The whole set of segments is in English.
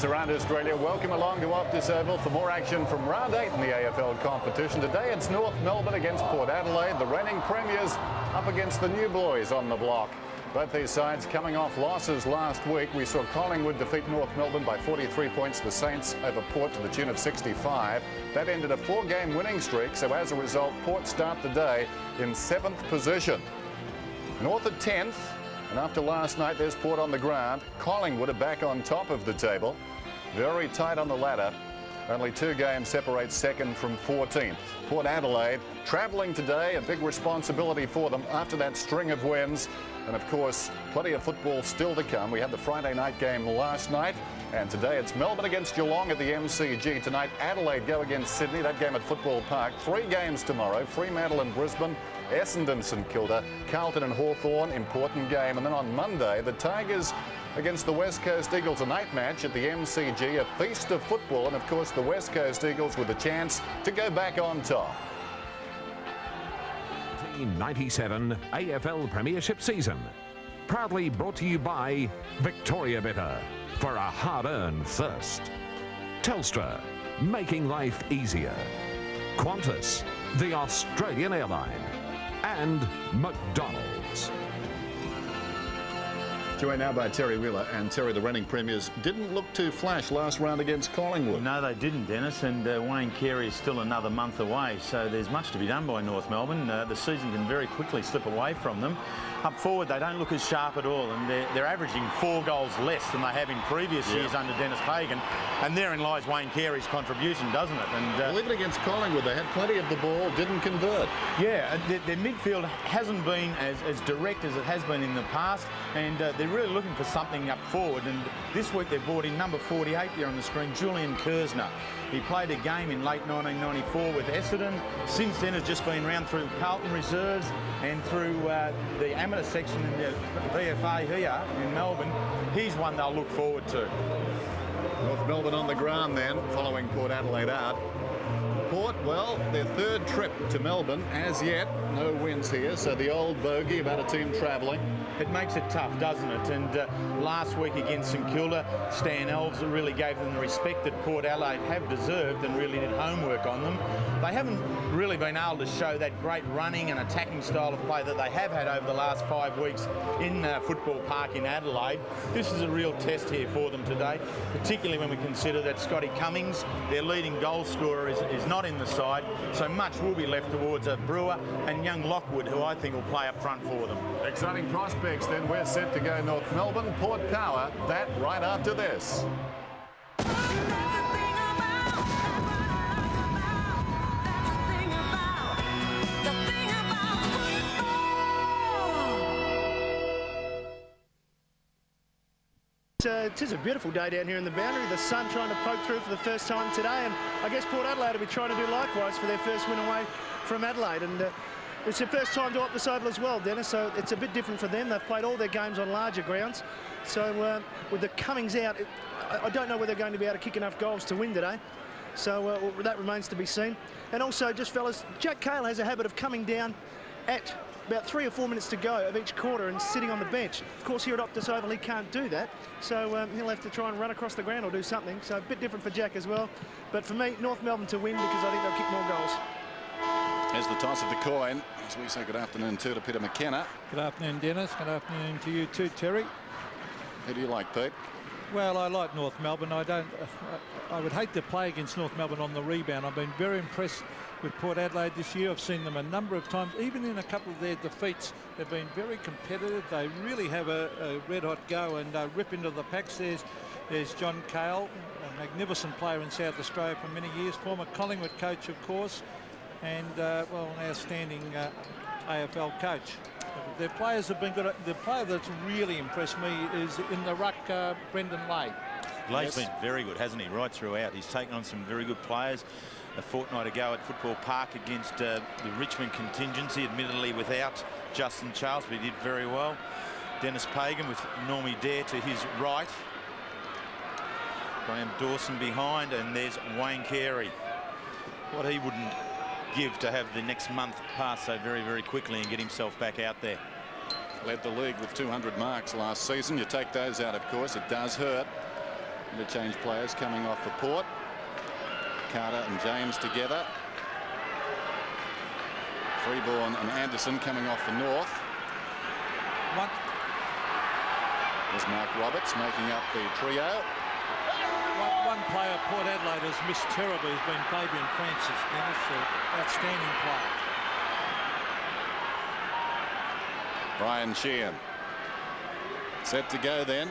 fans around Australia, welcome along to Optus Oval for more action from round 8 in the AFL competition. Today it's North Melbourne against Port Adelaide, the reigning premiers up against the new boys on the block. Both these sides coming off losses last week. We saw Collingwood defeat North Melbourne by 43 points. The Saints over Port to the tune of 65. That ended a 4-game winning streak, so as a result, Port start the day in 7th position. North at 10th. And after last night, there's Port on the ground. Collingwood are back on top of the table. Very tight on the ladder. Only 2 games separate 2nd from 14th. Port Adelaide travelling today, a big responsibility for them after that string of wins. And of course, plenty of football still to come. We had the Friday night game last night. And today it's Melbourne against Geelong at the MCG. Tonight, Adelaide go against Sydney. That game at Football Park. 3 games tomorrow. Fremantle and Brisbane. Essendon, St Kilda, Carlton and Hawthorn, important game. And then on Monday, the Tigers against the West Coast Eagles, a night match at the MCG, a feast of football. And of course, the West Coast Eagles with a chance to go back on top. 1997 AFL Premiership season. Proudly brought to you by Victoria Bitter, for a hard-earned thirst. Telstra, making life easier. Qantas, the Australian airline. And McDonald's. Joined now by Terry Wheeler. And Terry, the reigning premiers didn't look to flash last round against Collingwood. No, they didn't, Dennis, and Wayne Carey is still another month away, so there's much to be done by North Melbourne. The season can very quickly slip away from them. Up forward, they don't look as sharp at all, and they're averaging 4 goals less than they have in previous years under Dennis Pagan, and therein lies Wayne Carey's contribution, doesn't it? And well, even against Collingwood, they had plenty of the ball, didn't convert. Yeah, their midfield hasn't been as direct as it has been in the past, and they're really looking for something up forward. And this week they've brought in number 48 there on the screen, Julian Kersner. He played a game in late 1994 with Essendon. Since then has just been round through Carlton reserves and through the amateur section in the VFA here in Melbourne. He's one they'll look forward to. North Melbourne on the ground then, following Port Adelaide out. Port, well, their 3rd trip to Melbourne as yet. No wins here, so the old bogey about a team travelling. It makes it tough, doesn't it? And last week against St Kilda, Stan Alves really gave them the respect that Port Adelaide have deserved and really did homework on them. They haven't really been able to show that great running and attacking style of play that they have had over the last 5 weeks in Football Park in Adelaide. This is a real test here for them today, particularly when we consider that Scotty Cummings, their leading goal scorer, is not in the side, so much will be left towards a Brewer and young Lockwood, who I think will play up front for them. Exciting prospects then. We're set to go North Melbourne, Port Power, that right after this. It is a beautiful day down here in the boundary. The sun trying to poke through for the first time today, and I guess Port Adelaide will be trying to do likewise for their first win away from Adelaide. And it's their first time to Optus Oval as well, Dennis, so it's a bit different for them. They've played all their games on larger grounds. So with the Cummings out, I don't know whether they're going to be able to kick enough goals to win today. So that remains to be seen. And also, just fellas, Jack Cale has a habit of coming down at about 3 or 4 minutes to go of each quarter and sitting on the bench. Of course, here at Optus Oval, he can't do that. So he'll have to try and run across the ground or do something. So a bit different for Jack as well. But for me, North Melbourne to win because I think they'll kick more goals. As the toss of the coin, as we say good afternoon too to Peter McKenna. Good afternoon, Dennis. Good afternoon to you too, Terry. Who do you like, Pete? Well, I like North Melbourne. I would hate to play against North Melbourne on the rebound. I've been very impressed with Port Adelaide this year. I've seen them a number of times, even in a couple of their defeats. They've been very competitive. They really have a red-hot go and rip into the packs. There's John Cale, a magnificent player in South Australia for many years, former Collingwood coach, of course, and, well, an outstanding AFL coach. Their players have been good. The player that's really impressed me is in the ruck, Brendan Lay. Lay's been very good, hasn't he, right throughout. He's taken on some very good players. A fortnight ago at Football Park against the Richmond contingency, admittedly without Justin Charles, but he did very well. Dennis Pagan with Normie Dare to his right. Graham Dawson behind, and there's Wayne Carey. What he wouldn't give to have the next month pass so very, very quickly and get himself back out there. Led the league with 200 marks last season. You take those out, of course, it does hurt. Interchange players coming off for Port. Carter and James together. Freeborn and Anderson coming off for North. There's Mark Roberts making up the trio. One player Port Adelaide has missed terribly has been Fabian Francis. Dennis, an outstanding player. Brian Sheehan set to go then.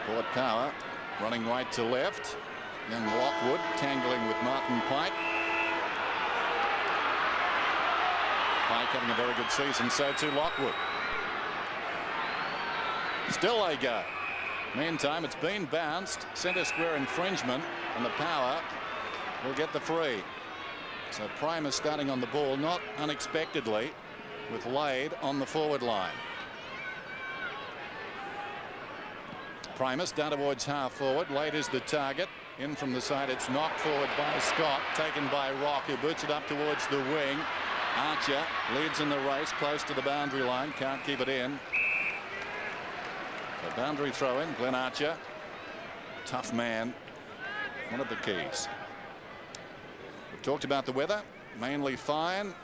Port Power running right to left. Young Lockwood tangling with Martin Pike. Pike having a very good season, so too Lockwood. Still they go. Meantime, it's been bounced. Centre square infringement, and the Power will get the free. So Primus starting on the ball, not unexpectedly, with Lade on the forward line. Primus down towards half forward. Lade is the target. In from the side, it's knocked forward by Scott, taken by Rock, who boots it up towards the wing. Archer leads in the race, close to the boundary line, can't keep it in. The boundary throw in, Glenn Archer. Tough man, one of the keys. We've talked about the weather, mainly fine,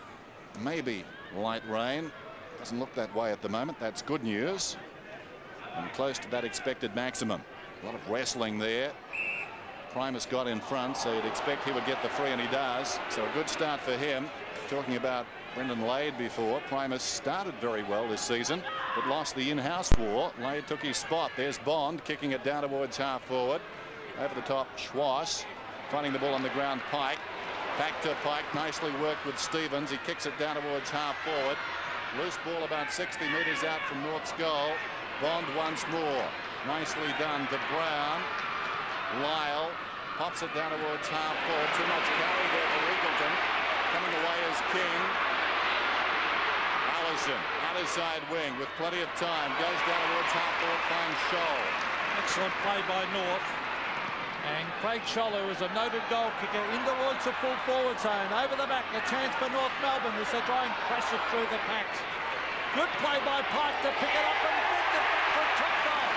maybe light rain. Doesn't look that way at the moment, that's good news. And close to that expected maximum. A lot of wrestling there. Primus got in front, so you'd expect he would get the free, and he does. So a good start for him. Talking about Brendan Lade before, Primus started very well this season, but lost the in-house war. Lade took his spot. There's Bond kicking it down towards half forward. Over the top, Schwass finding the ball on the ground. Pike back to Pike, nicely worked with Stevens. He kicks it down towards half forward. Loose ball about 60 metres out from North's goal. Bond once more, nicely done to Brown. Lyle pops it down towards half forward. Too much carry there for Eagleton. Coming away is King. Allison, other side wing with plenty of time. Goes down towards half forward, finds Scholl. Excellent play by North. And Craig Scholl, who is a noted goal kicker, in towards the full forward zone. Over the back, a chance for North Melbourne as they try and crash it through the packs. Good play by Pike to pick it up and bring it back for a top goal.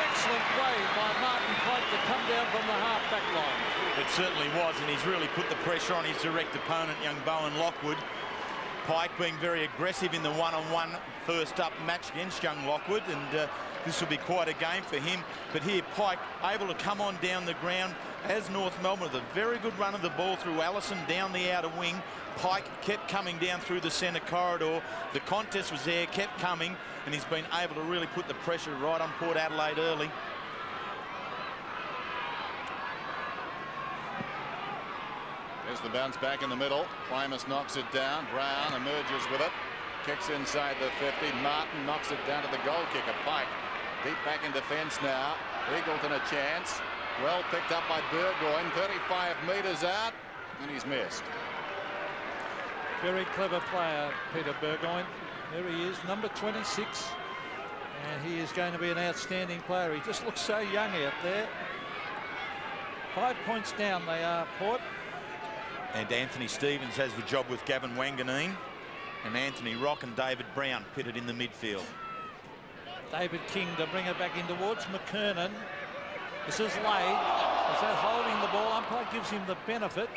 Excellent way by Martin Pike to come down from the half-back line. It certainly was, and he's really put the pressure on his direct opponent, young Bowen Lockwood. Pike being very aggressive in the one-on-one first up match against young Lockwood, and this will be quite a game for him. But here Pike able to come on down the ground as North Melbourne with a very good run of the ball through Allison down the outer wing. Pike kept coming down through the centre corridor. The contest was there, kept coming, and he's been able to really put the pressure right on Port Adelaide early. There's the bounce back in the middle. Primus knocks it down. Brown emerges with it. Kicks inside the 50. Martin knocks it down to the goal kicker. Pike deep back in defence now. Eagleton a chance. Well picked up by Burgoyne. 35 metres out, and he's missed. Very clever player, Peter Burgoyne. There he is, number 26. And he is going to be an outstanding player. He just looks so young out there. 5 points down they are, Port. And Anthony Stevens has the job with Gavin Wanganeen. And Anthony Rock and David Brown pitted in the midfield. David King to bring it back in towards McKernan. This is Lade. Is that holding the ball? Umpire gives him the benefit.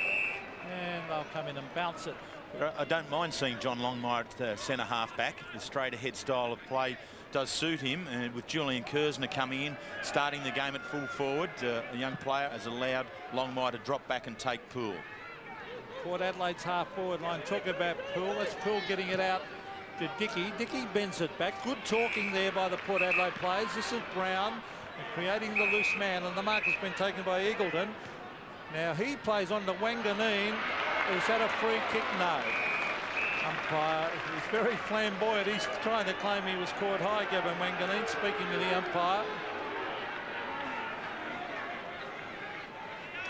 And they'll come in and bounce it. I don't mind seeing John Longmire at centre half back. The straight ahead style of play does suit him, and with Julian Kersner coming in, starting the game at full forward, a young player has allowed Longmire to drop back and take Poole. Port Adelaide's half forward line. Talk about Poole. That's Poole getting it out to Dickey. Dickey bends it back. Good talking there by the Port Adelaide players. This is Brown creating the loose man, and the mark has been taken by Eagleton. Now he plays on to Wanganeen. Is that a free kick? No. Umpire, he's very flamboyant. He's trying to claim he was caught high, Gavin Wanganeen, speaking to the umpire.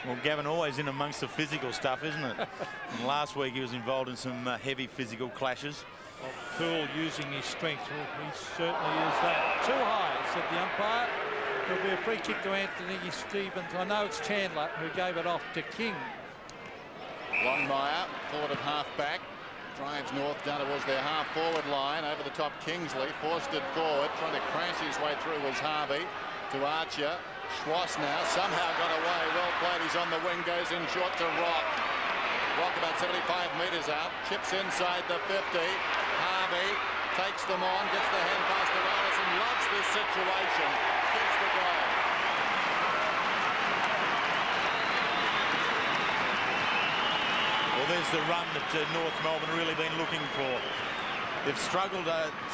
Well, Gavin always in amongst the physical stuff, isn't it? And last week he was involved in some heavy physical clashes. Well, Poole using his strength. Well, he certainly is that. Too high, said the umpire. There'll be a free kick to Anthony Stevens. I know it's Chandler who gave it off to King. Longmire, forward of half-back, drives North down towards their half-forward line. Over the top, Kingsley forced it forward, trying to crash his way through was Harvey to Archer. Schwass now somehow got away. Well played. He's on the wing, goes in short to Rock. Rock about 75 metres out, chips inside the 50. Harvey takes them on, gets the hand pass to Allison, loves this situation, gets the goal. Well, there's the run that North Melbourne really been looking for. They've struggled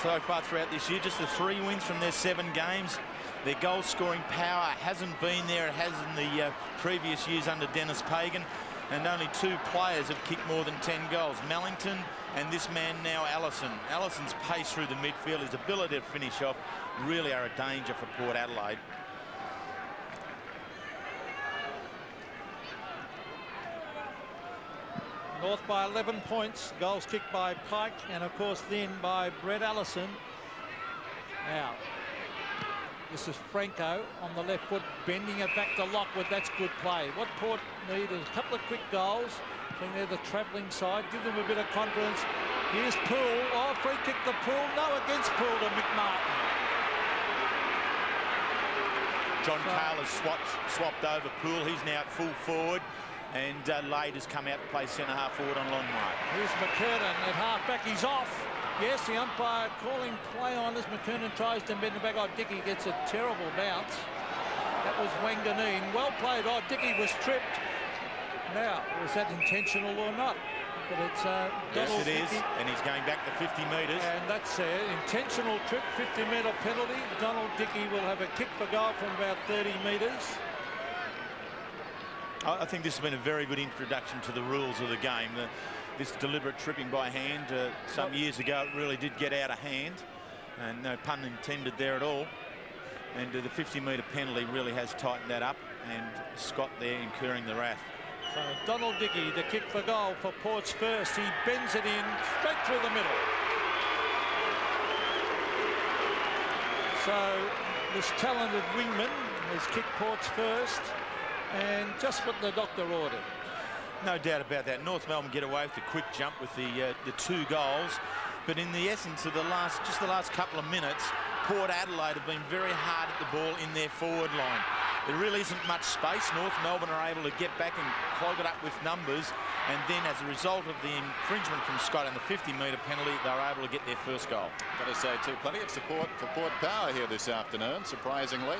so far throughout this year, just the 3 wins from their 7 games. Their goal-scoring power hasn't been there. It has in the previous years under Dennis Pagan. And only 2 players have kicked more than 10 goals. Mellington and this man now, Allison. Allison's pace through the midfield, his ability to finish off, really are a danger for Port Adelaide. North by 11 points. Goals kicked by Pike and, of course, then by Brett Allison. Now, this is Franco on the left foot, bending it back to Lockwood. That's good play. What Port need is a couple of quick goals. I think they're the travelling side. Give them a bit of confidence. Here's Poole. Oh, free kick to Poole. No against Poole to McMartin. John Cale has swapped over Poole. He's now at full forward. And Lade has come out to play centre-half forward on Longmire. Here's McKernan at half-back. He's off. Yes, the umpire calling play on as McKernan tries to bend it back. Oh, Dickey gets a terrible bounce. That was Wanganeen. Well played. Oh, Dickey was tripped. Now, was that intentional or not? But it's yes, it is. And he's going back to 50 metres. And that's an intentional trip, 50-metre penalty. Donald Dickey will have a kick for goal from about 30 metres. I think this has been a very good introduction to the rules of the game. This deliberate tripping by hand, some years ago, it really did get out of hand. And no pun intended there at all. And the 50-metre penalty really has tightened that up. And Scott there incurring the wrath. So Donald Dickey, the kick for goal for Port's first. He bends it in straight through the middle. So this talented wingman has kicked Port's first. And just what the doctor ordered. No doubt about that. North Melbourne get away with the quick jump with the 2 goals. But in the essence of the last couple of minutes, Port Adelaide have been very hard at the ball in their forward line. There really isn't much space. North Melbourne are able to get back and clog it up with numbers. And then as a result of the infringement from Scott and the 50-metre penalty, they're able to get their first goal. Got to say, too, plenty of support for Port Power here this afternoon, surprisingly.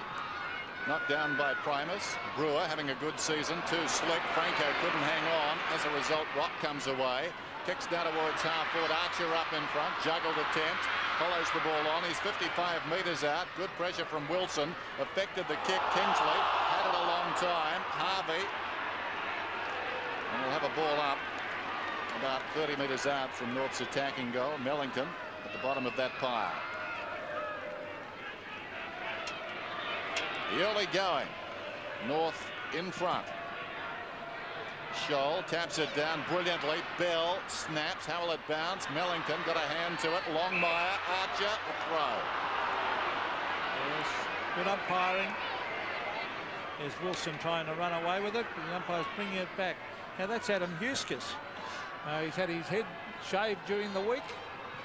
Knocked down by Primus. Brewer having a good season. Too slick. Franco couldn't hang on. As a result, Rock comes away. Kicks down towards half forward. Archer up in front. Juggled attempt. Follows the ball on. He's 55 metres out. Good pressure from Wilson. Affected the kick. Kingsley had it a long time. Harvey. And we'll have a ball up about 30 metres out from North's attacking goal. Mellington at the bottom of that pile. The early going. North in front. Scholl taps it down brilliantly. Bell snaps. How will it bounce? Mellington got a hand to it. Longmire. Archer. A throw. Yes, good umpiring. There's Wilson trying to run away with it. The umpire's bringing it back. Now that's Adam Huskis. He's had his head shaved during the week.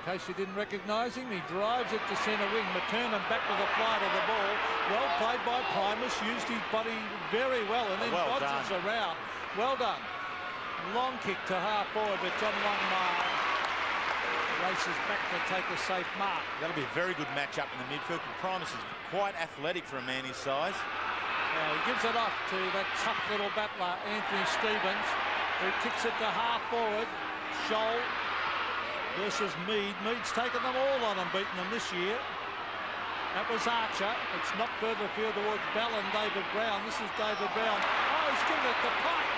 In case you didn't recognise him, he drives it to centre wing. McKernan back with a flight of the ball. Well played by Primus, used his body very well and then dodges around. Well done. Long kick to half forward, but John Longmire races back to take a safe mark. That'll be a very good match up in the midfield. Primus is quite athletic for a man his size. He gives it off to that tough little battler, Anthony Stevens, who kicks it to half forward. Scholl versus Mead. Mead's taken them all on and beaten them this year. That was Archer. It's not further field towards Bell and David Brown. This is David Brown. Oh, he's given it to Pike.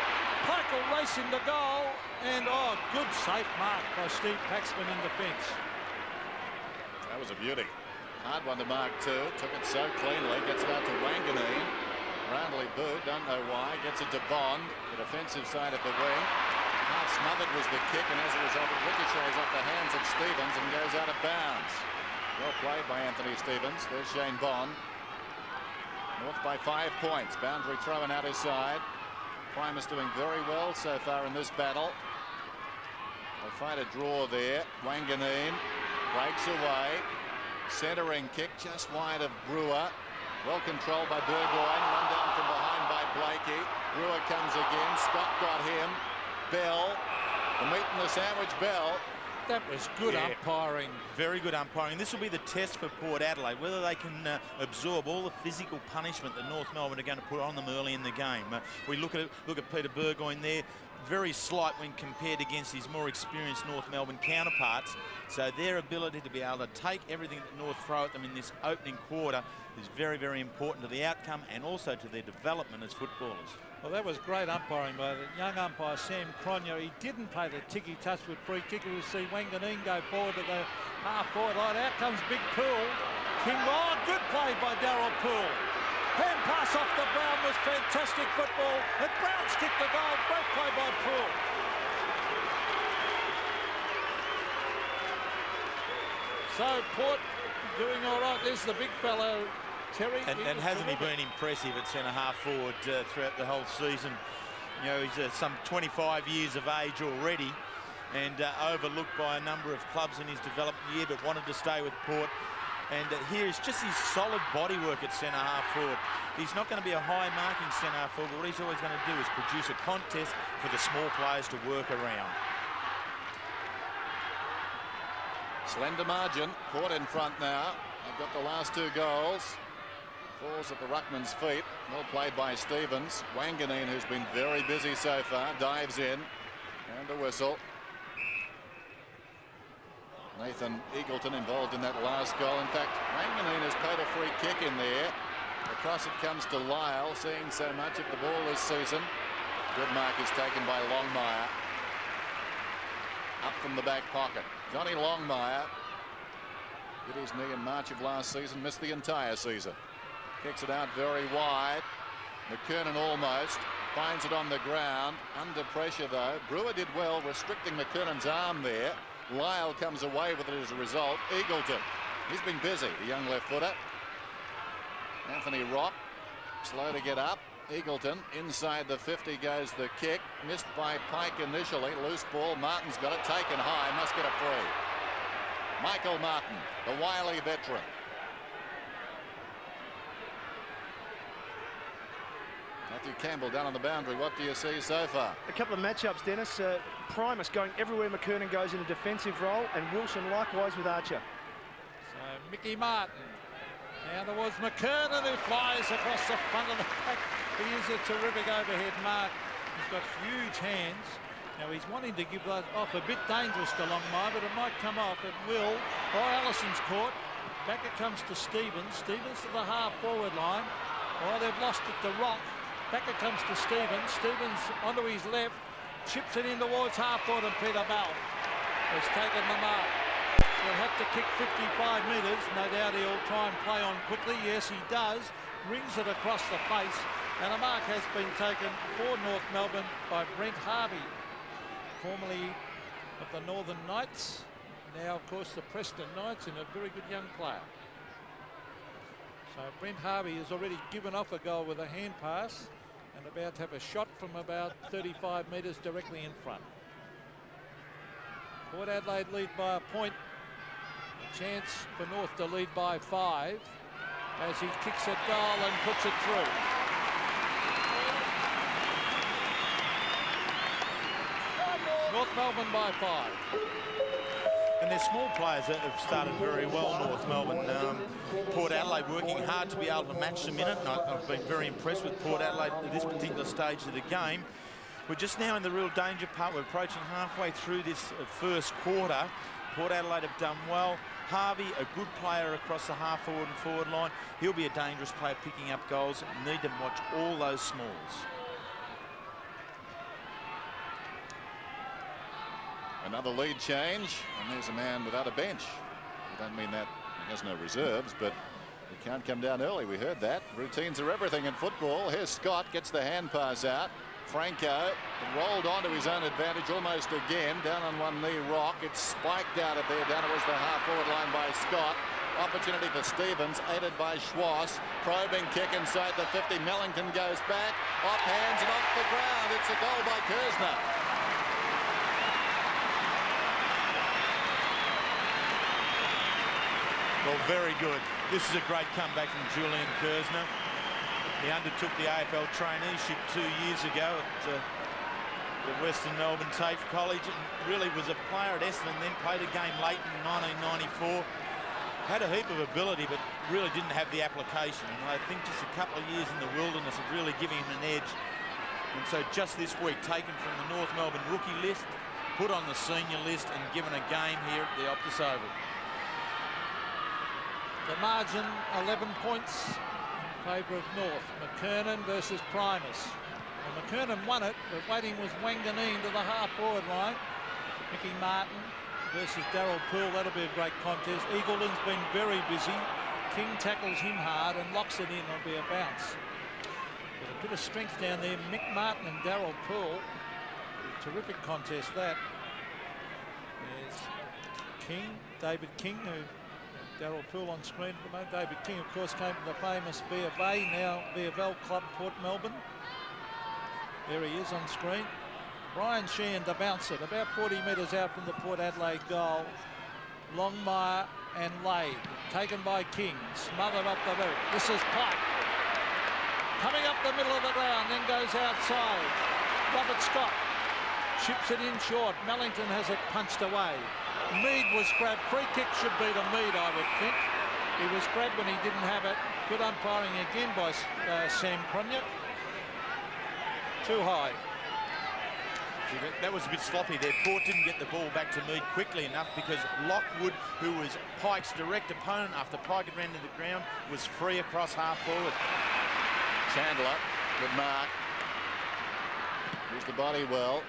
Pike will race into goal. And, oh, good safe mark by Steve Paxman in defence. That was a beauty. Hard one to mark too. Took it so cleanly. Gets it out to Wanganeen. Roundly boot. Don't know why. Gets it to Bond. The defensive side of the wing. Half smothered was the kick, and as a result, it ricochets off the hands of Stevens and goes out of bounds. Well played by Anthony Stevens. There's Shane Bond. North by 5 points. Boundary thrown out his side. Primus doing very well so far in this battle. They find a draw there. Wanganeen breaks away. Centering kick just wide of Brewer. Well controlled by Burgoyne. Run down from behind by Blakey. Brewer comes again. Scott got him. Bell. The meat and the sandwich, Bell. That was good umpiring. Very good umpiring. This will be the test for Port Adelaide, whether they can absorb all the physical punishment that North Melbourne are going to put on them early in the game. We look at Peter Burgoyne there, very slight when compared against his more experienced North Melbourne counterparts. So their ability to be able to take everything that North throw at them in this opening quarter is very, very important to the outcome and also to their development as footballers. Well, that was great umpiring by the young umpire, Sam Cronje. He didn't play the ticky touch with free kick. We see Wanganeen go forward to the half-forward line. Out comes Big Poole. Oh, good play by Darryl Poole. Hand pass off the Brown was fantastic football. And Brown's kicked the goal. Great play by Poole. So Port doing all right. There's the big fellow, Terry. And hasn't he been impressive at centre-half forward throughout the whole season? You know, he's some 25 years of age already and overlooked by a number of clubs in his development year, but wanted to stay with Port. And here is just his solid body work at centre-half forward. He's not going to be a high-marking centre-half forward, but what he's always going to do is produce a contest for the small players to work around. Slender margin. Port in front now. They've got the last two goals. Falls at the ruckman's feet. Well played by Stevens. Wanganeen, who's been very busy so far, dives in. And a whistle. Nathan Eagleton involved in that last goal. In fact, Wanganeen has paid a free kick in there. Across it comes to Lyle, seeing so much of the ball this season. Good mark is taken by Longmire. Up from the back pocket. Johnny Longmire hit his knee in March of last season, missed the entire season. Kicks it out very wide. McKernan almost finds it on the ground. Under pressure though. Brewer did well restricting McKernan's arm there. Lyle comes away with it as a result. Eagleton, he's been busy, the young left footer. Anthony Rock, slow to get up. Eagleton, inside the 50 goes the kick. Missed by Pike initially. Loose ball. Martin's got it. Taken high. Must get a free. Michael Martin, the wily veteran. Matthew Campbell down on the boundary. What do you see so far? A couple of matchups, Dennis. Primus going everywhere McKernan goes in a defensive role, and Wilson likewise with Archer. So Mickey Martin. Now there was McKernan who flies across the front of the pack. He is a terrific overhead mark. He's got huge hands. Now he's wanting to give those off. A bit dangerous to Longmire, but it might come off. It will. Oh, Allison's caught. Back it comes to Stevens. Stevens to the half-forward line. Oh, they've lost it to Rock. Back it comes to Stevens. Stevens onto his left. Chips it in towards half-forward, and Peter Bell has taken the mark. He'll have to kick 55 metres. No doubt he'll try and play on quickly. Yes, he does. Rings it across the face. And a mark has been taken for North Melbourne by Brent Harvey, formerly of the Northern Knights. Now, of course, the Preston Knights, and a very good young player. So Brent Harvey has already given off a goal with a hand pass and about to have a shot from about 35 metres directly in front. Port Adelaide lead by a point. A chance for North to lead by 5 as he kicks a goal and puts it through. North Melbourne by 5. And their small players have started very well, North Melbourne. Port Adelaide working hard to be able to match them in it. And I've been very impressed with Port Adelaide at this particular stage of the game. We're just now in the real danger part. We're approaching halfway through this first quarter. Port Adelaide have done well. Harvey, a good player across the half-forward and forward line. He'll be a dangerous player picking up goals. Need to watch all those smalls. Another lead change, and there's a man without a bench. I don't mean that he has no reserves, but he can't come down early. We heard that. Routines are everything in football. Here's Scott, gets the hand pass out. Franco rolled onto his own advantage almost again. Down on one knee, Rock. It's spiked out of there. Down towards the half-forward line by Scott. Opportunity for Stevens, aided by Schwass. Probing kick inside the 50. Mellington goes back. Off hands and off the ground. It's a goal by Kersner. Well, very good. This is a great comeback from Julian Kersner. He undertook the AFL traineeship 2 years ago at the Western Melbourne TAFE College, and really was a player at Essendon, then played a game late in 1994. Had a heap of ability, but really didn't have the application. And I think just a couple of years in the wilderness have really given him an edge. And so just this week, taken from the North Melbourne rookie list, put on the senior list, and given a game here at the Optus Oval. The margin, 11 points in favour of North. McKernan versus Primus. Well, McKernan won it, but waiting was Wanganeen to the half-forward line. Mickey Martin versus Darryl Poole. That'll be a great contest. Eagleton's been very busy. King tackles him hard and locks it in. It'll be a bounce. But a bit of strength down there. Mick Martin and Darryl Poole. Terrific contest, that. There's King, David King, who Darryl Poole on screen at the moment. David King, of course, came to the famous V of A, now V of L club, Port Melbourne. There he is on screen. Brian Sheehan to bounce it, about 40 metres out from the Port Adelaide goal. Longmire and Lade, taken by King, smothered up the boot. This is Pike. Coming up the middle of the ground, then goes outside. Robert Scott chips it in short. Mellington has it punched away. Mead was grabbed. Free kick should be to Mead, I would think. He was grabbed when he didn't have it. Good umpiring again by Sam Cronje. Too high. That was a bit sloppy there. Port didn't get the ball back to Mead quickly enough because Lockwood, who was Pike's direct opponent after Pike had ran to the ground, was free across half forward. Chandler, good mark. Used the body well.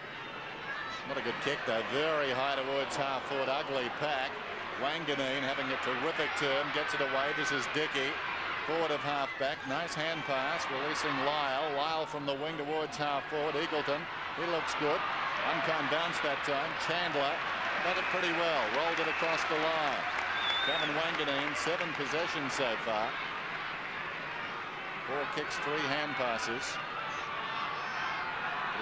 Not a good kick though. Very high towards half forward. Ugly pack. Wanganeen having a terrific turn. Gets it away. This is Dickey. Forward of half back. Nice hand pass. Releasing Lyle. Lyle from the wing towards half forward. Eagleton. He looks good. Unkind bounce that time. Chandler did it pretty well. Rolled it across the line. Kevin Wanganeen, 7 possessions so far. 4 kicks, 3 hand passes.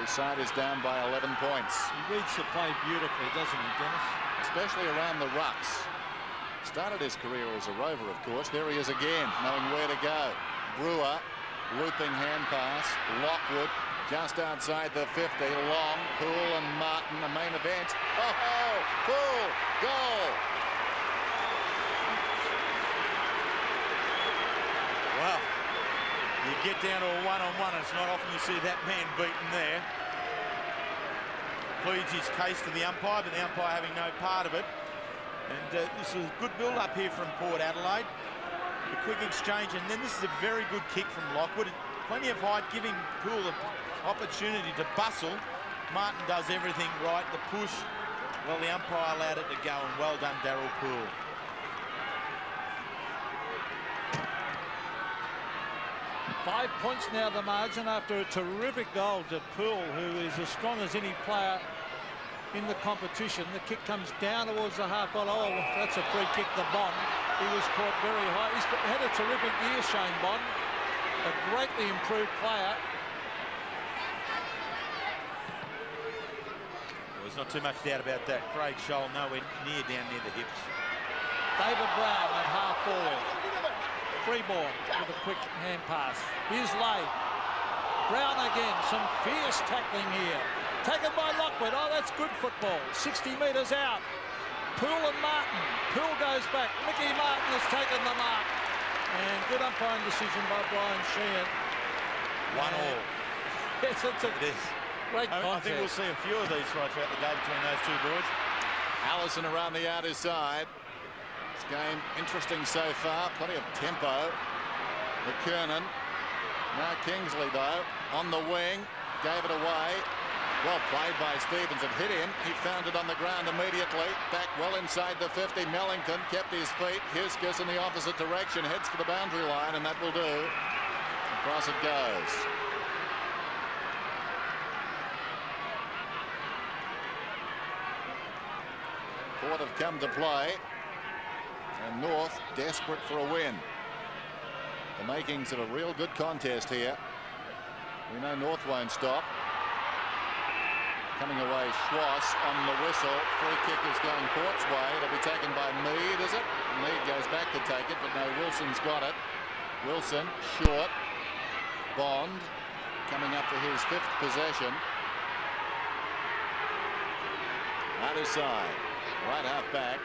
His side is down by 11 points. He reads the play beautifully, doesn't he, Dennis? Especially around the rucks. Started his career as a rover, of course. There he is again, knowing where to go. Brewer, looping hand pass. Lockwood, just outside the 50. Long, Poole and Martin, the main event. Oh, Poole, goal. Wow. You get down to a one-on-one, it's not often you see that man beaten there. Pleads his case to the umpire, but the umpire having no part of it. And this is a good build-up here from Port Adelaide. A quick exchange, and then this is a very good kick from Lockwood. Plenty of height, giving Poole the opportunity to bustle. Martin does everything right. The push, well, the umpire allowed it to go, and well done, Darryl Poole. Five points now the margin after a terrific goal to Poole, who is as strong as any player in the competition. The kick comes down towards the half volley. Oh, that's a free kick to Bond. He was caught very high. He's had a terrific year, Shane Bond. A greatly improved player. Well, there's not too much doubt about that. Craig Scholl nowhere down near the hips. David Brown at half forward. Freeborn with a quick hand pass. Here's Lade. Brown again. Some fierce tackling here. Taken by Lockwood. Oh, that's good football. 60 metres out. Poole and Martin. Poole goes back. Mickey Martin has taken the mark. And good umpiring decision by Brian Sheehan. 1-1. Yes, it's a great contest. I think we'll see a few of these right throughout the day between those two boys. Allison around the outer side. This game interesting so far. Plenty of tempo. McKernan. Now Kingsley though on the wing. Gave it away. Well played by Stevens. It hit him. He found it on the ground immediately. Back well inside the 50. Mellington kept his feet. Huskis in the opposite direction. Heads for the boundary line, and that will do. Across it goes. Port have come to play. And And North desperate for a win. The makings of a real good contest here. We know North won't stop. Coming away, Schwass on the whistle. Free kick is going Port's way. It'll be taken by Mead, is it? Mead goes back to take it, but no, Wilson's got it. Wilson, short. Bond coming up for his 5th possession. Other side, right half back.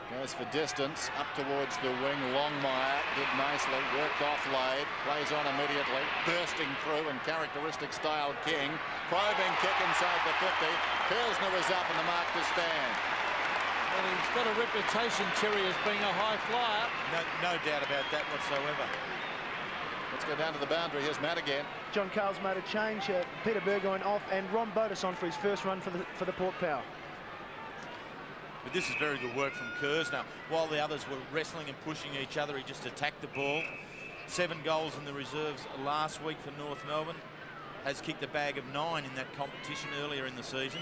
Goes for distance, up towards the wing. Longmire did nicely, worked off Lade, plays on immediately, bursting through in characteristic style King. Probing kick inside the 50. Pilsner was up and the mark to stand. Well, he's got a reputation, Terry, as being a high flyer. No doubt about that whatsoever. Let's go down to the boundary. Here's Matt again. John Carl's made a change. Peter Burgoyne off and Ron Botus on for his first run for the Port Power. But this is very good work from Kersner. While the others were wrestling and pushing each other, he just attacked the ball. 7 goals in the reserves last week for North Melbourne. Has kicked a bag of 9 in that competition earlier in the season.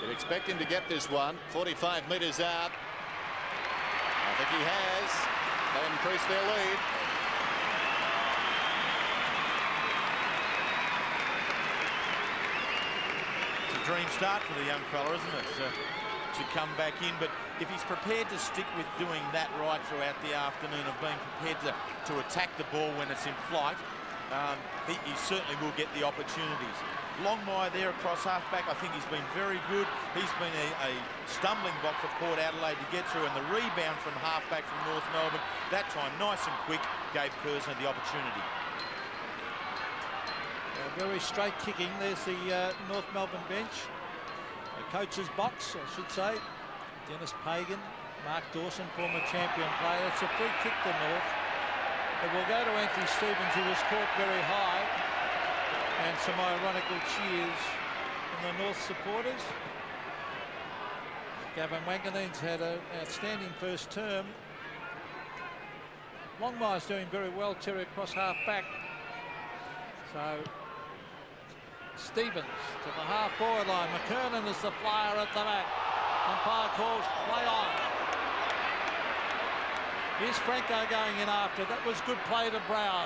You'd expect him to get this one. 45 metres out. I think he has. They increase their lead. Dream start for the young fella, isn't it? To come back in, but if he's prepared to stick with doing that right throughout the afternoon, of being prepared to attack the ball when it's in flight, he certainly will get the opportunities. Longmire there across half-back, I think he's been very good. He's been a stumbling block for Port Adelaide to get through, and the rebound from half-back from North Melbourne, that time nice and quick, gave Kersner the opportunity. Very straight kicking. There's the North Melbourne bench. The coach's box, I should say. Dennis Pagan, Mark Dawson, former champion player. It's a free kick to North. It will go to Anthony Stevens, who was caught very high. And some ironical cheers from the North supporters. Gavin Wanganeen's had an outstanding first term. Longmire's doing very well, Terry, across half-back. So Stevens to the half-forward line. McKernan is the flyer at the back. Umpire calls play on. Here's Franco going in after. That was good play to Brown.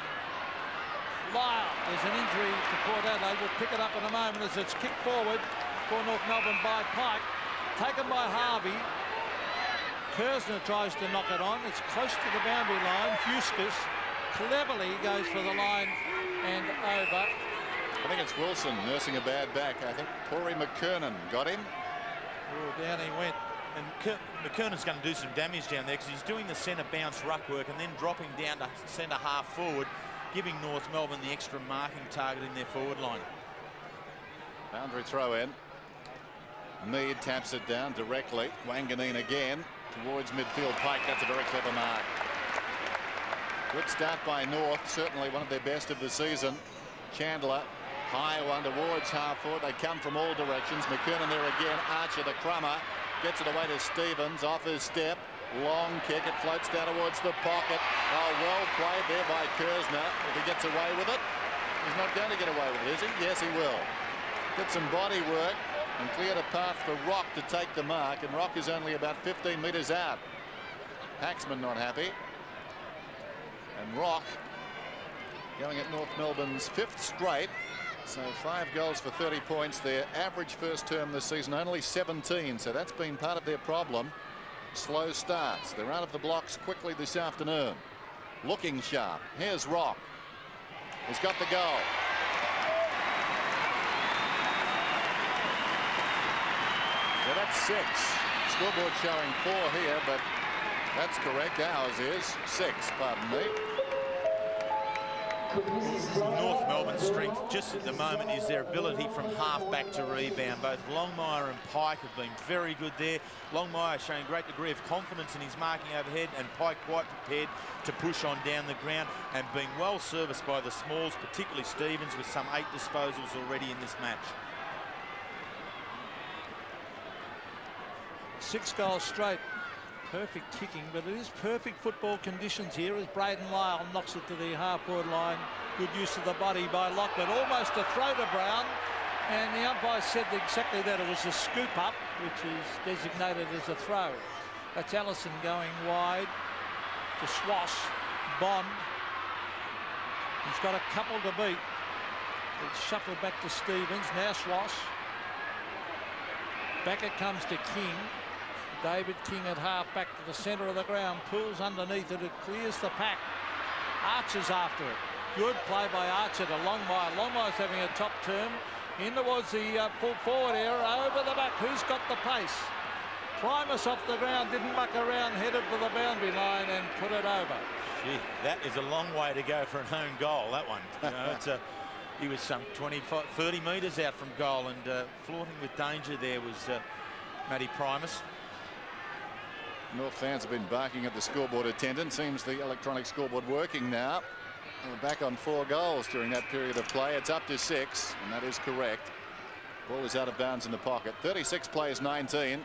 Lyle, there's an injury to Port Adelaide. We'll pick it up in a moment as it's kicked forward for North Melbourne by Pike. Taken by Harvey. Kersner tries to knock it on. It's close to the boundary line. Huskus cleverly goes for the line and over. I think it's Wilson nursing a bad back. I think Corey McKernan got him. Oh, down he went. And McKernan's going to do some damage down there because he's doing the centre bounce ruck work and then dropping down to centre half forward, giving North Melbourne the extra marking target in their forward line. Boundary throw in. Mead taps it down directly. Wanganeen again towards midfield. Pike, that's a very clever mark. Good start by North, certainly one of their best of the season. Chandler, high one towards half forward. They come from all directions. McKernan there again. Archer, the crummer, gets it away to Stevens. Off his step. Long kick. It floats down towards the pocket. Oh, well played there by Kersner. If he gets away with it, he's not going to get away with it, is he? Yes, he will. Did some body work and cleared a path for Rock to take the mark, and Rock is only about 15 metres out. Paxman not happy. And Rock going at North Melbourne's 5th straight. So 5 goals for 30 points. Their average first term this season only 17. So that's been part of their problem. Slow starts. They're out of the blocks quickly this afternoon. Looking sharp. Here's Rock. He's got the goal. So that's 6. Scoreboard showing 4 here, but that's correct. Ours is 6, pardon me. North Melbourne's strength just at the moment is their ability from half-back to rebound. Both Longmire and Pike have been very good there. Longmire showing a great degree of confidence in his marking overhead, and Pike quite prepared to push on down the ground and being well serviced by the smalls, particularly Stevens, with some 8 disposals already in this match. 6 goals straight. Perfect kicking, but it is perfect football conditions here as Braden Lyle knocks it to the half-forward line. Good use of the body by Lockwood. Almost a throw to Brown. And the umpire said exactly that. It was a scoop up, which is designated as a throw. That's Allison going wide to Swass. Bond. He's got a couple to beat. It's shuffled back to Stevens. Now Swass. Back it comes to King. David King at half back to the centre of the ground. Pulls underneath it. It clears the pack. Archer's after it. Good play by Archer to Longmire. Longmire's having a top term. In towards the full forward area. Over the back. Who's got the pace? Primus off the ground. Didn't muck around. Headed for the boundary line and put it over. Gee, that is a long way to go for an own goal, that one. You know, it's he was some 30 metres out from goal, and flaunting with danger there was Matty Primus. North fans have been barking at the scoreboard attendant. Seems the electronic scoreboard working now. We're back on 4 goals during that period of play. It's up to 6, and that is correct. Ball is out of bounds in the pocket. 36 plays 19.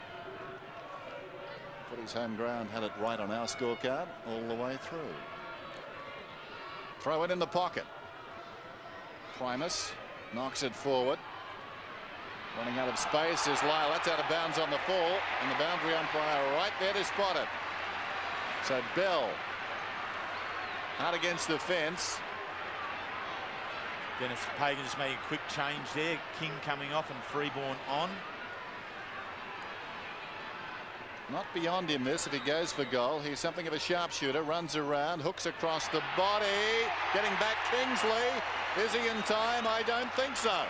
Footy's home ground had it right on our scorecard all the way through. Throw it in the pocket. Primus knocks it forward. Running out of space is Lyle. That's out of bounds on the full, and the boundary umpire right there to spot it. So Bell out against the fence. Dennis Pagan just making a quick change there. King coming off and Freeborn on. Not beyond him this if he goes for goal. He's something of a sharpshooter. Runs around, hooks across the body. Getting back Kingsley. Is he in time? I don't think so.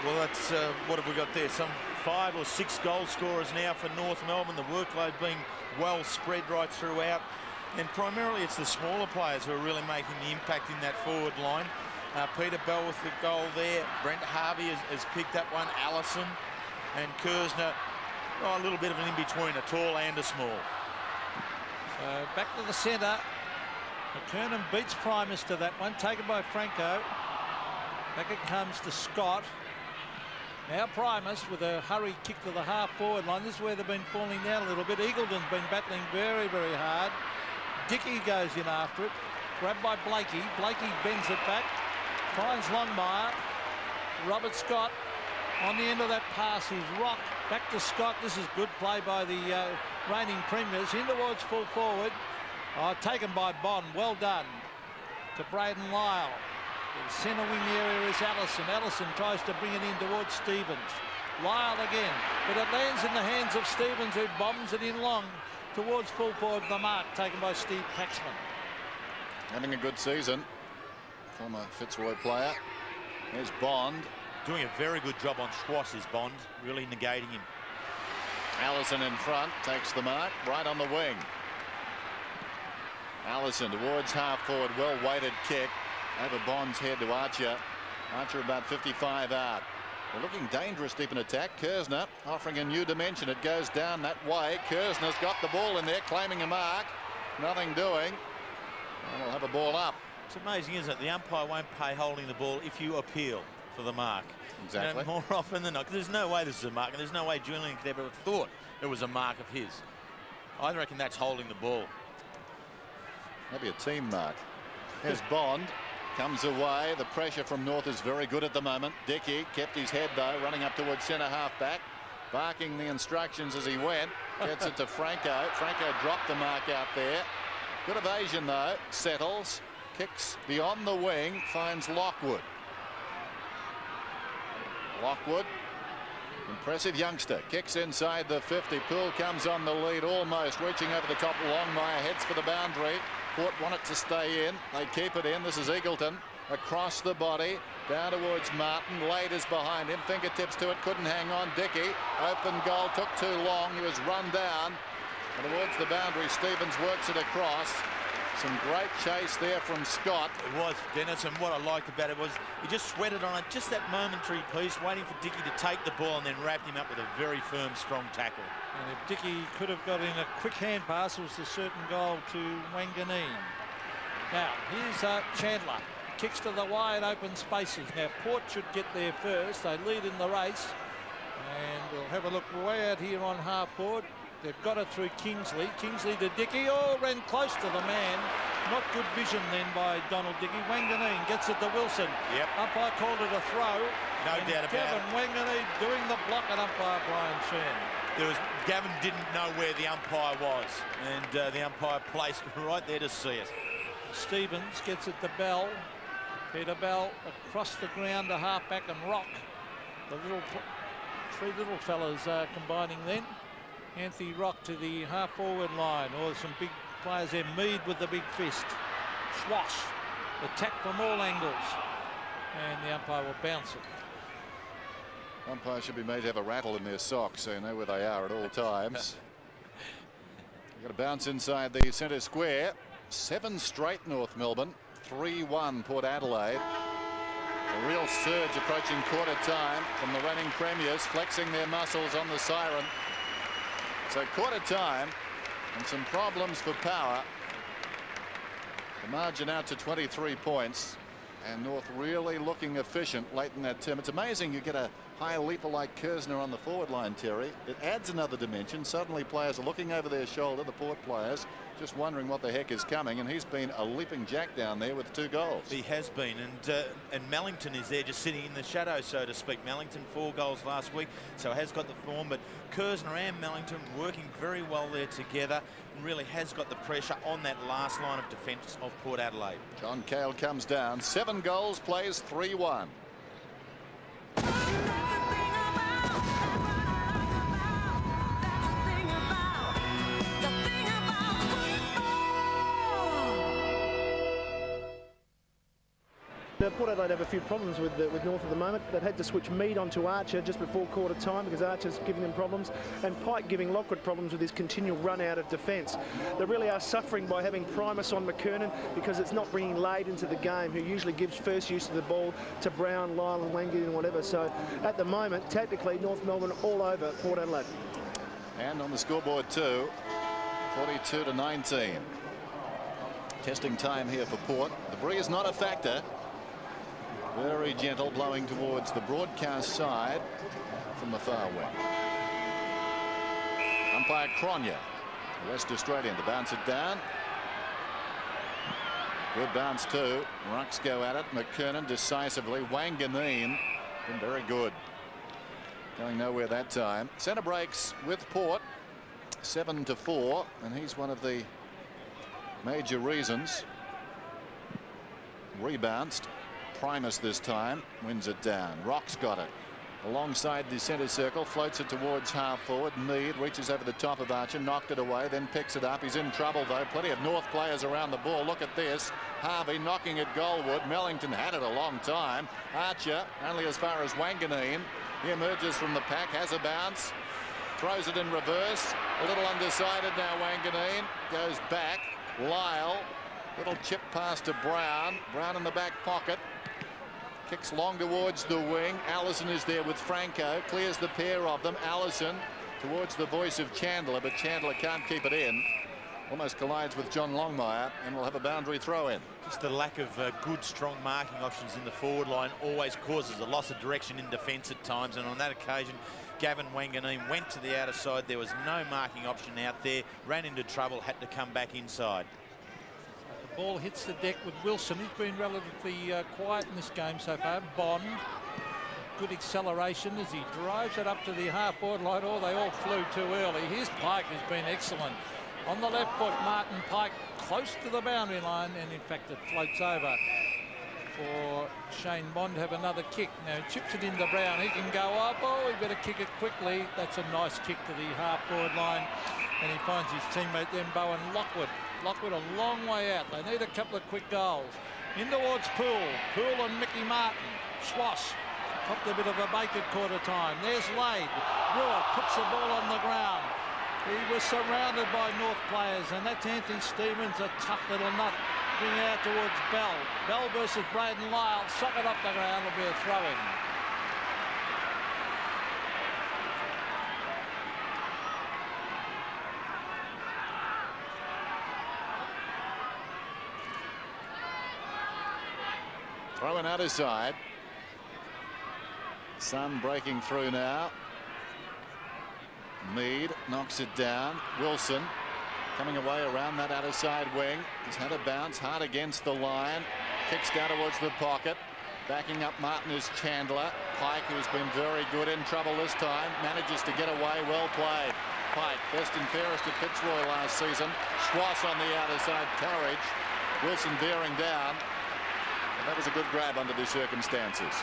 Well, that's what have we got there? Some 5 or 6 goal scorers now for North Melbourne. The workload being well spread right throughout. And primarily it's the smaller players who are really making the impact in that forward line. Peter Bell with the goal there. Brent Harvey has picked up one. Allison and Kersner. Oh, a little bit of an in-between, a tall and a small. Back to the centre. McKernan beats Primus to that one. Taken by Franco. Back it comes to Scott. Now Primus with a hurry kick to the half-forward line. This is where they've been falling down a little bit. Eagleton's been battling very, very hard. Dickey goes in after it. Grabbed by Blakey. Blakey bends it back. Finds Longmire. Robert Scott on the end of that pass is Rock. Back to Scott. This is good play by the reigning premiers. In towards full forward. Taken by Bond. Well done to Braden Lyle. The centre wing area is Allison. Allison tries to bring it in towards Stevens. Lyle again. But it lands in the hands of Stevens, who bombs it in long towards full forward. The mark taken by Steve Paxman. Having a good season. Former Fitzroy player. There's Bond. Doing a very good job on Swass is Bond. Really negating him. Allison in front. Takes the mark. Right on the wing. Allison towards half forward. Well weighted kick. Over Bond's head to Archer. Archer about 55 out. They're looking dangerous deep in attack. Kersner offering a new dimension. It goes down that way. Kersner's got the ball in there, claiming a mark. Nothing doing. And we'll have a ball up. It's amazing, isn't it? The umpire won't pay holding the ball if you appeal for the mark. Exactly. You know, more often than not. There's no way this is a mark, and there's no way Julian could ever have thought it was a mark of his. I reckon that's holding the ball. Maybe a team mark. Here's Bond. Comes away. The pressure from North is very good at the moment. Dickey kept his head though, running up towards centre half back, barking the instructions as he went. Gets it to Franco. Franco dropped the mark out there. Good evasion though. Settles. Kicks beyond the wing. Finds Lockwood. Lockwood. Impressive youngster. Kicks inside the 50. Poole comes on the lead, almost reaching over the top. Longmire heads for the boundary. Port want it to stay in. They keep it in. This is Eagleton. Across the body. Down towards Martin. Lade is behind him. Fingertips to it. Couldn't hang on. Dickey. Open goal. Took too long. He was run down. And towards the boundary, Stevens works it across. Some great chase there from Scott. It was, Dennis, and what I liked about it was he just sweated on it, just that momentary piece, waiting for Dickey to take the ball and then wrapped him up with a very firm, strong tackle. And if Dickey could have got in a quick hand pass, it was a certain goal to Wanganeen. Now, here's Chandler. Kicks to the wide open spaces. Now, Port should get there first. They lead in the race. And we'll have a look way out here on half forward. They've got it through Kingsley. Kingsley to Dickey. Oh, ran close to the man. Not good vision then by Donald Dickey. Wanganeen gets it to Wilson. Yep. Umpire called it a throw. No doubt about Gavin it. Wanganeen doing the block at umpire Brian Shan. Gavin didn't know where the umpire was, and the umpire placed right there to see it. Stevens gets it to Bell. Peter Bell across the ground to halfback and Rock. The three little fellas combining then. Anthony Rock to the half-forward line. Oh, there's some big players there. Mead with the big fist. Swash. Attack from all angles. And the umpire will bounce it. Umpire should be made to have a rattle in their socks so you know where they are at all times. Got a bounce inside the centre square. 7 straight North Melbourne. 3-1 Port Adelaide. A real surge approaching quarter time from the reigning premiers, flexing their muscles on the siren. So quarter time and some problems for power. The margin out to 23 points. And North really looking efficient late in that term. It's amazing you get a high leaper like Kersner on the forward line, Terry. It adds another dimension. Suddenly players are looking over their shoulder, the Port players, just wondering what the heck is coming. And he's been a leaping jack down there with 2 goals. He has been, and Mellington is there just sitting in the shadow, so to speak. Mellington 4 goals last week, so has got the form, but Kersner and Mellington working very well there together and really has got the pressure on that last line of defence of Port Adelaide. John Cale comes down. 7 goals, plays 3-1. Port Adelaide have a few problems with North at the moment. They've had to switch Mead onto Archer just before quarter time because Archer's giving them problems, and Pike giving Lockwood problems with his continual run out of defence. They really are suffering by having Primus on McKernan because it's not bringing Lade into the game, who usually gives first use of the ball to Brown, Lyle and Wangan and whatever. So at the moment, tactically, North Melbourne all over Port Adelaide. And on the scoreboard too, 42-19. Testing time here for Port. The breeze not a factor. Very gentle, blowing towards the broadcast side from the far wing. Umpire Cronje, the West Australian, to bounce it down. Good bounce too. Rucks go at it. McKernan decisively. Wanganeen been very good. Going nowhere that time. Centre breaks with Port. 7-4, and he's one of the major reasons. Rebounced. Primus this time wins it down. Rock's got it alongside the centre circle, floats it towards half forward. Mead reaches over the top of Archer, knocked it away, then picks it up. He's in trouble though. Plenty of North players around the ball. Look at this. Harvey knocking at Goldwood. Mellington had it a long time. Archer only as far as Wanganeen. He emerges from the pack, has a bounce, throws it in reverse. A little undecided now. Wanganeen goes back. Lyle, little chip pass to Brown. Brown in the back pocket. Kicks long towards the wing. Allison is there with Franco. Clears the pair of them. Allison towards the voice of Chandler, but Chandler can't keep it in. Almost collides with John Longmire and will have a boundary throw in. Just the lack of good, strong marking options in the forward line always causes a loss of direction in defence at times. And on that occasion, Gavin Wanganeen went to the outer side. There was no marking option out there. Ran into trouble, had to come back inside. Ball hits the deck with Wilson. He's been relatively quiet in this game so far. Bond, good acceleration as he drives it up to the half-forward line. Oh, they all flew too early. Here's Pike, who's been excellent. On the left foot, Martin Pike close to the boundary line, and in fact it floats over for Shane Bond to have another kick. Now he chips it into Brown. He can go up. Oh, he better kick it quickly. That's a nice kick to the half-forward line, and he finds his teammate then, Bowen Lockwood. Lockwood a long way out. They need a couple of quick goals. In towards Poole. Poole and Mickey Martin. Schwass popped a bit of a bake at quarter time. There's Lade. Brewer puts the ball on the ground. He was surrounded by North players, and that's Anthony Stevens, a tough little nut, bring out towards Bell. Bell versus Braden Lyle. Suck it up the ground. Will be a throw-in. Throwing out his side. Sun breaking through now. Mead knocks it down. Wilson coming away around that outer side wing. He's had a bounce hard against the line. Kicks down towards the pocket. Backing up Martin is Chandler. Pike, who's been very good, in trouble this time. Manages to get away. Well played. Pike, best and fairest at Fitzroy last season. Schwass on the outer side. Courage. Wilson bearing down. And that was a good grab under the circumstances.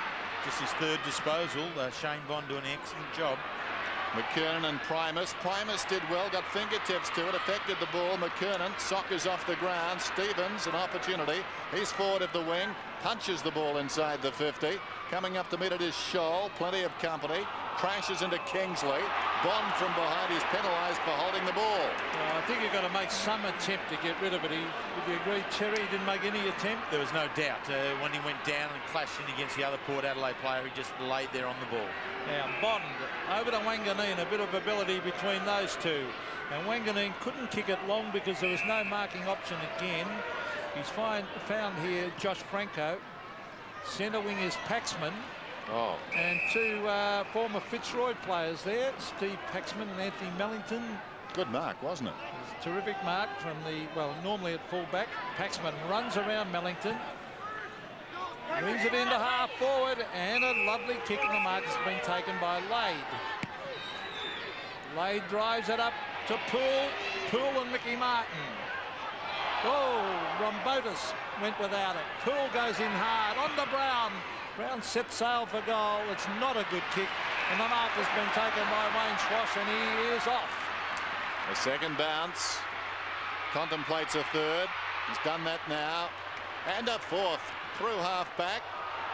Just his third disposal. Shane Bond doing an excellent job. McKernan and Primus. Primus did well, got fingertips to it, affected the ball. McKernan soccers off the ground. Stevens, an opportunity. He's forward of the wing, punches the ball inside the 50. Coming up to meet it is Scholl, plenty of company. Crashes into Kingsley. Bond from behind is penalised for holding the ball. Well, I think you've got to make some attempt to get rid of it. Would you agree, Terry, he didn't make any attempt? There was no doubt. When he went down and clashed in against the other Port Adelaide player, he just laid there on the ball. Now, Bond over to Wanganeen, a bit of ability between those two. And Wanganeen couldn't kick it long because there was no marking option again. He's found here Josh Franco. Centre wing is Paxman. Oh. And two former Fitzroy players there, Steve Paxman and Anthony Mellington. Good mark, wasn't it? It was a terrific mark from the, well, normally at full-back. Paxman runs around Mellington. Brings it into half forward, and a lovely kick, and the mark has been taken by Lade. Lade drives it up to Poole. Poole and Mickey Martin. Oh, Rombotis went without it. Poole goes in hard on to Brown. Brown sets sail for goal. It's not a good kick, and the mark has been taken by Wayne Schwass, and he is off. A second bounce. Contemplates a third. He's done that now. And a fourth. Through half-back.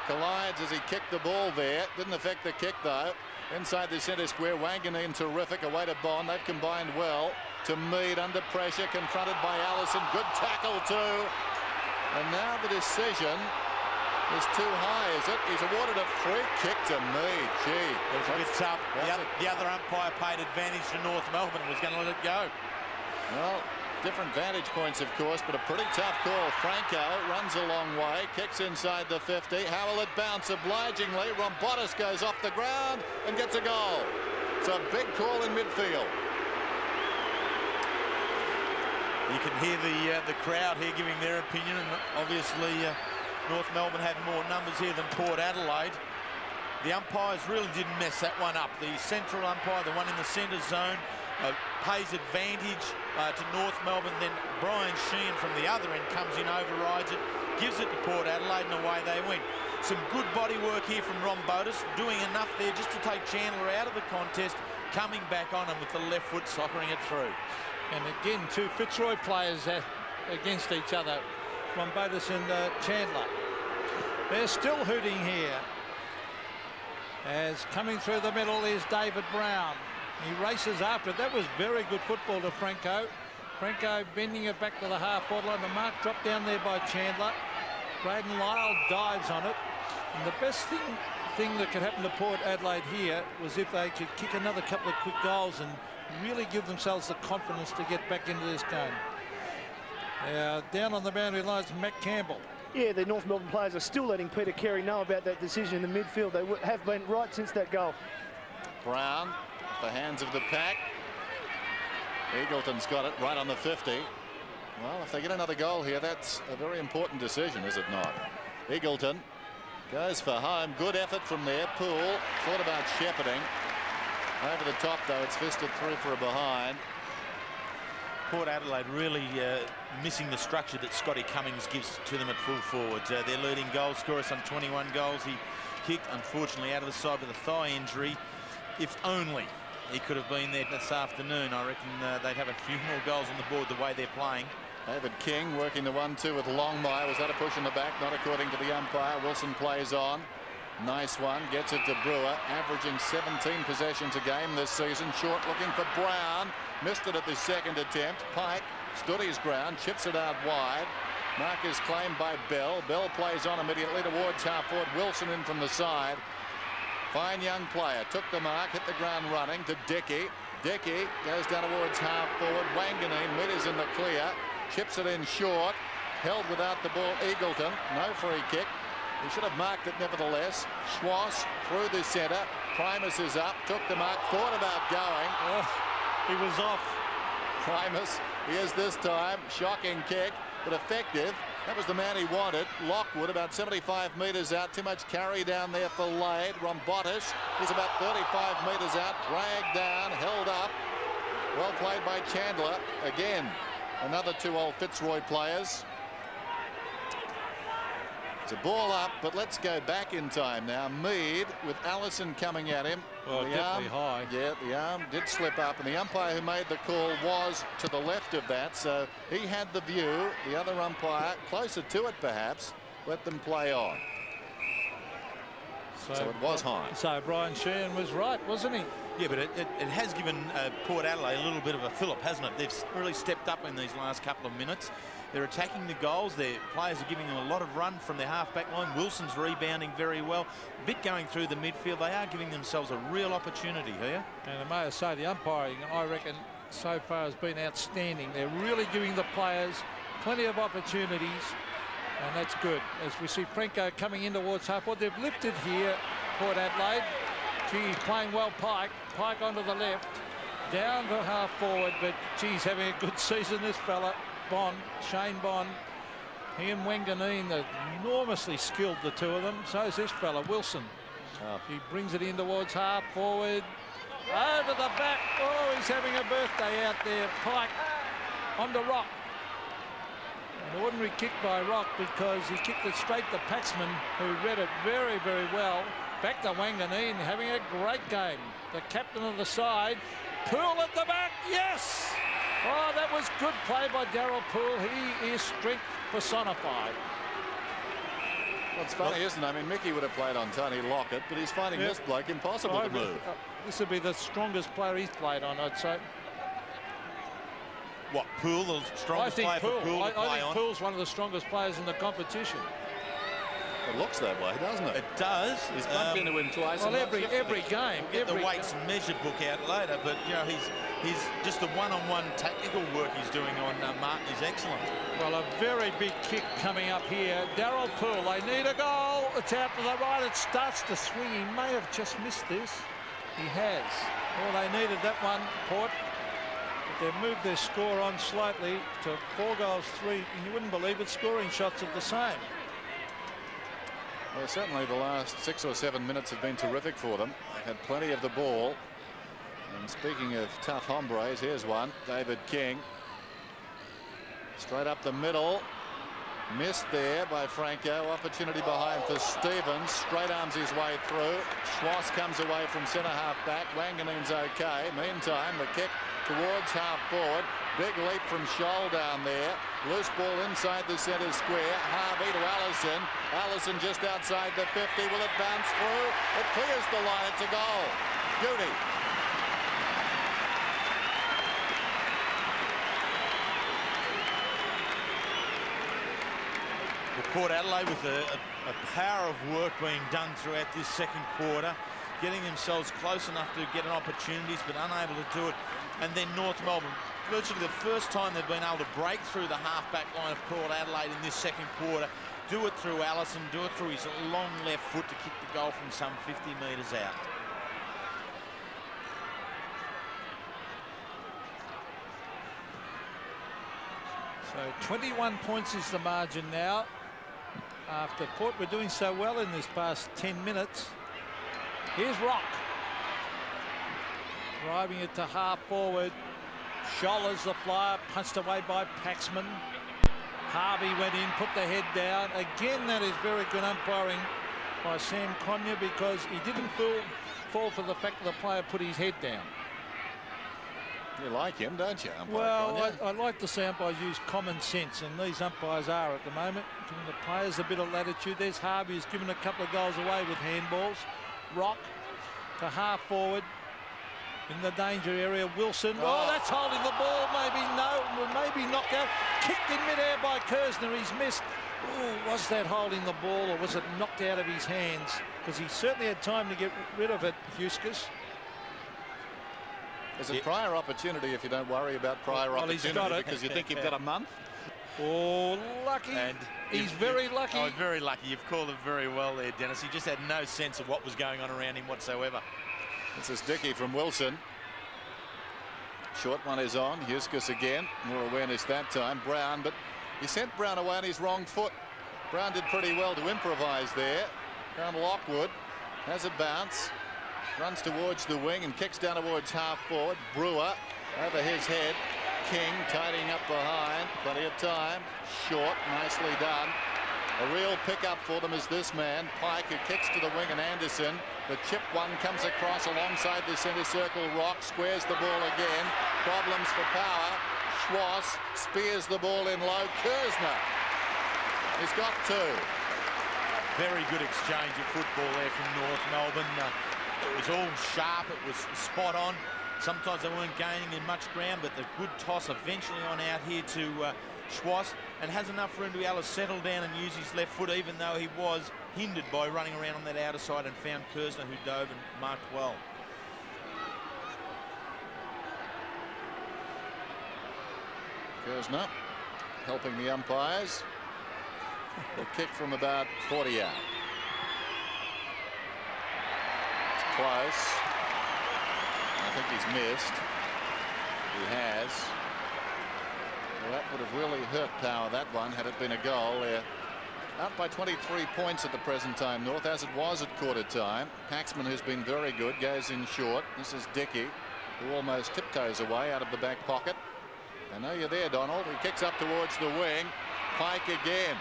Collides as he kicked the ball there. Didn't affect the kick, though. Inside the centre square, Wanganeen terrific. Away to Bond. They've combined well. To Mead under pressure. Confronted by Allison. Good tackle, too. And now the decision is too high, is it? He's awarded a free kick to Mead. Gee. It was a bit tough. The other umpire paid advantage to North Melbourne and was going to let it go. Well, different vantage points, of course, but a pretty tough call. Franco runs a long way, kicks inside the 50. How will it bounce obligingly? Rombotis goes off the ground and gets a goal. It's a big call in midfield. You can hear the crowd here giving their opinion, and obviously North Melbourne had more numbers here than Port Adelaide. The umpires really didn't mess that one up. The central umpire, the one in the centre zone, pays advantage to North Melbourne. Then Brian Sheehan from the other end comes in, overrides it, gives it to Port Adelaide, and away they went. Some good body work here from Rombotis, doing enough there just to take Chandler out of the contest, coming back on him with the left foot, soccering it through. And again, two Fitzroy players against each other, Rombotis and Chandler. They're still hooting here. As coming through the middle is David Brown. He races after it. That was very good football to Franco. Franco bending it back to the half-forward line. The mark dropped down there by Chandler. Braden Lyle dives on it. And the best thing that could happen to Port Adelaide here was if they could kick another couple of quick goals and really give themselves the confidence to get back into this game. Down on the boundary line is Matt Campbell. Yeah, the North Melbourne players are still letting Peter Carey know about that decision in the midfield. They have been right since that goal. Brown, the hands of the pack. Eagleton's got it right on the 50. Well, if they get another goal here, that's a very important decision, is it not? Eagleton goes for home. Good effort from there. Poole thought about shepherding. Over the top, though, it's fisted through for a behind. Port Adelaide really missing the structure that Scotty Cummings gives to them at full forwards. Their leading goal scorer, some 21 goals. He kicked, unfortunately, out of the side with a thigh injury. If only he could have been there this afternoon, I reckon they'd have a few more goals on the board the way they're playing. David King working the 1-2 with Longmire. Was that a push in the back? Not according to the umpire. Wilson plays on. Nice one. Gets it to Brewer. Averaging 17 possessions a game this season. Short looking for Brown. Missed it at the second attempt. Pike stood his ground. Chips it out wide. Mark is claimed by Bell. Bell plays on immediately towards half forward. Wilson in from the side. Fine young player. Took the mark. Hit the ground running to Dickey. Dickey goes down towards half forward. Wanganeen. Mid is in the clear. Chips it in short. Held without the ball. Eagleton. No free kick. He should have marked it nevertheless. Schwass through the centre. Primus is up, took the mark, thought about going. Oh, he was off. Primus, he is this time. Shocking kick, but effective. That was the man he wanted. Lockwood about 75 metres out. Too much carry down there for Lade. Rombotis is about 35 metres out. Dragged down, held up. Well played by Chandler. Again, another two old Fitzroy players. It's a ball up, but let's go back in time now. Mead with Allison coming at him. Well, definitely high. Yeah, the arm did slip up, and the umpire who made the call was to the left of that, so he had the view. The other umpire, closer to it perhaps, let them play on. So it was high. So Brian Sheehan was right, wasn't he? Yeah, but it has given Port Adelaide a little bit of a fillip, hasn't it? They've really stepped up in these last couple of minutes. They're attacking the goals. Their players are giving them a lot of run from their half-back line. Wilson's rebounding very well. A bit going through the midfield. They are giving themselves a real opportunity here. And I may say the umpiring, I reckon, so far has been outstanding. They're really giving the players plenty of opportunities, and that's good. As we see Franco coming in towards half-forward, they've lifted here, Port Adelaide. Gee, he's playing well, Pike. Pike onto the left, down to half-forward, but geez, having a good season, this fella. Bond, Shane Bond, he and Wanganeen are enormously skilled, the two of them. So is this fella, Wilson. Oh. He brings it in towards half forward, over the back. Oh, he's having a birthday out there. Pike onto Rock. An ordinary kick by Rock because he kicked it straight to Paxman, who read it very, very well. Back to Wanganeen, having a great game. The captain of the side. Poole at the back, yes! Oh, that was good play by Darryl Poole. He is strength personified. Well, it's funny, isn't it? I mean, Mickey would have played on Tony Lockett, but he's finding this bloke impossible to move. This would be the strongest player he's played on, I'd say. What, Poole, the strongest player for Poole to play on? I think Poole's one of the strongest players in the competition. It looks that way, doesn't it? It does. He's bumped into him twice. Well, every game. We'll get the weights and measure book out later, but you know he's just the one-on-one tactical work he's doing on Martin is excellent. Well, a very big kick coming up here. Darryl Poole, they need a goal. It's out to the right. It starts to swing. He may have just missed this. He has. Well, they needed that one, Port. But they've moved their score on slightly to 4-3, and you wouldn't believe it, scoring shots are the same. Well, certainly the last 6 or 7 minutes have been terrific for them. They've had plenty of the ball. And speaking of tough hombres, here's one. David King. Straight up the middle. Missed there by Franco. Opportunity behind for Stevens. Straight arms his way through. Schwass comes away from centre half back. Wanganeen's okay. Meantime, the kick towards half forward. Big leap from Scholl down there. Loose ball inside the centre square. Harvey to Allison. Allison just outside the 50. Will it bounce through? It clears the line. It's a goal. Beauty. Port Adelaide with a power of work being done throughout this second quarter, getting themselves close enough to get an opportunities but unable to do it. And then North Melbourne, virtually the first time they've been able to break through the half-back line of Port Adelaide in this second quarter, do it through Allison, do it through his long left foot to kick the goal from some 50 metres out. So 21 points is the margin now. After Port were doing so well in this past 10 minutes. Here's Rock. Driving it to half forward. Scholl is the flyer, punched away by Paxman. Harvey went in, put the head down. Again, that is very good umpiring by Sam Cronje because he didn't fall for the fact that the player put his head down. You like him, don't you, umpire? Well, I like to see umpires use common sense, and these umpires are at the moment, giving the players a bit of latitude. There's Harvey, who's given a couple of goals away with handballs. Rock to half forward in the danger area. Wilson, oh, that's holding the ball. Maybe knocked out. Kicked in midair by Kersner. He's missed. Oh, was that holding the ball, or was it knocked out of his hands? Because he certainly had time to get rid of it, Huskis. Is it prior opportunity if you don't worry about prior opportunity because you think you've got a month? Oh, lucky. And he's very lucky. Oh, very lucky. You've called it very well there, Dennis. He just had no sense of what was going on around him whatsoever. This is Dickey from Wilson. Short one is on. Huskus again. More awareness that time. Brown, but he sent Brown away on his wrong foot. Brown did pretty well to improvise there. Down Lockwood. Has a bounce. Runs towards the wing and kicks down towards half forward. Brewer over his head. King tidying up behind. Plenty of time. Short. Nicely done. A real pickup for them is this man, Pike, who kicks to the wing, and Anderson. The chip one comes across alongside the centre circle. Rock squares the ball again. Problems for power. Schwass spears the ball in low. Kersner. He's got two. Very good exchange of football there from North Melbourne. It was all sharp. It was spot on. Sometimes they weren't gaining in much ground, but the good toss eventually on out here to Schwass, and has enough room to be able to settle down and use his left foot, even though he was hindered by running around on that outer side, and found Kersner, who dove and marked well. Kersner helping the umpires. A kick from about 40 out. It's close. I think he's missed. He has. Well, that would have really hurt Power, that one, had it been a goal. They're out by 23 points at the present time, North, as it was at quarter time. Paxman, who's been very good, goes in short. This is Dickey, who almost tiptoes away out of the back pocket. I know you're there, Donald. He kicks up towards the wing. Pike again.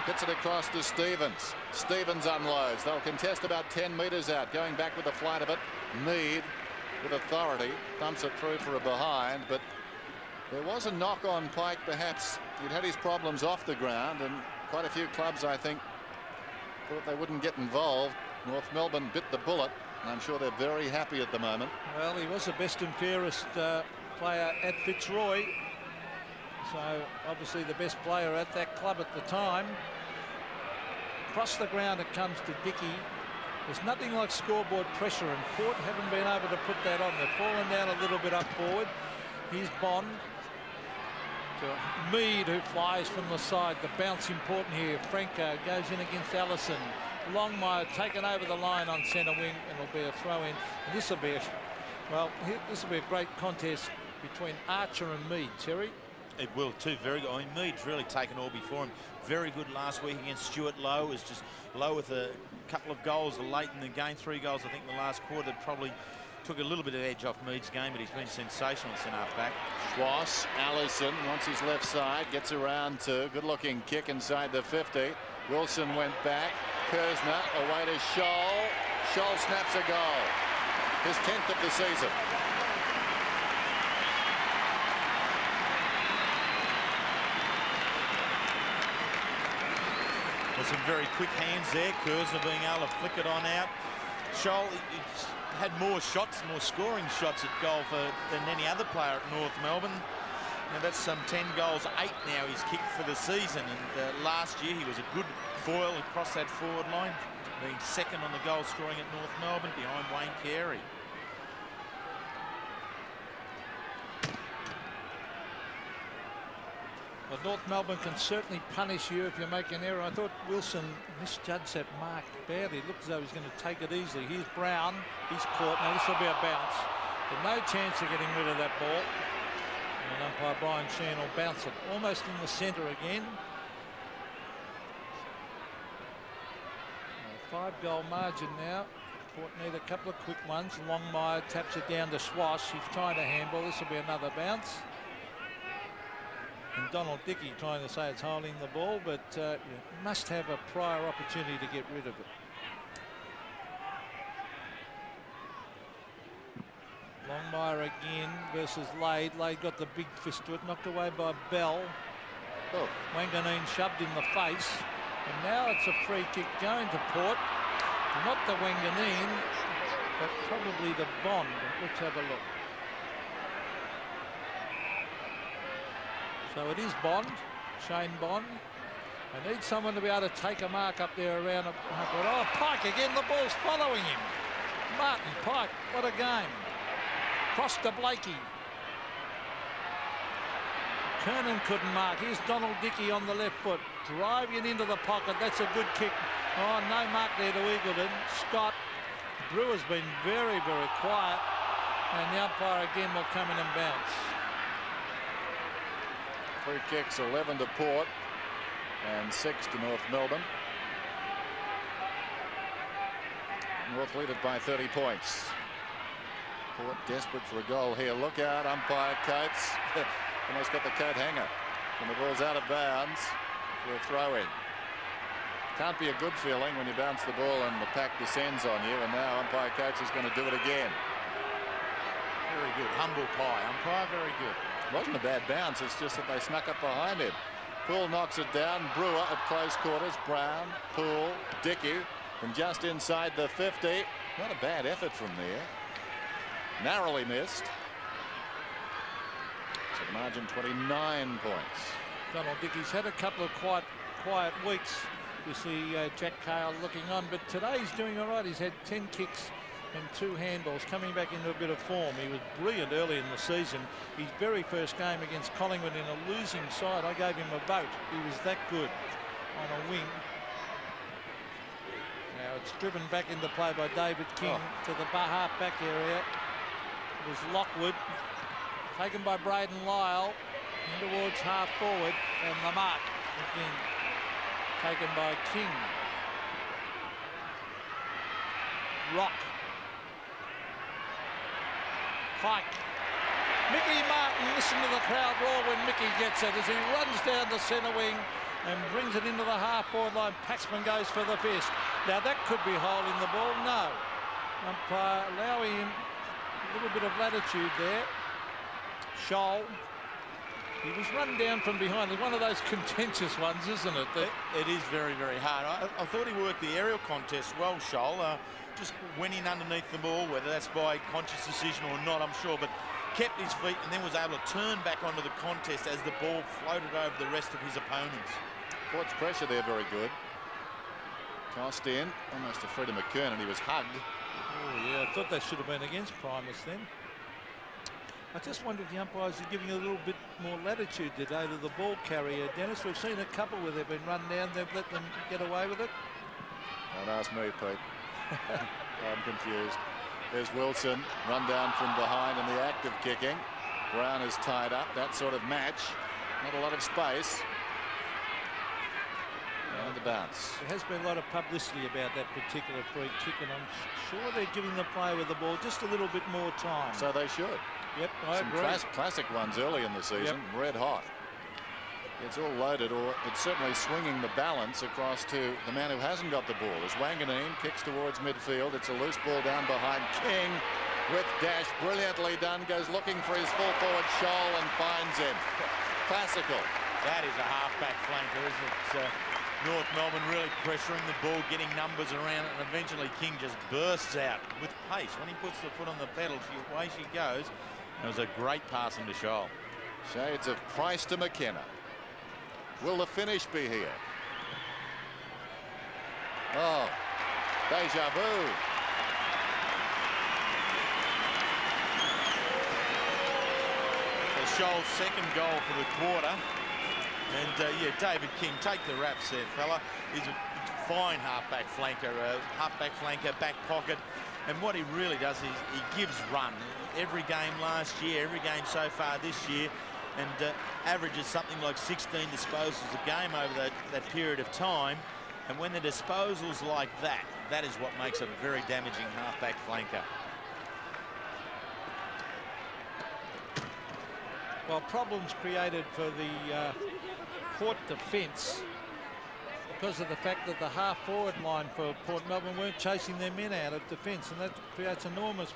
Gets it across to Stevens. Stevens unloads. They'll contest about 10 metres out. Going back with the flight of it. Mead, with authority, thumps it through for a behind, but there was a knock on Pike. Perhaps he'd had his problems off the ground, and quite a few clubs, I think, thought they wouldn't get involved. North Melbourne bit the bullet, and I'm sure they're very happy at the moment. Well, he was the best and fairest player at Fitzroy, so obviously the best player at that club at the time. Across the ground it comes to Dickey. There's nothing like scoreboard pressure, and Port haven't been able to put that on. They've fallen down a little bit up forward. Here's Bond to Mead, who flies from the side. The bounce important here. Franco goes in against Allison. Longmire taken over the line on centre wing, and it'll be a throw in. And this will be a, well, this will be a great contest between Archer and Mead, Terry. It will too. Very good. I mean, Mead's really taken all before him. Very good last week against Stuart Lowe. Was just Lowe with a couple of goals late in the game. 3 goals, I think, in the last quarter. That probably took a little bit of edge off Mead's game, but he's been sensational at centre half back. Schwass, Allison wants his left side, gets around to good-looking kick inside the 50. Wilson went back. Kersner away to Scholl. Scholl snaps a goal. His 10th of the season. There's some very quick hands there. Kersner being able to flick it on out. Scholl had more shots, more scoring shots at goal than any other player at North Melbourne. Now that's some 10 goals, 8 now he's kicked for the season. And last year he was a good foil across that forward line, being second on the goal scoring at North Melbourne behind Wayne Carey. Well, North Melbourne can certainly punish you if you make an error. I thought Wilson misjudged that mark badly. It looked as though he's going to take it easily. Here's Brown. He's caught. Now this will be a bounce. But no chance of getting rid of that ball. And umpire Brian Sheehan will bounce it almost in the centre again. A 5-goal margin now. Port need a couple of quick ones. Longmire taps it down to Schwass. He's trying to handball. This will be another bounce. And Donald Dickey trying to say it's holding the ball, but you must have a prior opportunity to get rid of it. Longmire again versus Lade. Lade got the big fist to it, knocked away by Bell. Oh. Wanganeen shoved in the face. And now it's a free kick going to Port. Not the Wanganeen, but probably the Bond. Let's have a look. So it is Bond, Shane Bond. I need someone to be able to take a mark up there around. Oh, Pike again, the ball's following him. Martin Pike, what a game. Cross to Blakey. Kernan couldn't mark. Here's Donald Dickey on the left foot. Driving it into the pocket. That's a good kick. Oh, no mark there to Eagleton. Scott Brewer's been very, very quiet, and the umpire again will come in and bounce. Free kicks 11 to Port and 6 to North Melbourne. North lead it by 30 points. Port desperate for a goal here. Look out, umpire Coates. Almost got the coat hanger. And the ball's out of bounds for a throw-in. Can't be a good feeling when you bounce the ball and the pack descends on you. And now umpire Coates is going to do it again. Very good. Humble pie. Umpire, very good. It wasn't a bad bounce. It's just that they snuck up behind him. Poole knocks it down. Brewer at close quarters. Brown, Poole, Dickey from just inside the 50. Not a bad effort from there. Narrowly missed. So margin 29 points. Donald Dickey's had a couple of quiet weeks. You see Jack Cale looking on, but today he's doing all right. He's had 10 kicks and 2 handballs, coming back into a bit of form. He was brilliant early in the season. His very first game against Collingwood in a losing side, I gave him a vote. He was that good on a wing. Now it's driven back into play by David King to the half-back area. It was Lockwood, taken by Braden Lyle, in towards half-forward, and the mark again taken by King. Rock. Pike. Mickey Martin, listen to the crowd roar when Mickey gets it as he runs down the centre wing and brings it into the half-forward line. Paxman goes for the fist. Now that could be holding the ball. No. Umpire allowing him a little bit of latitude there. Scholl. He was run down from behind. It's one of those contentious ones, isn't it? It is very, very hard. I thought he worked the aerial contest well, Scholl. Just went in underneath the ball, whether that's by conscious decision or not, I'm sure, but kept his feet and then was able to turn back onto the contest as the ball floated over the rest of his opponents. Port's pressure there very good. Tossed in, almost to Freddie McKernan. He was hugged. Oh, yeah, I thought they should have been against Primus then. I just wonder if the umpires are giving a little bit more latitude today to the ball carrier, Dennis. We've seen a couple where they've been run down, they've let them get away with it. Don't ask me, Pete. I'm confused. There's Wilson, run down from behind in the act of kicking. Brown is tied up. That sort of match. Not a lot of space. And the bounce. There has been a lot of publicity about that particular free kick, and I'm sure they're giving the player with the ball just a little bit more time. So they should. Yep, I agree. Classic ones early in the season, red hot. It's all loaded, or it's certainly swinging the balance across to the man who hasn't got the ball. As Wanganeen kicks towards midfield, it's a loose ball down behind King with dash, brilliantly done, goes looking for his full forward Scholl and finds him. Classical. That is a half-back flanker, isn't it? North Melbourne really pressuring the ball, getting numbers around it, and eventually King just bursts out with pace. When he puts the foot on the pedal, away she goes. It was a great pass into Scholl. Shades of Price to McKenna. Will the finish be here? Oh, deja vu. So Scholl's second goal for the quarter. And yeah, David King, take the raps there, fella. He's a fine half-back flanker, back pocket. And what he really does is he gives run. Every game last year, every game so far this year, and averages something like 16 disposals a game over that period of time. And when the disposals like that, that is what makes a very damaging half-back flanker. Well, problems created for the Port defence because of the fact that the half-forward line for Port Melbourne weren't chasing their men out of defence, and that creates enormous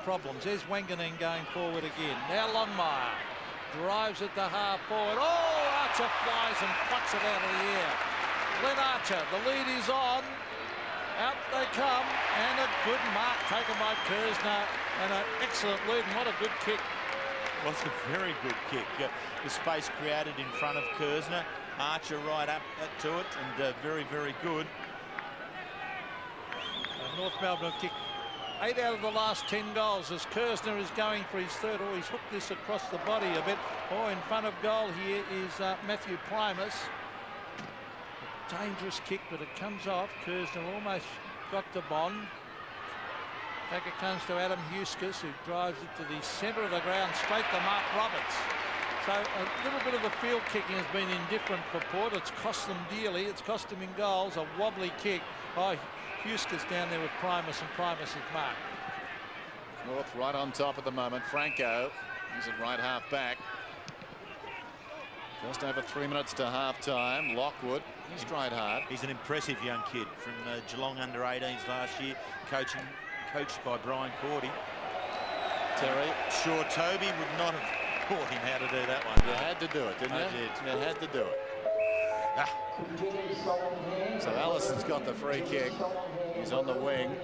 problems. There's Wanganeen going forward again. Now Longmire drives at the half-forward. Oh, Archer flies and plucks it out of the air. Glenn Archer, the lead is on. Out they come, and a good mark taken by Kersner, and an excellent lead, and what a good kick. Well, it's a very good kick. The space created in front of Kersner. Archer right up to it, and very, very good. North Melbourne have kicked 8 out of the last 10 goals as Kersner is going for his third. Oh, he's hooked this across the body a bit. Oh, in front of goal here is Matthew Primus. A dangerous kick, but it comes off. Kersner almost got to Bond. Back it comes to Adam Huskus, who drives it to the centre of the ground, straight to Mark Roberts. So a little bit of the field kicking has been indifferent for Port. It's cost them dearly. It's cost them in goals. A wobbly kick. Oh, Huskus down there with Primus, and Primus is marked. North right on top at the moment. Franco, he's at right half back. Just over 3 minutes to half time. Lockwood, he's tried hard. He's an impressive young kid from Geelong under-18s last year, coached by Brian Cordy. Terry. Sure, Toby would not have taught him how to do that one. You had to do it, didn't you? I did. You had to do it. So Allison's got the free kick. He's on the wing.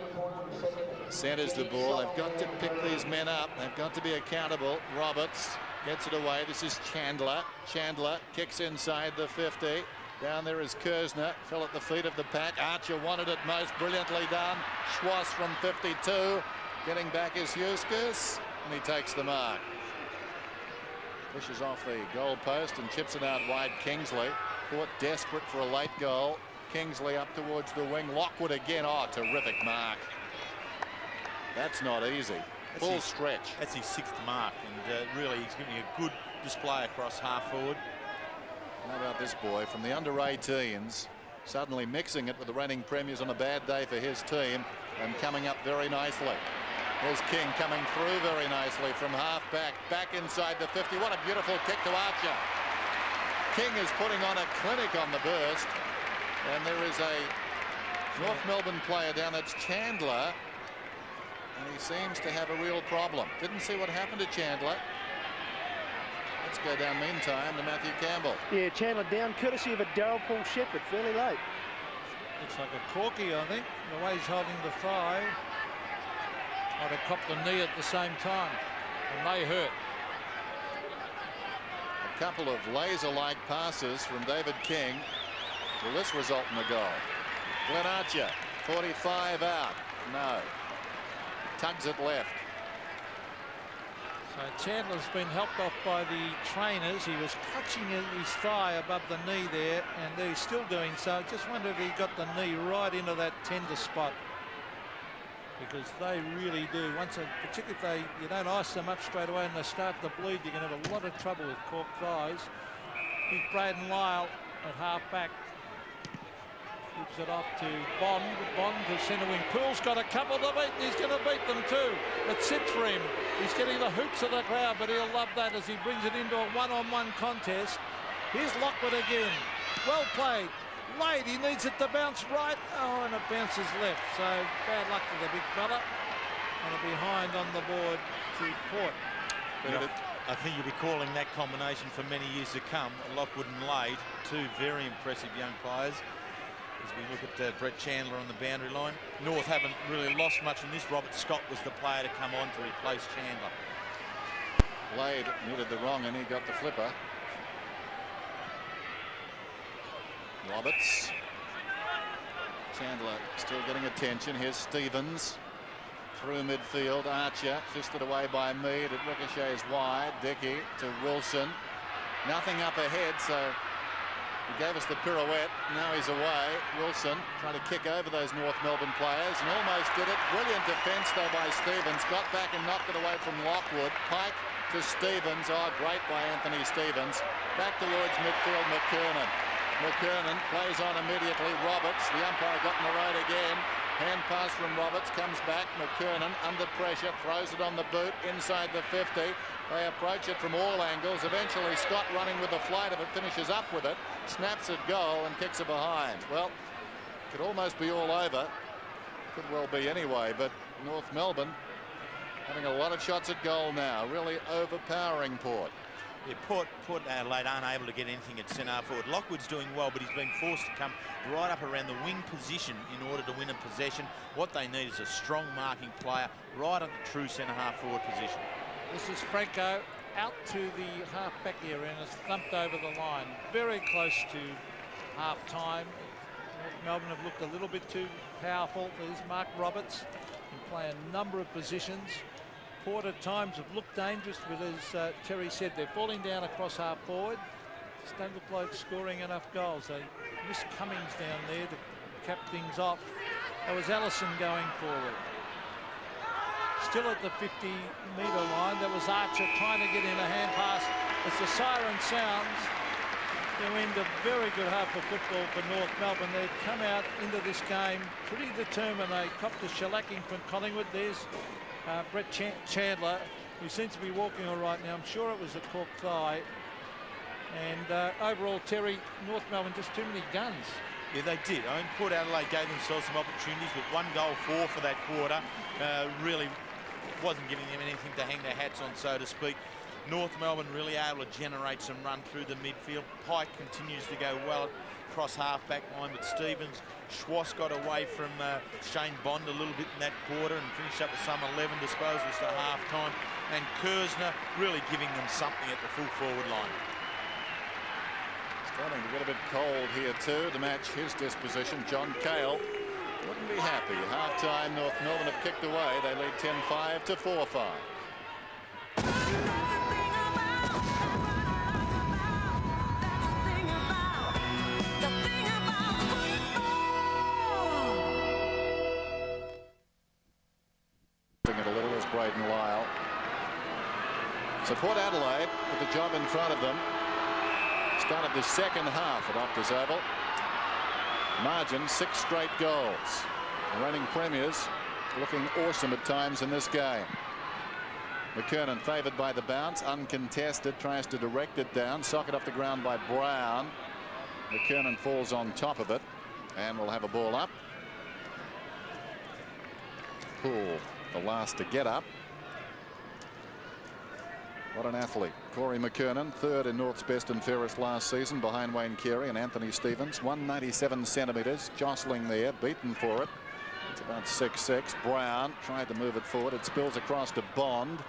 Centers the ball. They've got to pick these men up. They've got to be accountable. Roberts gets it away. This is Chandler. Chandler kicks inside the 50. Down there is Kersner. Fell at the feet of the pack. Archer wanted it most brilliantly done. Schwass from 52. Getting back is Huskus. And he takes the mark. Pushes off the goal post and chips it out wide. Kingsley. Port desperate for a late goal. Kingsley up towards the wing. Lockwood again. Oh, terrific mark. That's not easy. Full stretch. That's his 6th mark, and really he's giving a good display across half forward. How about this boy from the under-18s, suddenly mixing it with the reigning premiers on a bad day for his team and coming up very nicely. There's King coming through very nicely from half back inside the 50. What a beautiful kick to Archer. King is putting on a clinic on the burst, and there is a North Melbourne player down. That's Chandler. And he seems to have a real problem. Didn't see what happened to Chandler. Let's go down meantime to Matthew Campbell. Yeah, Chandler down courtesy of a Darryl Paul Shepherd fairly late. Looks like a corky, I think. The way he's holding the thigh. Might have copped the knee at the same time. It may hurt. A couple of laser-like passes from David King. Will this result in a goal? Glenn Archer, 45 out. No. Tugs it left. So Chandler's been helped off by the trainers. He was clutching his thigh above the knee there, and he's still doing so. Just wonder if he got the knee right into that tender spot, because they really do. Particularly if you don't ice them up straight away and they start to bleed, you're going to have a lot of trouble with corked thighs. Here's Braden Lyle at half back. Gives it off to Bond. Bond to centre wing. Poole's got a couple to beat, and he's going to beat them too. It sits for him. He's getting the hoots of the crowd, but he'll love that as he brings it into a one-on-one contest. Here's Lockwood again. Well played. Late. He needs it to bounce right. Oh, and it bounces left. So bad luck to the big fella. And a behind on the board to Port. I think you'll be calling that combination for many years to come. Lockwood and Lade, two very impressive young players. As we look at Brett Chandler on the boundary line. North haven't really lost much in this. Robert Scott was the player to come on to replace Chandler. Lade needed the wrong and he got the flipper. Roberts. Chandler still getting attention. Here's Stevens. Through midfield. Archer fisted away by Mead. It ricochets wide. Dickey to Wilson. Nothing up ahead, so he gave us the pirouette. Now he's away. Wilson trying to kick over those North Melbourne players and almost did it. Brilliant defence though by Stevens. Got back and knocked it away from Lockwood. Pike to Stevens. Oh, great by Anthony Stevens. Back towards midfield, McKernan. McKernan plays on immediately. Roberts, the umpire got in the road again. Hand pass from Roberts, comes back. McKernan under pressure, throws it on the boot inside the 50. They approach it from all angles. Eventually Scott running with the flight of it, finishes up with it, snaps it goal and kicks it behind. Well, could almost be all over. Could well be anyway, but North Melbourne having a lot of shots at goal now. Really overpowering Port. Yeah, Port Adelaide aren't able to get anything at centre forward. Lockwood's doing well, but he's been forced to come right up around the wing position in order to win a possession. What they need is a strong marking player right at the true centre half forward position. This is Franco out to the half-back area and has thumped over the line. Very close to half-time. North Melbourne have looked a little bit too powerful. There's Mark Roberts. Can play a number of positions. Port at times have looked dangerous, but as Terry said, they're falling down across half forward. Just don't look like scoring enough goals. They miss Cummings down there to cap things off. That was Allison going forward. still at the 50-metre line. That was Archer trying to get in a hand pass. As the siren sounds, they'll end a very good half of football for North Melbourne. They've come out into this game pretty determined. They copped a shellacking from Collingwood. There's Brett Chandler, who seems to be walking all right now. I'm sure it was a cork thigh. And overall, Terry, North Melbourne just too many guns. Yeah, they did. I mean, Port Adelaide gave themselves some opportunities, but 1 goal for that quarter really wasn't giving them anything to hang their hats on, so to speak. North Melbourne really able to generate some run through the midfield. Pike continues to go well across half-back line, but Stevens, Schwass got away from Shane Bond a little bit in that quarter and finished up with some 11 disposals to half-time. And Kersner really giving them something at the full forward line. Starting to get a bit cold here too to match his disposition. John Cale wouldn't be happy. Half-time, North Melbourne have kicked away. They lead 10-5 to 4-5. It a little as Braden Lyle. So Port Adelaide with the job in front of them. Started the second half at Optus Oval. Margin 6 straight goals. The reigning premiers looking awesome at times in this game. McKernan favoured by the bounce, uncontested, tries to direct it down, socket off the ground by Brown. McKernan falls on top of it and will have a ball up. Poole, the last to get up. What an athlete. Corey McKernan, third in North's best and fairest last season behind Wayne Carey and Anthony Stevens. 197 centimetres, jostling there, beaten for it. It's about 6'6". Brown tried to move it forward. It spills across to Bond.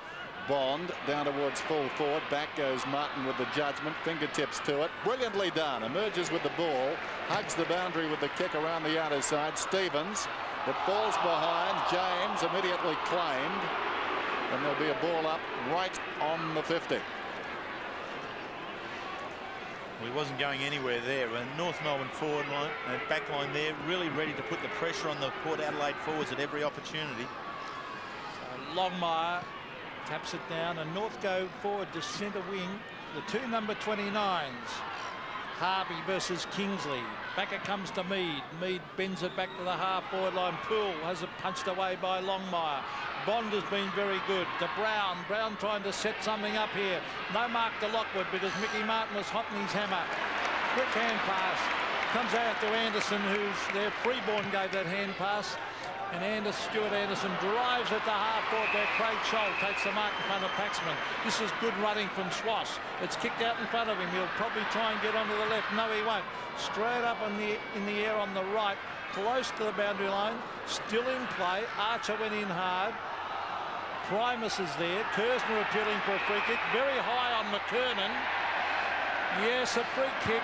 Bond down towards full forward. Back goes Martin with the judgment. Fingertips to it. Brilliantly done. Emerges with the ball. Hugs the boundary with the kick around the outer side. Stevens. It falls behind. James immediately claimed. And there'll be a ball up right on the 50. Well, he wasn't going anywhere there. And North Melbourne forward line and back line there really ready to put the pressure on the Port Adelaide forwards at every opportunity. So Longmire taps it down and North go forward to centre wing. The 2 number 29s. Harvey versus Kingsley. Back it comes to Mead. Mead bends it back to the half-forward line. Poole has it punched away by Longmire. Bond has been very good. To Brown. Brown trying to set something up here. No mark to Lockwood because Mickey Martin was hot in his hammer. Quick hand pass. Comes out to Anderson, who's there. Freeborn gave that hand pass. And Stuart Anderson drives it to half-forward where Craig Scholl takes the mark in front of Paxman. This is good running from Schwass. It's kicked out in front of him. He'll probably try and get onto the left. No, he won't. Straight up in the air on the right, close to the boundary line. Still in play. Archer went in hard. Primus is there. Kersner appealing for a free kick. Very high on McKernan. Yes, a free kick.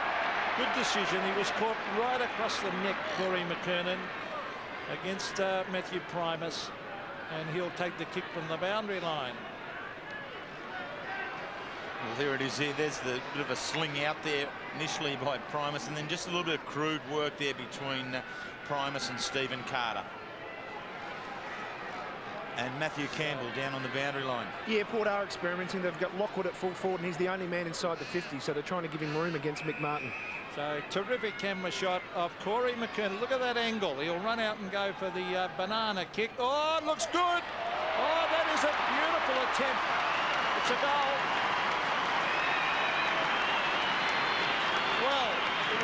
Good decision. He was caught right across the neck, Corey McKernan, against Matthew Primus, and he'll take the kick from the boundary line. Well, there it is. There's the bit of a sling out there initially by Primus, and then just a little bit of crude work there between Primus and Stephen Carter. And Matthew Campbell down on the boundary line. Yeah, Port are experimenting. They've got Lockwood at full forward, and he's the only man inside the 50, so they're trying to give him room against Mick Martin. So terrific camera shot of Corey McKernan. Look at that angle. He'll run out and go for the banana kick. Oh, it looks good. Oh, that is a beautiful attempt. It's a goal. Well,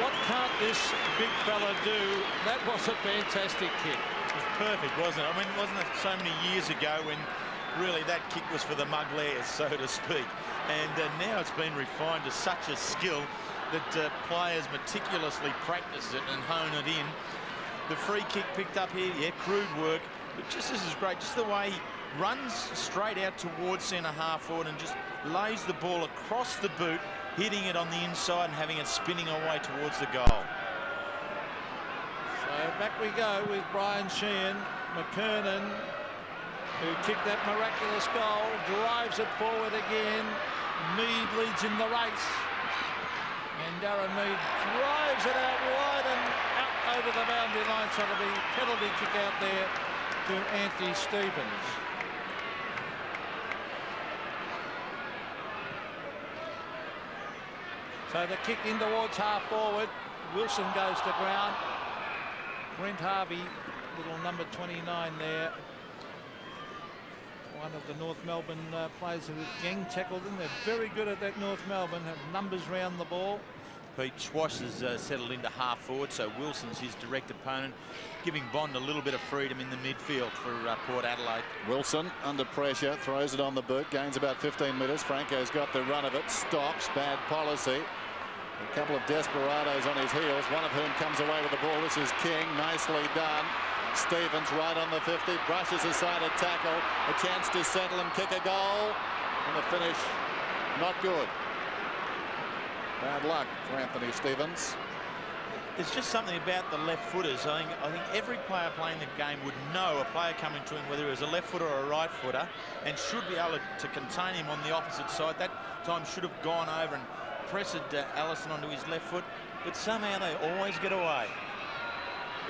what can't this big fella do? That was a fantastic kick. It was perfect, wasn't it? I mean, wasn't it so many years ago when really that kick was for the Muglares, so to speak? And now it's been refined to such a skill that players meticulously practice it and hone it in. The free kick picked up here, yeah, crude work, but just this is great. Just the way he runs straight out towards centre half forward and just lays the ball across the boot, hitting it on the inside and having it spinning away towards the goal. So back we go with Brian Sheehan. McKernan, who kicked that miraculous goal, drives it forward again. Mead leads in the race. And Darren Mead drives it out wide and out over the boundary line. So it'll be penalty kick out there to Anthony Stevens. So the kick in towards half forward. Wilson goes to ground. Brent Harvey, little number 29 there. One of the North Melbourne players who gang tackled them. They're very good at that, North Melbourne, have numbers round the ball. Pete Schwash has settled into half forward, so Wilson's his direct opponent, giving Bond a little bit of freedom in the midfield for Port Adelaide. Wilson under pressure, throws it on the boot, gains about 15 metres. Franco's got the run of it, stops, bad policy. A couple of desperados on his heels, one of whom comes away with the ball. This is King, nicely done. Stevens right on the 50, brushes aside a tackle, a chance to settle and kick a goal, and the finish not good. Bad luck for Anthony Stevens. There's just something about the left footers. I think every player playing the game would know a player coming to him, whether it was a left footer or a right footer, and should be able to contain him on the opposite side. That time should have gone over and pressed Allison onto his left foot, but somehow they always get away.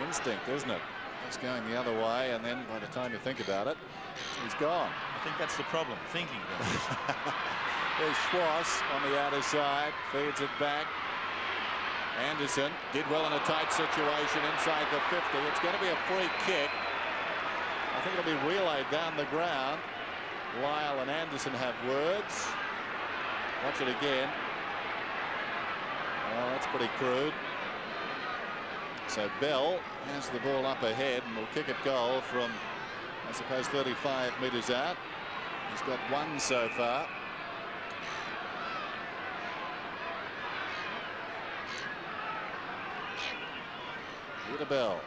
Instinct, isn't it? It's going the other way, and then by the time you think about it, he's gone. I think that's the problem, thinking. There's Schwass on the outer side, feeds it back. Anderson did well in a tight situation inside the 50. It's going to be a free kick. I think it'll be relayed down the ground. Lyle and Anderson have words. Watch it again. Well, that's pretty crude. So Bell has the ball up ahead and will kick it goal from, I suppose, 35 metres out. He's got one so far. Peter Bell.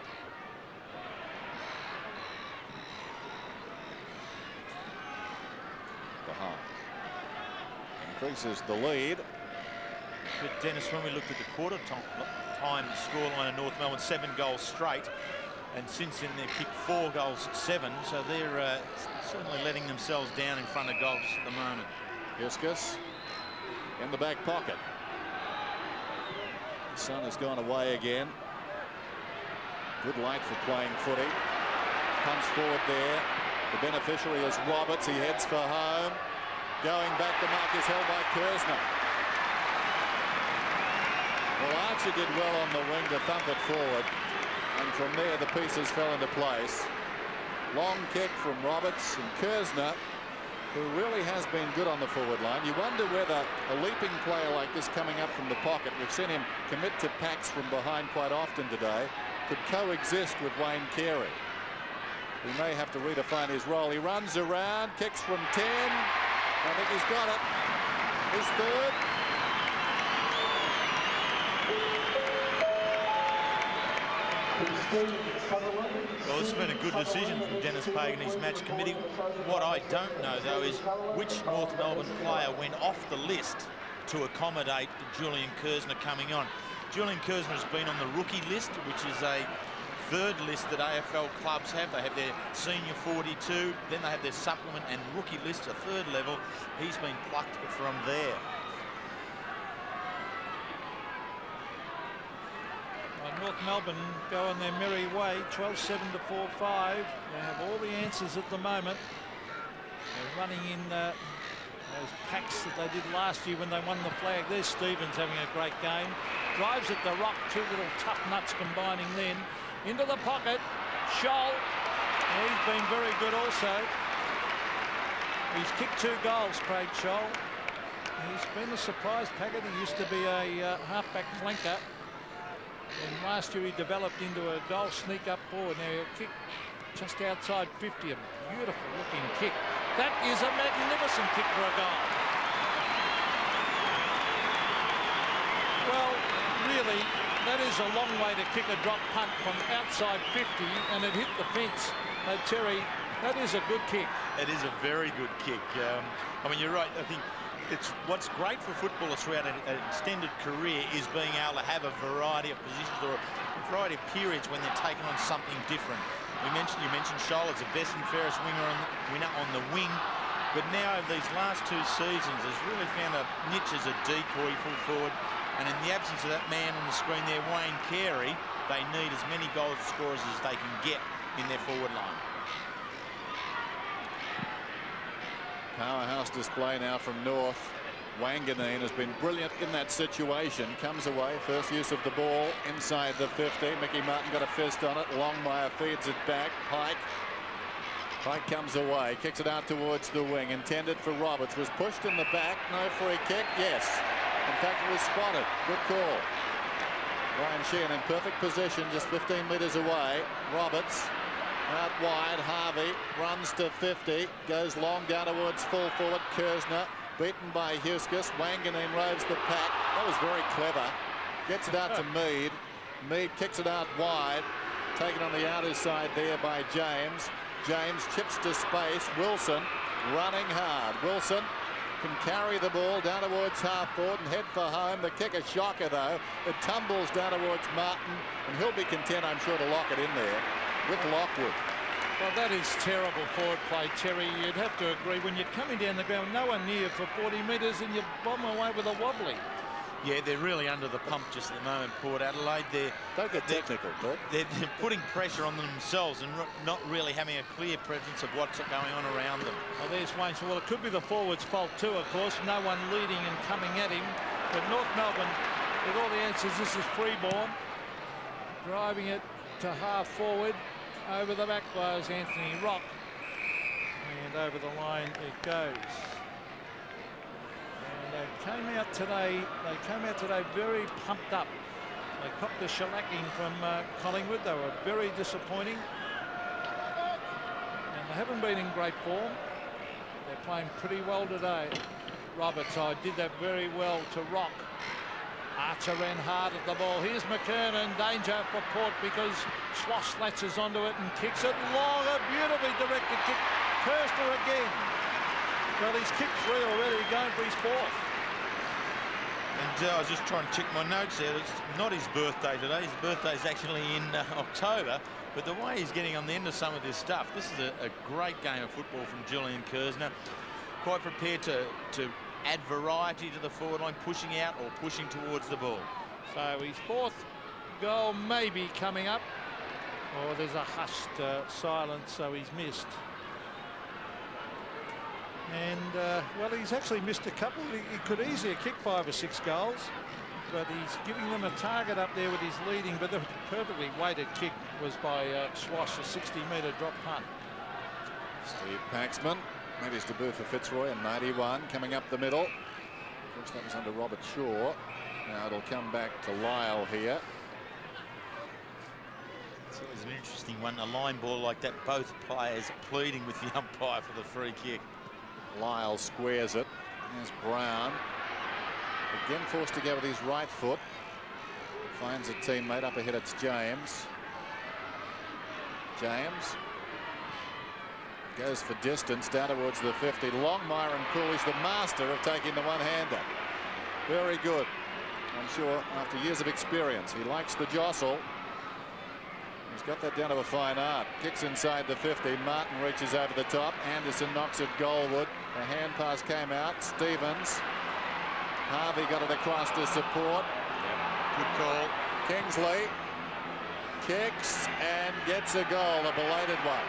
Behind. Increases the lead. But Dennis, when we looked at the quarter time scoreline of North Melbourne, 7 goals straight, and since then they've kicked 4 goals 7, so they're certainly letting themselves down in front of goals at the moment. Hiskus in the back pocket. The sun has gone away again. Good light for playing footy. Punch forward there. The beneficiary is Roberts. He heads for home. Going back, the mark is held by Kersner. Well, Archer did well on the wing to thump it forward, and from there the pieces fell into place. Long kick from Roberts, and Kersner, who really has been good on the forward line. You wonder whether a leaping player like this coming up from the pocket, we've seen him commit to packs from behind quite often today, could coexist with Wayne Carey. He may have to redefine his role. He runs around, kicks from 10. I think he's got it. His third. Well, this has been a good decision from Dennis Pagan and his match committee. What I don't know, though, is which North Melbourne player went off the list to accommodate Julian Kersner coming on. Julian Kersner has been on the rookie list, which is a third list that AFL clubs have. They have their senior 42, then they have their supplement and rookie list, a third level. He's been plucked from there. North Melbourne go on their merry way, 12-7 to 4-5. They have all the answers at the moment. They're running in those packs that they did last year when they won the flag. There's Stevens having a great game. Drives at the rock, 2 little tough nuts combining then. Into the pocket, Scholl. He's been very good also. He's kicked 2 goals, Craig Scholl. He's been a surprise packet. He used to be a halfback flanker. And last year he developed into a goal sneak up forward. Now he'll kick just outside 50. A beautiful looking kick. That is a magnificent kick for a goal. Well, really, that is a long way to kick a drop punt from outside 50, and it hit the fence. Terry, that is a good kick. It is a very good kick. I mean, you're right. I think it's what's great for footballers throughout an extended career is being able to have a variety of positions or a variety of periods when they're taking on something different. You mentioned Scholl as the best and fairest winner on the wing, but now over these last 2 seasons has really found a niche as a decoy full forward, and in the absence of that man on the screen there, Wayne Carey, they need as many goal scorers as they can get in their forward line. Powerhouse display now from North. Wanganeen has been brilliant in that situation. Comes away, first use of the ball inside the 50. Mickey Martin got a fist on it. Longmire feeds it back. Pike comes away, kicks it out towards the wing. Intended for Roberts, was pushed in the back. No free kick. Yes, in fact it was spotted. Good call. Brian Sheehan in perfect position, just 15 metres away. Roberts out wide. Harvey runs to 50, goes long down towards full forward. Kersner beaten by Huskus. Wanganeen roves the pack. That was very clever. Gets it out to Mead. Mead kicks it out wide. Taken on the outer side there by James. James chips to space. Wilson running hard. Wilson can carry the ball down towards half forward and head for home. The kick a shocker though. It tumbles down towards Martin, and he'll be content, I'm sure, to lock it in there with Lockwood. Well, that is terrible forward play, Terry. You'd have to agree. When you're coming down the ground, no one near for 40 metres, and you bomb away with a wobbly. Yeah, they're really under the pump just at the moment, Port Adelaide. Don't get technical, Bert. They're putting pressure on themselves and not really having a clear presence of what's going on around them. Well, there's Wayne. Well, it could be the forward's fault too, of course. No one leading and coming at him. But North Melbourne, with all the answers, this is Freeborn. Driving it to half forward. Over the back was Anthony Rock. And over the line it goes. They came out today very pumped up. They copped the shellacking from Collingwood. They were very disappointing. And they haven't been in great form. They're playing pretty well today. Roberts, did that very well to Rock. Archer ran hard at the ball. Here's McKernan. Danger for Port because Schloss latches onto it and kicks it long. A beautifully directed kick. Kirster again. Well, he's kicked 3 already, going for his 4th. And I was just trying to check my notes there. It's not his birthday today. His birthday is actually in October. But the way he's getting on the end of some of this stuff, this is a great game of football from Julian Kersner. Quite prepared to add variety to the forward line, pushing out or pushing towards the ball. So his 4th goal may be coming up. Oh, there's a hushed silence, so he's missed. And, well, he's actually missed a couple. He could easily kick 5 or 6 goals, but he's giving them a target up there with his leading. But the perfectly weighted kick was by Schloss, a 60-metre drop punt. Steve Paxman made his debut for Fitzroy in '91, coming up the middle. Of course, that was under Robert Shaw. Now it'll come back to Lyle here. It's always an interesting one. A line ball like that, both players pleading with the umpire for the free kick. Lyle squares it. There's Brown. Again forced to go with his right foot. Finds a teammate up ahead. It's James. James goes for distance down towards the 50. Longmire and Cooley's the master of taking the one-hander. Very good. I'm sure after years of experience, he likes the jostle. He's got that down to a fine art. Kicks inside the 50. Martin reaches over the top. Anderson knocks it goalward. The hand pass came out. Stevens. Harvey got it across to support. Good call. Kingsley kicks and gets a goal, a belated one.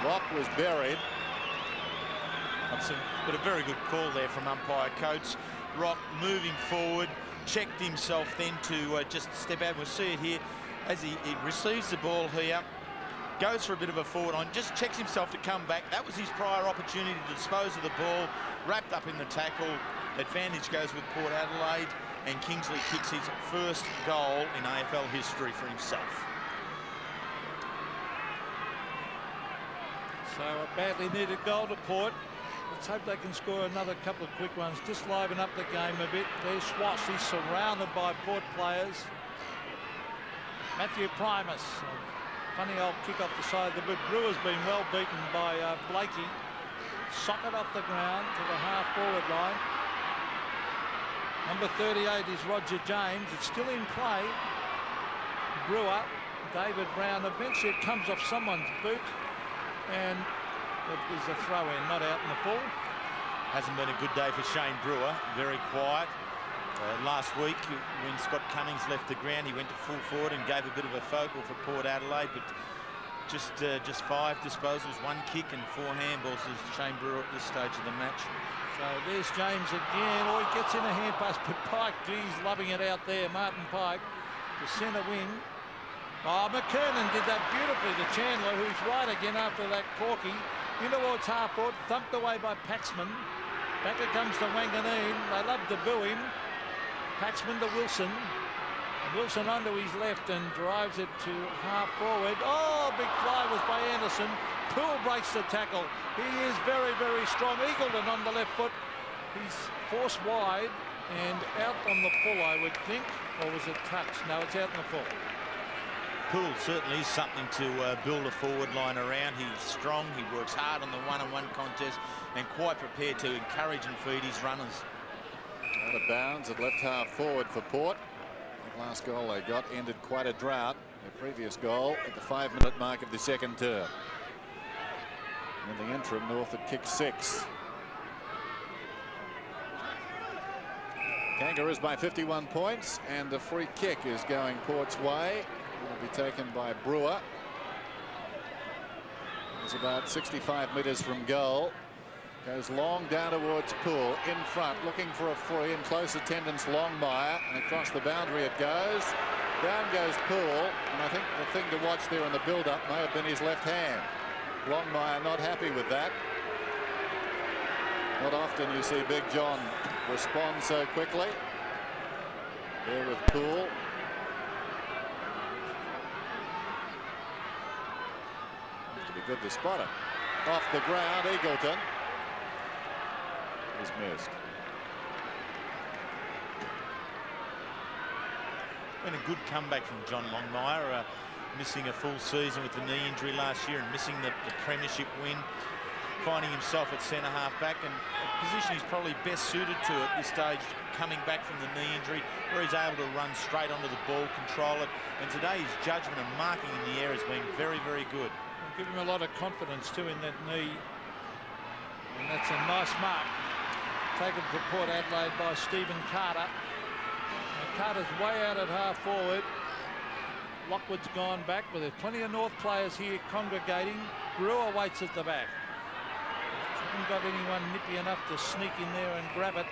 Rock was buried. But a very good call there from umpire Coates. Rock moving forward, checked himself then to just step out. We'll see it here as he receives the ball here, goes for a bit of a forward on, just checks himself to come back. That was his prior opportunity to dispose of the ball, wrapped up in the tackle. Advantage goes with Port Adelaide, and Kingsley kicks his first goal in AFL history for himself. So a badly needed goal to Port. Let's hope they can score another couple of quick ones. Just liven up the game a bit. There's Schwartz. He's surrounded by Port players. Matthew Primus. Funny old kick off the side of the boot. Brewer's been well beaten by Blakey. Socket off the ground to the half-forward line. Number 38 is Roger James. It's still in play. Brewer, David Brown. Eventually it comes off someone's boot. And it is a throw-in, not out in the full. Hasn't been a good day for Shane Brewer. Very quiet. Last week, when Scott Cummings left the ground, he went to full forward and gave a bit of a focal for Port Adelaide. But just 5 disposals, 1 kick and 4 handballs as Shane Brewer at this stage of the match. So there's James again. Oh, he gets in a hand pass, but Pike, geez, loving it out there. Martin Pike, the centre wing. Oh, McKernan did that beautifully to Chandler, who's right again after that corky. In towards half forward, thumped away by Paxman. Back it comes to Wanganeen. They love to boo him. Paxman to Wilson. Wilson onto his left and drives it to half forward. Oh, big fly was by Anderson. Poole breaks the tackle. He is very, very strong. Eagleton on the left foot. He's forced wide and out on the full, I would think. Or was it touch? No, it's out on the full. Poole certainly is something to build a forward line around. He's strong. He works hard on the one-on-one contest and quite prepared to encourage and feed his runners. Out of bounds at left half forward for Port. The last goal they got ended quite a drought. Their previous goal at the 5-minute mark of the second term. In the interim, North had kicked 6. Kangaroos by 51 points, and the free kick is going Port's way. It will be taken by Brewer. He's about 65 metres from goal. Goes long down towards Poole, in front, looking for a free, in close attendance Longmire, and across the boundary it goes. Down goes Poole, and I think the thing to watch there in the build-up may have been his left hand. Longmire not happy with that. Not often you see Big John respond so quickly. There with Poole. Has to be good to spot him. Off the ground, Eagleton is missed. Been a good comeback from John Longmire, missing a full season with the knee injury last year and missing the premiership win, finding himself at centre half back, and a position he's probably best suited to at this stage, coming back from the knee injury, where he's able to run straight onto the ball, control it, and today his judgment and marking in the air has been very, very good. It'll give him a lot of confidence too in that knee, and that's a nice mark taken for Port Adelaide by Stephen Carter. And Carter's way out at half forward. Lockwood's gone back, but there's plenty of North players here congregating. Brewer waits at the back. Haven't got anyone nippy enough to sneak in there and grab it.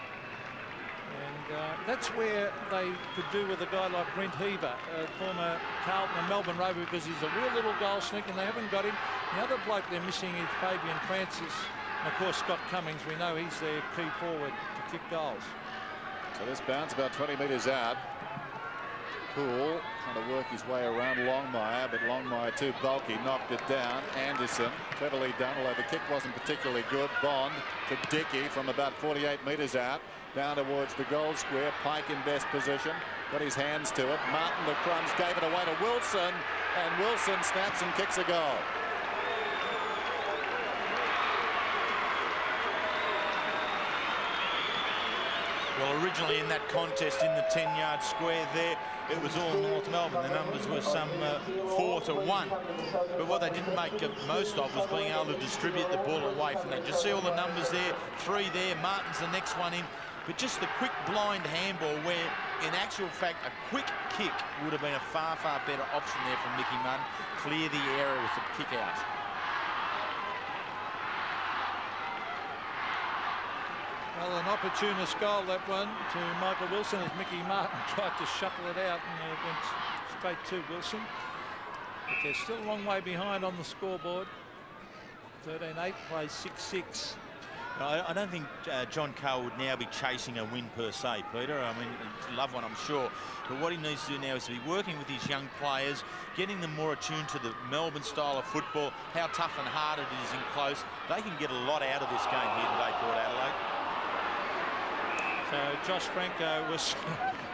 And that's where they could do with a guy like Brent Heaver, former Carlton and Melbourne Rover, because he's a real little goal sneak and they haven't got him. The other bloke they're missing is Fabian Francis. And of course, Scott Cummings, we know he's their key forward to kick goals. So this bounce about 20 metres out. Poole trying to work his way around Longmire, but Longmire too bulky, knocked it down. Anderson, cleverly done, although the kick wasn't particularly good. Bond to Dickey from about 48 metres out, down towards the goal square. Pike in best position, got his hands to it. Martin the crumbs gave it away to Wilson, and Wilson snaps and kicks a goal. Well, originally in that contest in the 10-yard square there, it was all North Melbourne. The numbers were some 4-1. But what they didn't make most of was being able to distribute the ball away from that. Just see all the numbers there, 3 there, Martin's the next one in. But just the quick blind handball where, in actual fact, a quick kick would have been a far, far better option there from Mickey Martin. Clear the area with the kick out. Well, an opportunist goal, that one, to Michael Wilson, as Mickey Martin tried to shuffle it out and it went straight to Wilson. But they're still a long way behind on the scoreboard. 13-8 plays 6-6. I don't think John Carr would now be chasing a win per se, Peter. I mean, he'd love one, I'm sure. But what he needs to do now is to be working with his young players, getting them more attuned to the Melbourne style of football, how tough and hard it is in close. They can get a lot out of this game here today, Port Adelaide. So Josh Franco was...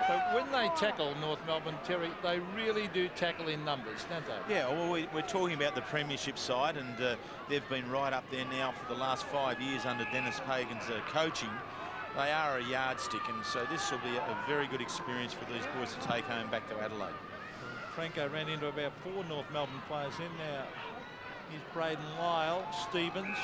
But when they tackle North Melbourne, Terry, they really do tackle in numbers, don't they? Yeah, well, we're talking about the premiership side, and they've been right up there now for the last 5 years under Dennis Pagan's coaching. They are a yardstick, and so this will be a very good experience for these boys to take home back to Adelaide. Franco ran into about 4 North Melbourne players in now. Here's Braden Lyle, Stevens.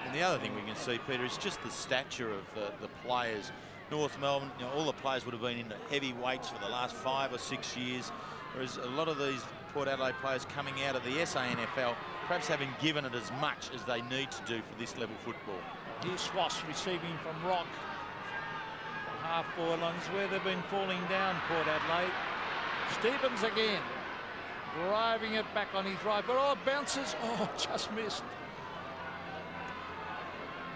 And the other thing we can see, Peter, is just the stature of the players. North Melbourne, you know, all the players would have been in the heavy weights for the last 5 or 6 years, whereas a lot of these Port Adelaide players coming out of the SANFL, perhaps having given it as much as they need to do for this level football. Here's Swass receiving from Rock. Half-forward lines where they've been falling down, Port Adelaide. Stevens again, driving it back on his right, but oh, it bounces, oh, just missed.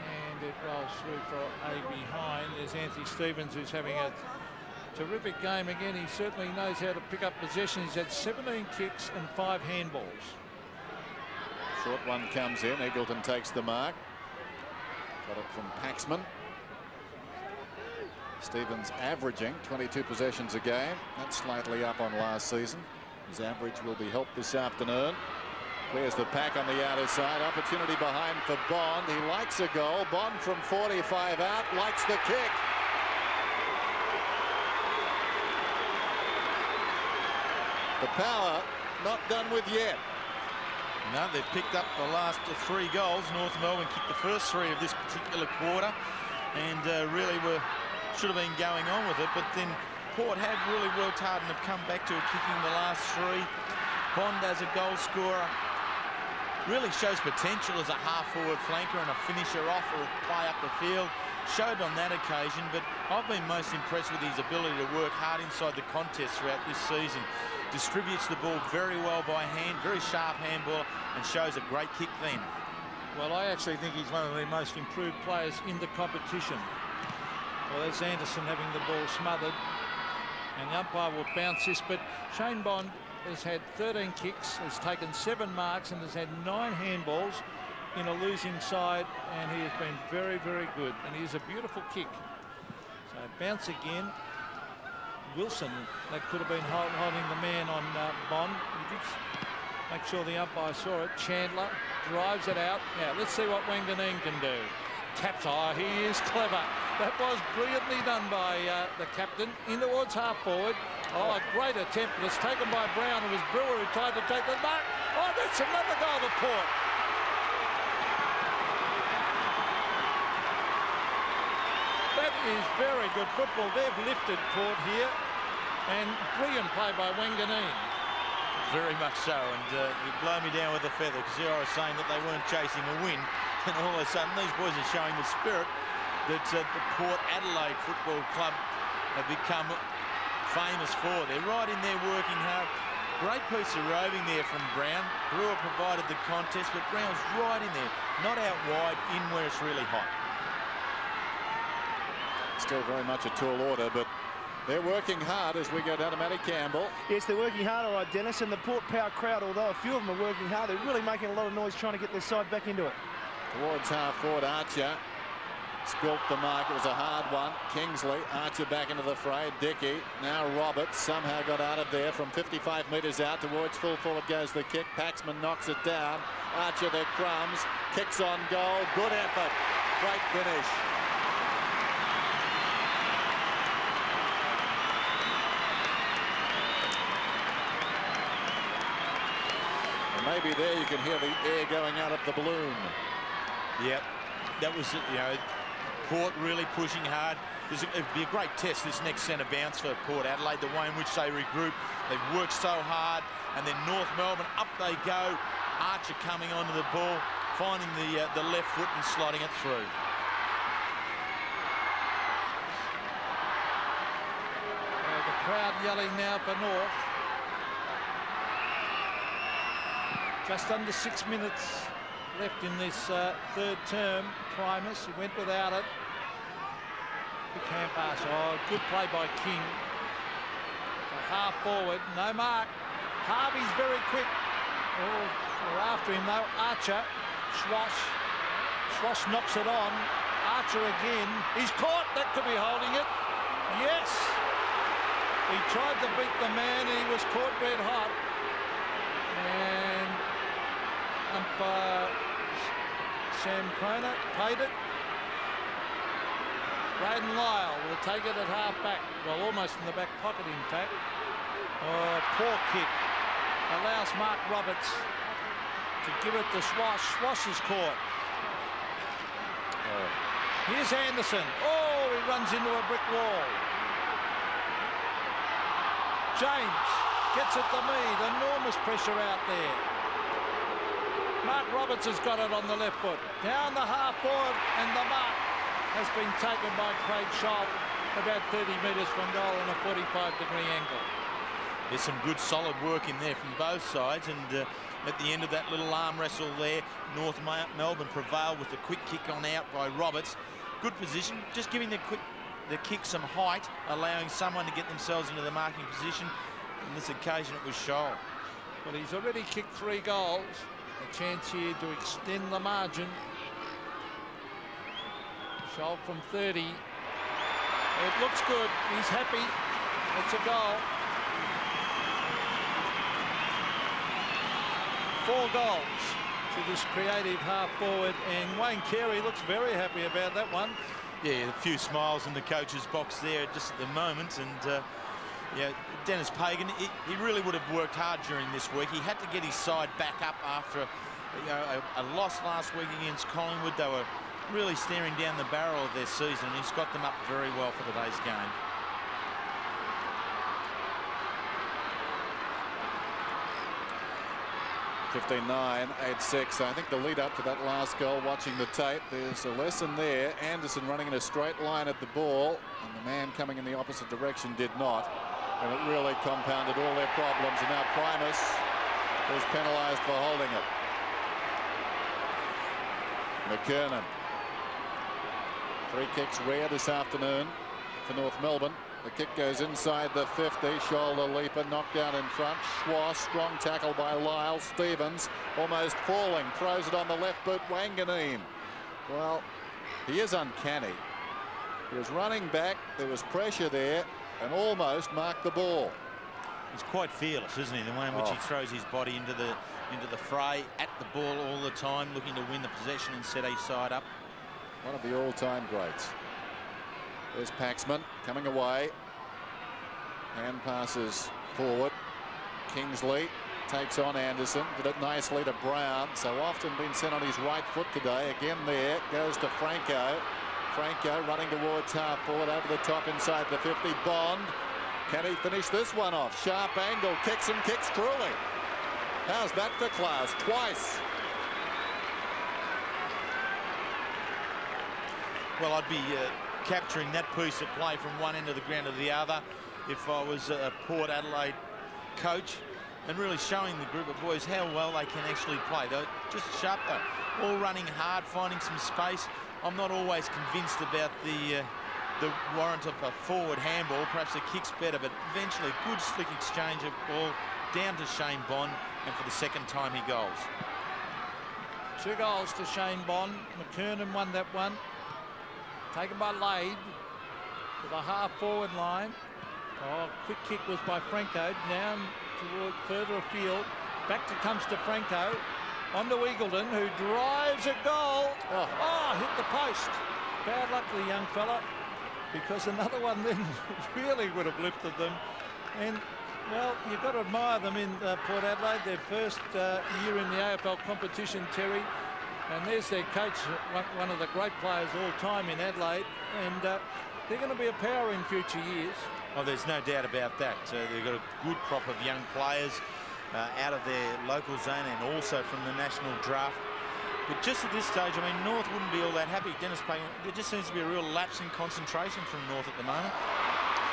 And it rolls through for a behind. There's Anthony Stevens, who's having a terrific game again. He certainly knows how to pick up possession. He's had 17 kicks and 5 handballs. Short one comes in. Eggleton takes the mark. Got it from Paxman. Stevens averaging 22 possessions a game. That's slightly up on last season. His average will be helped this afternoon. Clears the pack on the outer side. Opportunity behind for Bond. He likes a goal. Bond from 45 out likes the kick. The power not done with yet. No, they've picked up the last 3 goals. North Melbourne kicked the first 3 of this particular quarter, and really should have been going on with it, but then Port have really worked hard and have come back to it, kicking the last 3. Bond as a goal scorer really shows potential as a half-forward flanker and a finisher off or a play up the field. Showed on that occasion, but I've been most impressed with his ability to work hard inside the contest throughout this season. Distributes the ball very well by hand, very sharp handball, and shows a great kick then. Well, I actually think he's one of the most improved players in the competition. Well, there's Anderson having the ball smothered, and the umpire will bounce this, but Shane Bond has had 13 kicks, has taken 7 marks, and has had 9 handballs in a losing side, and he has been very, very good, and he is a beautiful kick. So bounce again. Wilson, that could have been holding the man on Bond. He did make sure the umpire saw it. Chandler drives it out. Now let's see what Wanganeen can do. Taps. Oh, he is clever. That was brilliantly done by the captain in towards half forward. Oh, a great attempt, but it's taken by Brown. It was Brewer who tried to take the mark. Oh, that's another goal to Port. That is very good football. They've lifted Port here, and brilliant play by Wanganeen. Very much so, and you blow me down with a feather, because I was saying that they weren't chasing a win, and all of a sudden these boys are showing the spirit that the Port Adelaide Football Club have become famous for. They're right in there working hard. Great piece of roving there from Brown. Brewer provided the contest, but Brown's right in there, not out wide, in where it's really hot. Still very much a tall order, but they're working hard as we go down to Matty Campbell. Yes, they're working hard, all right, Dennis, and the Port Power crowd, although a few of them are working hard, they're really making a lot of noise trying to get their side back into it. Towards half forward, Archer spilt the mark. It was a hard one. Kingsley, Archer back into the fray. Dickey, now Roberts, somehow got out of there from 55 metres out. Towards full forward goes the kick. Paxman knocks it down. Archer the crumbs, kicks on goal. Good effort. Great finish. Maybe there you can hear the air going out of the balloon. Yep, that was, you know, Port really pushing hard. It'd be a great test, this next centre bounce for Port Adelaide, the way in which they regroup. They've worked so hard, and then North Melbourne, up they go. Archer coming onto the ball, finding the left foot and slotting it through. The crowd yelling now for North. Just under 6 minutes left in this third term. Primus, he went without it. Big hand pass. Oh, good play by King. So half forward, no mark. Harvey's very quick. Oh, we're after him though. Archer, Schwass. Schwass knocks it on. Archer again. He's caught. That could be holding it. Yes. He tried to beat the man and he was caught red hot. And Sam Croner paid it. Braden Lyle will take it at half back. Well, almost in the back pocket, in fact. Oh, poor kick. Allows Mark Roberts to give it to Schwass. Schwass is caught. Oh. Here's Anderson. Oh, he runs into a brick wall. James. Gets it to Mead. Enormous pressure out there. Mark Roberts has got it on the left foot. Down the half forward, and the mark has been taken by Craig Scholl about 30 metres from goal on a 45-degree angle. There's some good solid work in there from both sides, and at the end of that little arm wrestle there, North Melbourne prevailed with a quick kick on out by Roberts. Good position, just giving the kick some height, allowing someone to get themselves into the marking position. On this occasion, it was Scholl. Well, he's already kicked 3 goals. A chance here to extend the margin. Scholl from 30. It looks good. He's happy. It's a goal. 4 goals to this creative half forward, and Wayne Carey looks very happy about that one. Yeah, a few smiles in the coach's box there just at the moment, and yeah, Dennis Pagan, he really would have worked hard during this week. He had to get his side back up after a loss last week against Collingwood. They were really staring down the barrel of their season, and he's got them up very well for today's game. (15-9), 8-6. I think the lead up to that last goal, watching the tape, there's a lesson there. Anderson running in a straight line at the ball, and the man coming in the opposite direction did not. And it really compounded all their problems. And now Primus is penalised for holding it. McKernan. Free kicks rare this afternoon for North Melbourne. The kick goes inside the 50. Shoulder leaper, knocked down in front. Schwartz, strong tackle by Lyle. Stevens almost falling, throws it on the left boot. Wanganeen. Well, he is uncanny. He was running back. There was pressure there, and almost marked the ball. He's quite fearless, isn't he? The way in which he throws his body into the fray, at the ball all the time, looking to win the possession and set his side up. One of the all-time greats. There's Paxman coming away. Hand passes forward. Kingsley takes on Anderson. Did it nicely to Brown. So often been sent on his right foot today. Again there. Goes to Franco. Franco running towards half forward over the top inside the 50. Bond. Can he finish this one off? Sharp angle. Kicks and kicks truly. How's that for class? Twice. Well, I'd be capturing that piece of play from one end of the ground to the other if I was a Port Adelaide coach, and really showing the group of boys how well they can actually play. They're just sharp, though, all running hard, finding some space. I'm not always convinced about the warrant of a forward handball. Perhaps a kick's better, but eventually good slick exchange of ball down to Shane Bond, and for the second time he goals. 2 goals to Shane Bond. McKernan won that one. Taken by Lade to the half-forward line. Oh, quick kick was by Franco. Down toward further afield. Back comes to Franco. On to Eagleton, who drives a goal. Oh, hit the post. Bad luck for the young fella, because another one then really would have lifted them. And, well, you've got to admire them in Port Adelaide. Their first year in the AFL competition, Terry. And there's their coach, one of the great players all time in Adelaide, and they're going to be a power in future years. Oh, there's no doubt about that. They've got a good crop of young players out of their local zone and also from the national draft. But just at this stage, I mean, North wouldn't be all that happy. Dennis Pagan, there just seems to be a real lapse in concentration from North at the moment.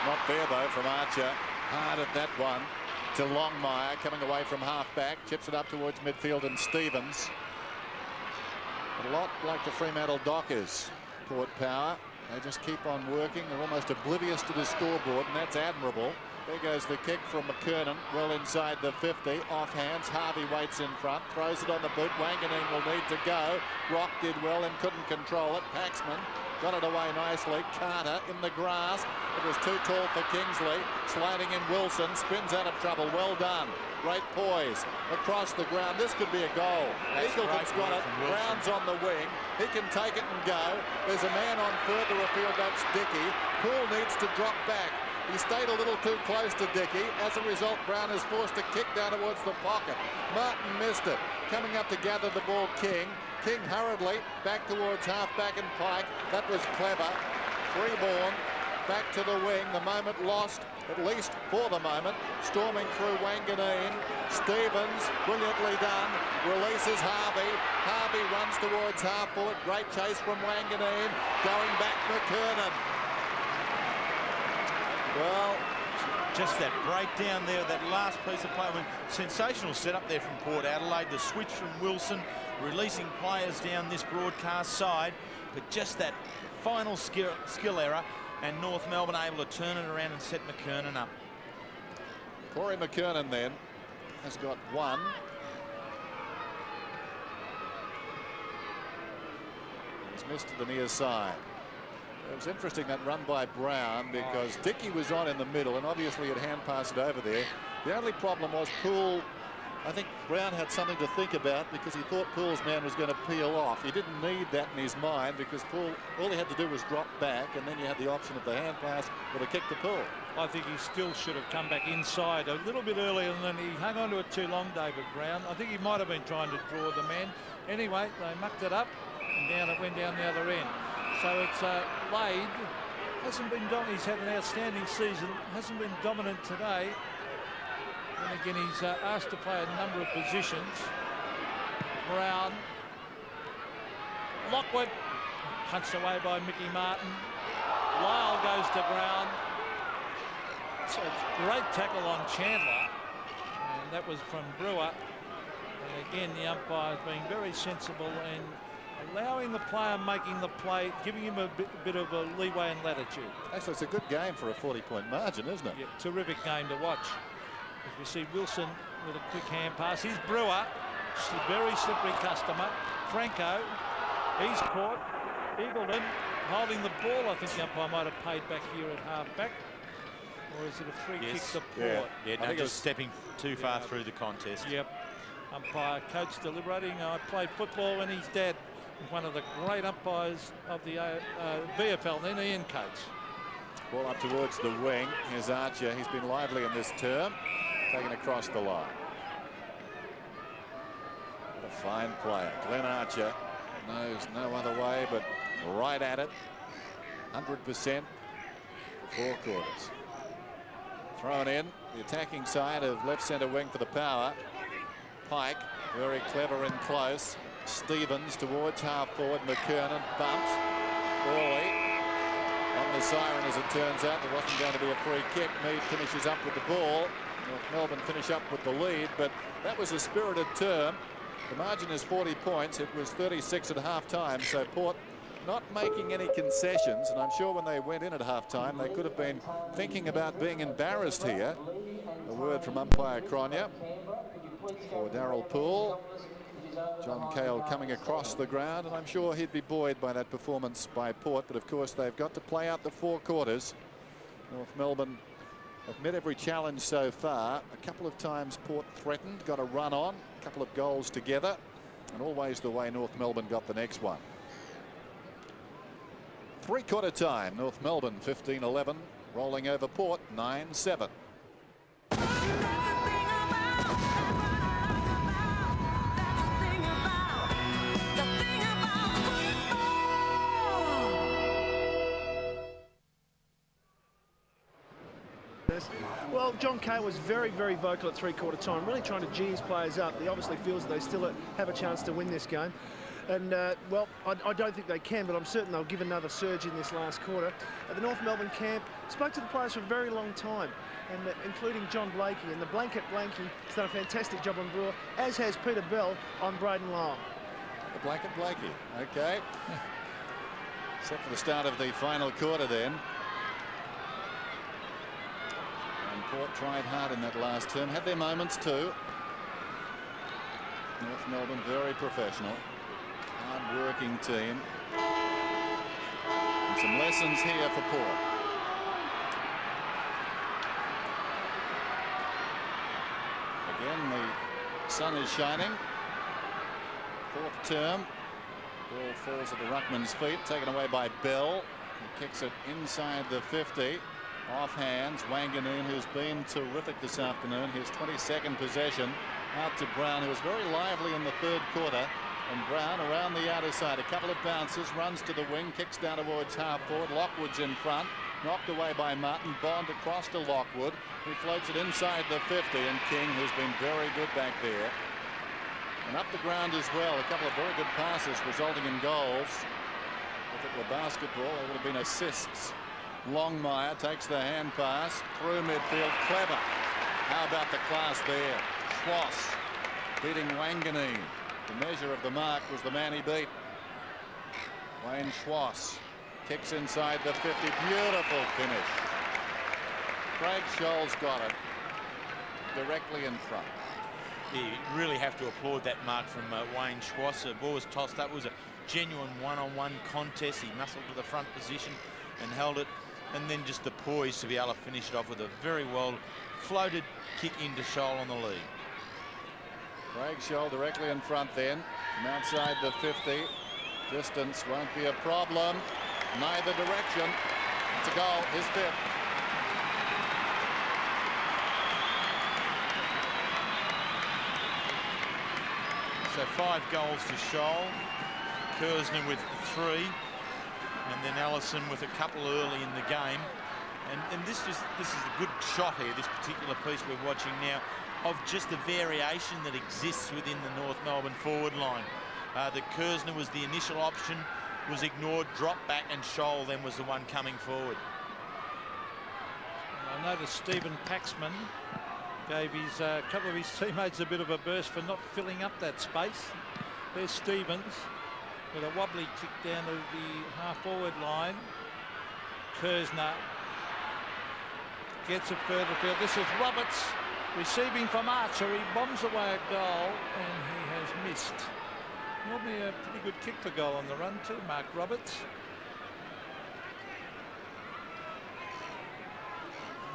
Not fair, though, from Archer. Hard at that one to Longmire, coming away from half-back. Chips it up towards midfield, and Stevens. A lot like the Fremantle Dockers, Port Power. They just keep on working. They're almost oblivious to the scoreboard, and that's admirable. There goes the kick from McKernan, well inside the 50. Off hands, Harvey waits in front, throws it on the boot. Wanganeen will need to go. Rock did well and couldn't control it. Paxman got it away nicely. Carter in the grasp. It was too tall for Kingsley. Sliding in Wilson, spins out of trouble. Well done. Great poise across the ground. This could be a goal. Eagleton's got it. Brown's on the wing. He can take it and go. There's a man on further afield. That's Dickey. Poole needs to drop back. He stayed a little too close to Dickey. As a result, Brown is forced to kick down towards the pocket. Martin missed it. Coming up to gather the ball, King. King hurriedly back towards half-back and Pike. That was clever. Freeborn back to the wing. The moment lost, at least for the moment. Storming through Wanganeen. Stevens, brilliantly done. Releases Harvey. Harvey runs towards half-forward. Great chase from Wanganeen. Going back McKernan. Well, just that breakdown there, that last piece of play. I mean, sensational setup there from Port Adelaide. The switch from Wilson, releasing players down this broadcast side, but just that final skill error, and North Melbourne able to turn it around and set McKernan up. Corey McKernan then has got one. He's missed to the near side. It was interesting, that run by Brown, because Dickey was on in the middle and obviously had hand passed it over there. The only problem was Poole. I think Brown had something to think about, because he thought Poole's man was going to peel off. He didn't need that in his mind, because Poole, all he had to do was drop back, and then you had the option of the hand pass or the kick to Poole. I think he still should have come back inside a little bit earlier, and then he hung on to it too long, David Brown. I think he might have been trying to draw the man. Anyway, they mucked it up, and down it went down the other end. So it's Lade hasn't been dominant. He's had an outstanding season. Hasn't been dominant today. And again, he's asked to play a number of positions. Brown, Lockwood, punched away by Mickey Martin. Lyle goes to Brown. So it's a great tackle on Chandler, and that was from Brewer. And again, the umpire's being very sensible and allowing the player making the play, giving him a bit of a leeway and latitude. Actually, it's a good game for a 40-point margin, isn't it? Yeah, terrific game to watch. As we see Wilson with a quick hand pass. Here's Brewer, very slippery customer. Franco, he's caught. Eagleton holding the ball. I think the umpire might have paid back here at half-back. Or is it a free kick to Port? Yeah, no, just stepping too far through the contest. Yep. Umpire, coach deliberating. I played football when his dad was one of the great umpires of the VFL, then Ian Coates. Ball up towards the wing. Here's Archer. He's been lively in this term. Taken across the line. What a fine player. Glenn Archer knows no other way but right at it. 100% for 4 quarters. Thrown in the attacking side of left centre wing for the Power. Pike, very clever and close. Stevens towards half forward. McKernan bumped early. On the siren, as it turns out, there wasn't going to be a free kick. Mead finishes up with the ball. North Melbourne finish up with the lead, but that was a spirited term. The margin is 40 points. It was 36 at half-time, so Port not making any concessions, and I'm sure when they went in at half-time, they could have been thinking about being embarrassed here. A word from umpire Cronje for Darryl Poole. John Cale coming across the ground, and I'm sure he'd be buoyed by that performance by Port, but of course they've got to play out the 4 quarters. North Melbourne have met every challenge so far. A couple of times Port threatened, got a run on, a couple of goals together, and always the way North Melbourne got the next one. 3-quarter time, North Melbourne 15-11, rolling over Port 9-7. Well, John Cale was very, very vocal at 3-quarter time, really trying to G his players up. He obviously feels that they still have a chance to win this game. And, well, I don't think they can, but I'm certain they'll give another surge in this last quarter. The North Melbourne camp spoke to the players for a very long time, and including John Blakey. And the blanket Blakey has done a fantastic job on Brewer, as has Peter Bell on Braden Lyle. The blanket Blakey, okay. Set for the start of the final quarter then. And Port tried hard in that last term, had their moments too. North Melbourne very professional, hard-working team. And some lessons here for Port. Again, the sun is shining. 4th term. Ball falls at the ruckman's feet, taken away by Bell. He kicks it inside the 50. Off hands, Wanganeen, who's been terrific this afternoon. His 22nd possession out to Brown, who was very lively in the 3rd quarter. And Brown around the outer side, a couple of bounces, runs to the wing, kicks down towards half forward. Lockwood's in front. Knocked away by Martin. Bond across to Lockwood. He floats it inside the 50, and King, who's been very good back there. And up the ground as well. A couple of very good passes resulting in goals. If it were basketball, there would have been assists. Longmire takes the hand pass through midfield. Clever. How about the class there? Schwass beating Wanganeen. The measure of the mark was the man he beat. Wayne Schwass kicks inside the 50. Beautiful finish. Craig Scholl's got it directly in front. Yeah, you really have to applaud that mark from Wayne Schwass. The ball was tossed up. It was a genuine one-on-one contest. He muscled to the front position and held it, and then just the poise to be able to finish it off with a very well floated kick into Scholl on the lead. Craig Scholl directly in front then from outside the 50. Distance won't be a problem. Neither direction. It's a goal. His fifth. So 5 goals to Scholl. Kersner with 3. And then Allison with a couple early in the game. And this is a good shot here, this particular piece we're watching now, of just the variation that exists within the North Melbourne forward line. The Kersner was the initial option, was ignored, dropped back, and Scholl then was the one coming forward. I noticed Stephen Paxman gave his couple of his teammates a bit of a burst for not filling up that space. There's Stevens with a wobbly kick down to the half-forward line. Kersner gets it further field. This is Roberts receiving from Archer. He bombs away a goal, and he has missed. Normally a pretty good kick for goal on the run too, Mark Roberts.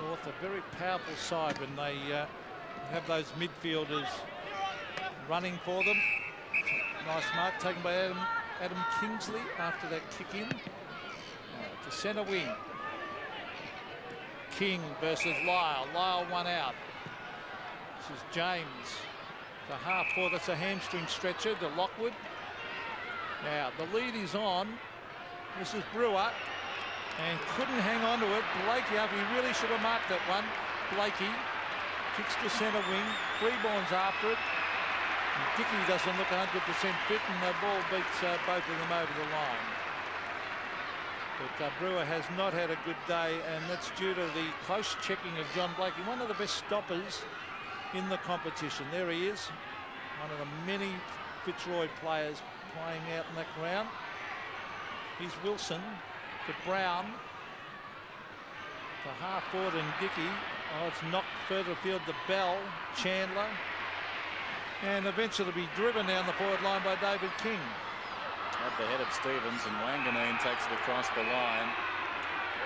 North, a very powerful side when they have those midfielders running for them. Nice mark taken by Adam Kingsley after that kick in. To centre wing. King versus Lyle. Lyle one out. This is James. The half forward. That's a hamstring stretcher to Lockwood. Now the lead is on. This is Brewer. And couldn't hang on to it. Blakey up. He really should have marked that one. Blakey kicks to centre wing. Freeborn's after it. And Dickey doesn't look 100% fit, and the ball beats both of them over the line. But Brewer has not had a good day, and that's due to the close checking of John Blakey, one of the best stoppers in the competition. There he is, one of the many Fitzroy players playing out in that ground. Here's Wilson to Brown, to half forward and Dickey. Oh, it's knocked further afield to Bell, Chandler, and eventually be driven down the forward line by David King. At the head of Stevens, and Wanganeen takes it across the line.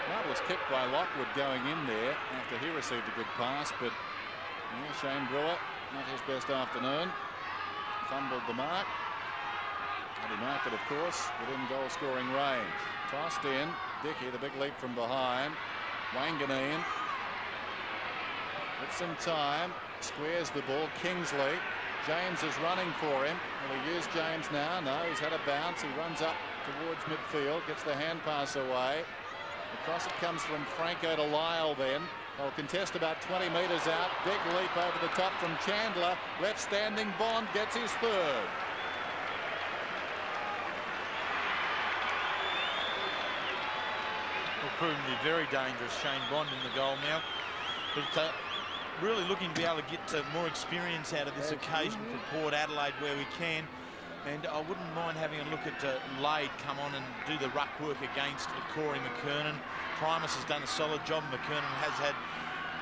Marvellous kick by Lockwood going in there after he received a good pass, but yeah, Shane Brewer, not his best afternoon. Fumbled the mark. And he marked it, of course, within goal-scoring range. Tossed in. Dickey, the big leap from behind. Wanganeen with some time. Squares the ball. Kingsley. James is running for him. Will he use James now? No, he's had a bounce. He runs up towards midfield. Gets the hand pass away. Across it comes from Franco to Lyle then. They'll contest about 20 metres out. Big leap over the top from Chandler. Left standing Bond gets his third. Will prove to be very dangerous. Shane Bond in the goal now. But really looking to be able to get more experience out of this occasion for Port Adelaide where we can. And I wouldn't mind having a look at Lade come on and do the ruck work against Corey McKernan. Primus has done a solid job. McKernan has had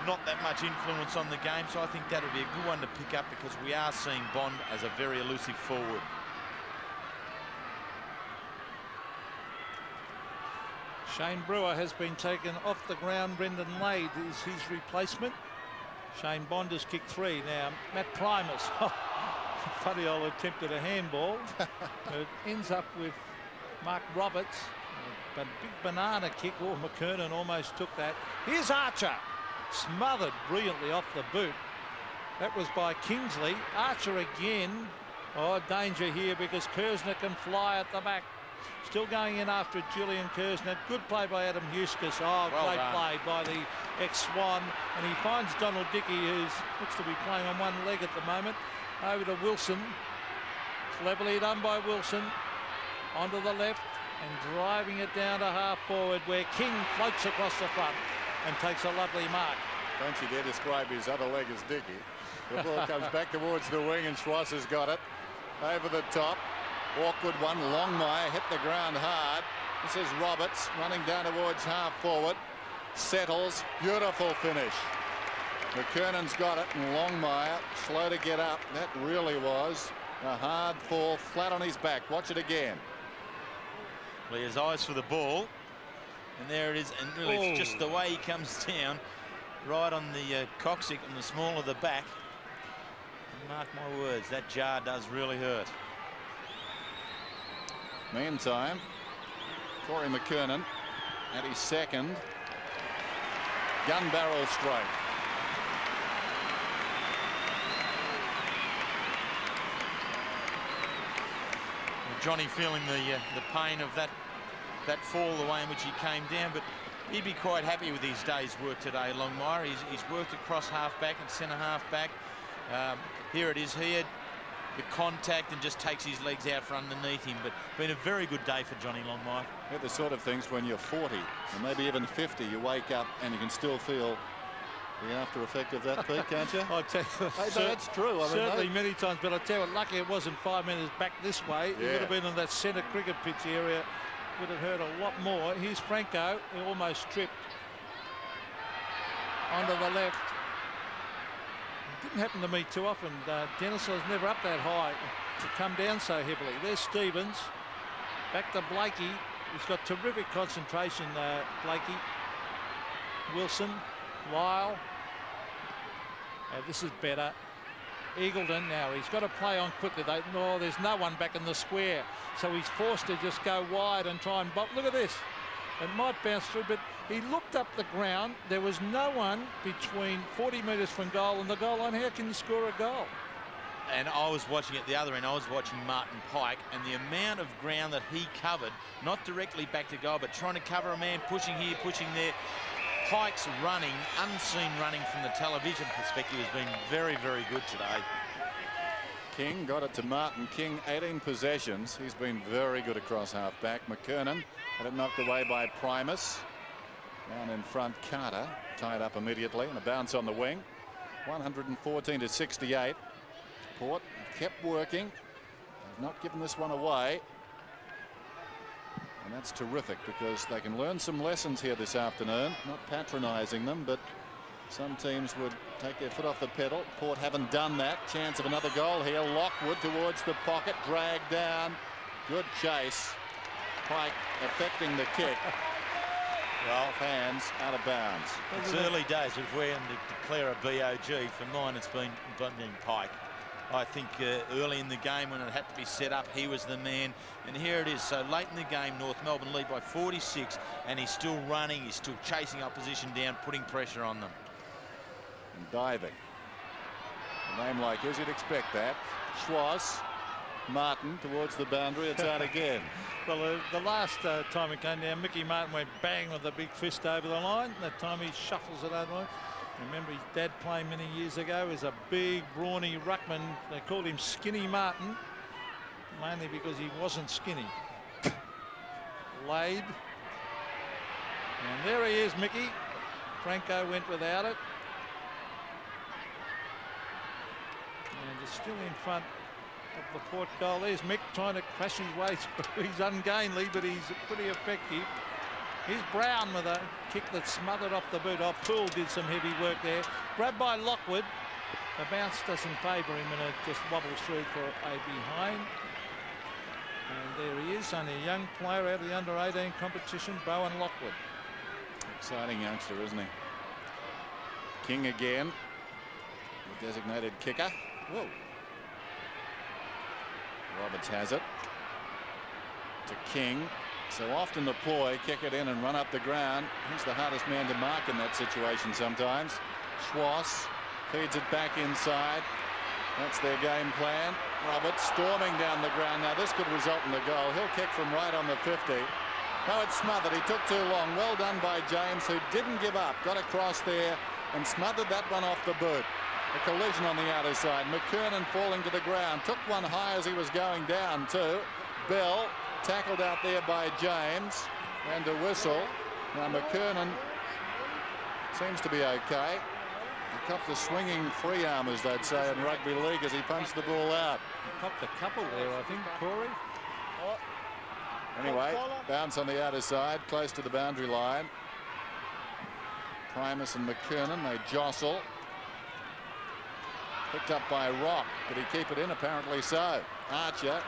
not that much influence on the game, so I think that'll be a good one to pick up because we are seeing Bond as a very elusive forward. Shane Brewer has been taken off the ground. Brendan Lade is his replacement. Shane Bond has kicked 3. Now, Matt Primus. Funny old attempt at a handball. It ends up with Mark Roberts. But big banana kick. Oh, McKernan almost took that. Here's Archer. Smothered brilliantly off the boot. That was by Kingsley. Archer again. Oh, danger here because Kersner can fly at the back. Still going in after Julian Kersnett. Good play by Adam Eustace. Oh, Well great done. play by the ex-Swan. And he finds Donald Dickey, who looks to be playing on one leg at the moment. Over to Wilson. Cleverly done by Wilson. Onto the left and driving it down to half forward, where King floats across the front and takes a lovely mark. Don't you dare describe his other leg as Dickey. The ball comes back towards the wing and Schwarz has got it. Over the top. Awkward one. Longmire hit the ground hard. This is Roberts running down towards half forward. Settles. Beautiful finish. McKernan's got it and Longmire slow to get up. That really was a hard fall, flat on his back. Watch it again. Well, he has eyes for the ball. And there it is. And really it's just the way he comes down. Right on the coccyx and the small of the back. And mark my words, that jar does really hurt. Meantime, Corey McKernan at his second. Gun barrel strike. Johnny feeling the pain of that fall, the way in which he came down, but he'd be quite happy with his day's work today, Longmire. He's worked across half-back and centre half-back. Here it is here, the contact, and just takes his legs out from underneath him. But been a very good day for Johnny Longmire. They're the sort of things when you're 40 or maybe even 50, you wake up and you can still feel the after effect of that, Pete, can't you? I'll tell you, That's true. I mean, certainly many times, but I tell you, lucky it wasn't 5 minutes back this way. He would have been in that centre cricket pitch area, would have hurt a lot more. Here's Franco, he almost tripped onto the left. It didn't happen to me too often. Dennis was never up that high to come down so heavily. There's Stevens, back to Blakey. He's got terrific concentration, Blakey. Wilson, Lyle. This is better. Eagleton now, he's got to play on quickly. No, there's no one back in the square, so he's forced to just go wide and try and bop. Look at this. It might bounce through, but he looked up the ground. There was no one between 40 metres from goal and the goal line. How can you score a goal? And I was watching at the other end, I was watching Martin Pike, and the amount of ground that he covered, not directly back to goal, but trying to cover a man, pushing here, pushing there. Pike's running, unseen running from the television perspective, has been very, very good today. King got it to Martin King, 18 possessions. He's been very good across half-back. McKernan had it knocked away by Primus. Down in front, Carter tied up immediately, and a bounce on the wing. 114 to 68. Port kept working. They've not given this one away. And that's terrific because they can learn some lessons here this afternoon. Not patronising them, but some teams would take their foot off the pedal. Port haven't done that. Chance of another goal here. Lockwood towards the pocket, dragged down. Good chase. Pike affecting the kick. Well, hands out of bounds. It's early days. If we're going to declare a BOG, for mine it's been Pike. I think early in the game when it had to be set up, he was the man. And here it is. So late in the game, North Melbourne lead by 46, and he's still running. He's still chasing opposition down, putting pressure on them. And diving. A name like his, you'd expect that. Schwarz, Martin towards the boundary. It's out again. Well, the last time it came down, Mickey Martin went bang with a big fist over the line. That time he shuffles it over the line. Remember his dad playing many years ago as a big, brawny ruckman. They called him Skinny Martin, mainly because he wasn't skinny. Laid. And there he is, Mickey. Franco went without it. And it's still in front of the Port goal. There's Mick trying to crash his way through. He's ungainly, but he's pretty effective. Here's Brown with a kick that smothered off the boot. Poole did some heavy work there. Grabbed by Lockwood. The bounce doesn't favour him and it just wobbles through for a behind. And there he is, only a young player out of the under-18 competition, Bowen Lockwood. Exciting youngster, isn't he? King again. The designated kicker. Whoa. Roberts has it. To King. So often the ploy, kick it in and run up the ground. He's the hardest man to mark in that situation sometimes. Schwarz feeds it back inside. That's their game plan. Roberts storming down the ground. Now this could result in a goal. He'll kick from right on the 50. No, it's smothered. He took too long. Well done by James, who didn't give up. Got across there and smothered that one off the boot. A collision on the outer side. McKernan falling to the ground. Took one high as he was going down too. Bell tackled out there by James. And a whistle. Now McKernan seems to be okay. He copped a swinging free arm, as they'd say in rugby league, as he punched the ball out. He copped a couple there, I think, Corey. Anyway, bounce on the outer side, close to the boundary line. Primus and McKernan, they jostle. Picked up by Rock. Did he keep it in? Apparently so. Archer,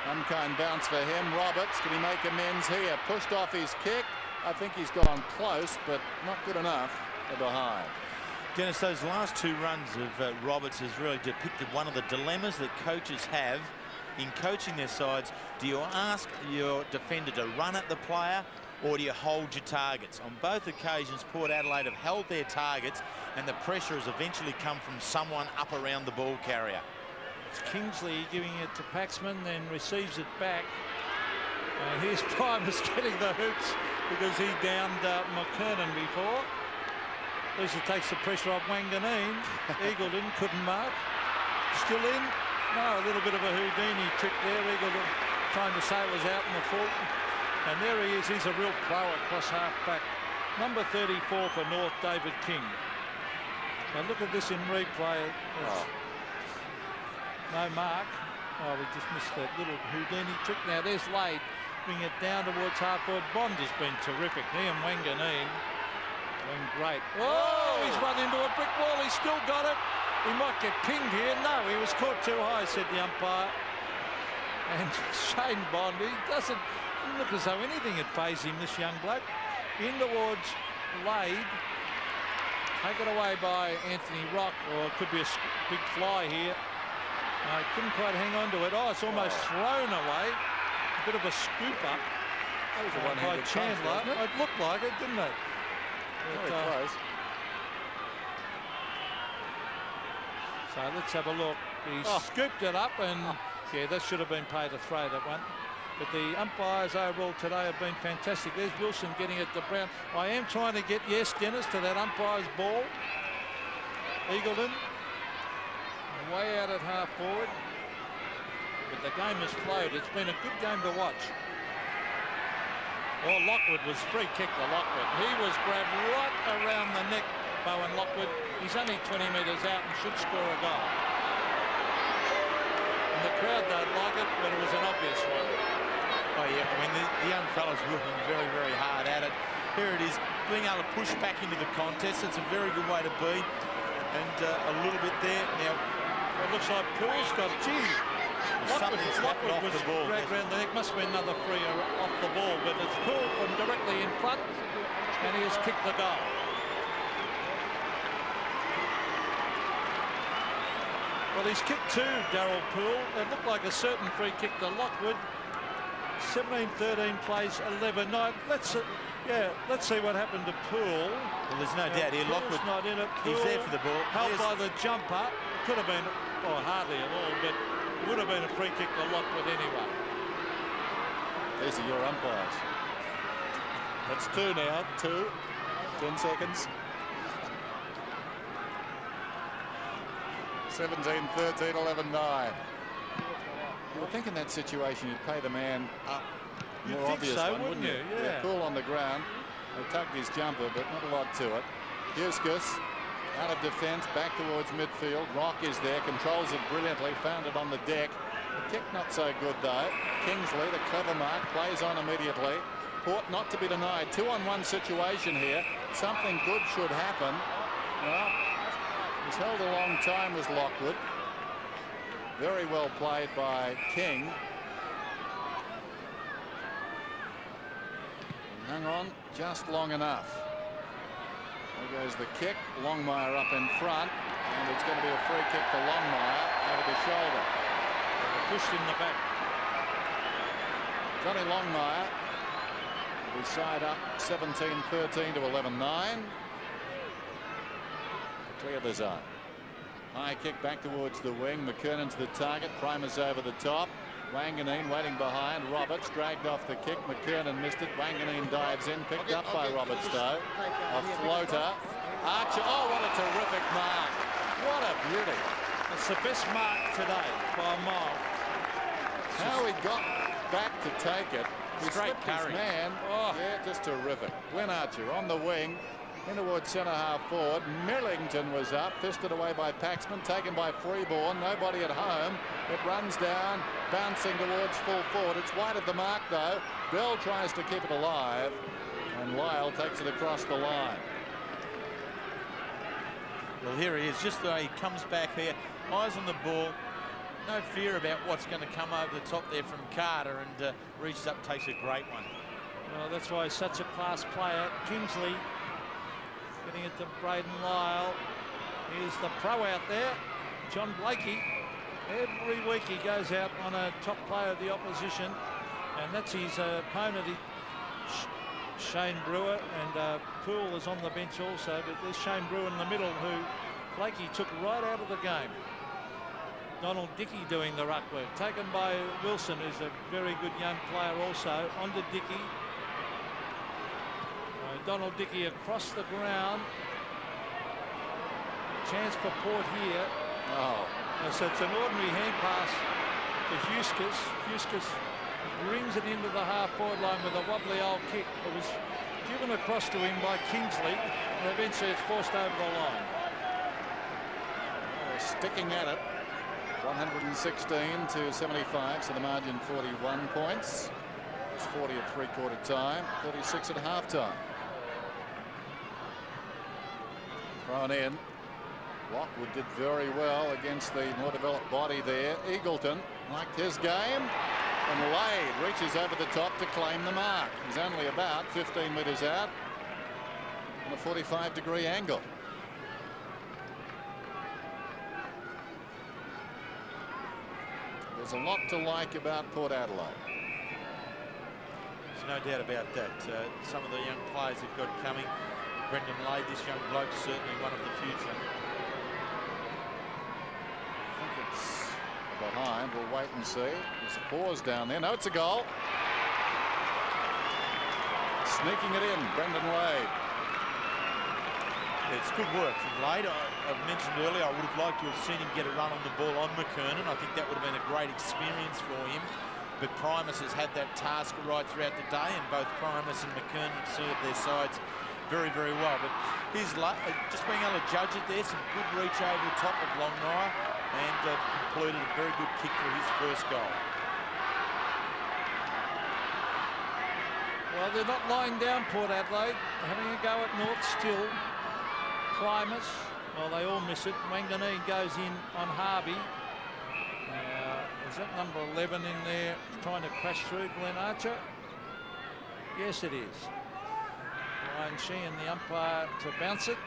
unkind bounce for him. Roberts, can he make amends here? Pushed off his kick. I think he's gone close, but not good enough. They're behind. Dennis, those last two runs of Roberts has really depicted one of the dilemmas that coaches have in coaching their sides. Do you ask your defender to run at the player, or do you hold your targets? On both occasions, Port Adelaide have held their targets, and the pressure has eventually come from someone up around the ball carrier. It's Kingsley giving it to Paxman, then receives it back. Here's Primus getting the hoots because he downed McKernan before. Lisa takes the pressure off Wanganeen. Eagleton couldn't mark. Still in. No, a little bit of a Houdini trick there. Eagleton trying to say it was out in the full. And there he is. He's a real pro across half back. Number 34 for North, David King. Now look at this in replay. No mark. Oh, we just missed that little Houdini trick. Now there's Lade. Bring it down towards half forward. Bond has been terrific. He and Wanganeen. Great. Oh, he's run into a brick wall. He's still got it. He might get pinned here. No, he was caught too high, said the umpire. And Shane Bond, he doesn't look as though anything had fazed him, this young bloke. In towards Lade. Taken away by Anthony Rock, or it could be a big fly here. No, he couldn't quite hang on to it. Oh, it's almost thrown away. A bit of a scooper. That was a one-handed by Chandler. punch, wasn't it? It looked like it, didn't it? Very close. So let's have a look. He scooped it up, and yeah, that should have been paid a throw, that one. But the umpires overall today have been fantastic. There's Wilson getting it to Brown. I am trying to get, yes, Dennis, to that umpire's ball. Eagleton way out at half forward. But the game has flowed. It's been a good game to watch. Well, Lockwood was free kick to Lockwood. He was grabbed right around the neck, Bowen Lockwood. He's only 20 metres out and should score a goal. And the crowd don't like it, but it was an obvious one. Oh, yeah, I mean, the young fella's working very, very hard at it. Here it is, being able to push back into the contest. It's a very good way to be. And a little bit there. Now, it looks like Poole's got, gee, Lockwood off was the ball. dragged around the neck. Must have been another free off the ball, but it's Poole from directly in front, and he has kicked the goal. Well, he's kicked two, Darryl Poole. It looked like a certain free kick to Lockwood. 17-13 plays 11-9. Let's see what happened to Poole. Well, there's no doubt here. Lockwood, not in it. he's there for the ball. Helped by the jumper. Could have been, oh, hardly at all, but it would have been a free kick to Lockwood anyway. These are your umpires. That's two now. 10 seconds. 17-13, 11-9. You would think in that situation you'd pay the man up. More obvious so, one, wouldn't you? Yeah. Cool on the ground. They tugged his jumper, but not a lot to it. Huskus out of defence, back towards midfield. Rock is there, controls it brilliantly, found it on the deck. The kick not so good though. Kingsley, the clever mark, plays on immediately. Port not to be denied. 2-on-1 situation here. Something good should happen. Well, he's held a long time as Lockwood. Very well played by King. Hang on just long enough. There goes the kick. Longmire up in front, and it's going to be a free kick to Longmire over the shoulder. Pushed in the back. Johnny Longmire will be side up 17-13 to 11-9. Clear the zone. High kick back towards the wing. McKernan's the target. Primus over the top. Wanganeen waiting behind. Roberts dragged off the kick. McKernan missed it. Wanganeen dives in. Picked up by Roberts though. A floater. Archer. Oh, what a terrific mark. What a beauty. It's the best mark today by a mile. How he got back to take it. He Straight slipped his carry. man. Oh. Yeah, just terrific. Win Archer on the wing. In towards centre half forward. Millington was up, fisted away by Paxman, taken by Freeborn. Nobody at home. It runs down, bouncing towards full forward. It's wide of the mark though. Bell tries to keep it alive, and Lyle takes it across the line. Well, here he is, just the way he comes back here, eyes on the ball, no fear about what's going to come over the top there from Carter, and reaches up, takes a great one. Well, that's why he's such a class player. Kingsley getting it to Braden Lyle. Here's the pro out there, John Blakey. Every week he goes out on a top player of the opposition, and that's his opponent, Shane Brewer, and Poole is on the bench also, but there's Shane Brewer in the middle, who Blakey took right out of the game. Donald Dickey doing the ruck work, taken by Wilson, who's a very good young player also. On to Dickey. Donald Dickey across the ground. Chance for Port here. Oh. So it's an ordinary hand pass to Huskis. Huskis brings it into the half-forward line with a wobbly old kick. It was given across to him by Kingsley, and eventually it's forced over the line. Sticking at it. 116 to 75, so the margin 41 points. It's 40 at three-quarter time, 36 at half-time. Thrown in. Lockwood did very well against the more developed body there. Eagleton liked his game, and Lade reaches over the top to claim the mark. He's only about 15 metres out on a 45-degree angle. There's a lot to like about Port Adelaide. There's no doubt about that. Some of the young players they've got coming. Brendan Lade, this young bloke, certainly one of the future. I think it's behind. We'll wait and see. There's a pause down there. No, it's a goal. Sneaking it in, Brendan Lade. It's good work from Lade. I've mentioned earlier I would have liked to have seen him get a run on the ball on McKernan. I think that would have been a great experience for him. But Primus has had that task right throughout the day, and both Primus and McKernan served their sides very, very well. But he's just being able to judge it there. Some good reach over the top of Longnaya, and completed a very good kick for his first goal. Well, they're not lying down, Port Adelaide. They're having a go at North still. Primus, well, they all miss it. Wanganeen goes in on Harvey. Is that number 11 in there trying to crash through Glenn Archer? Yes, it is. Ryan Sheehan, the umpire, to bounce it.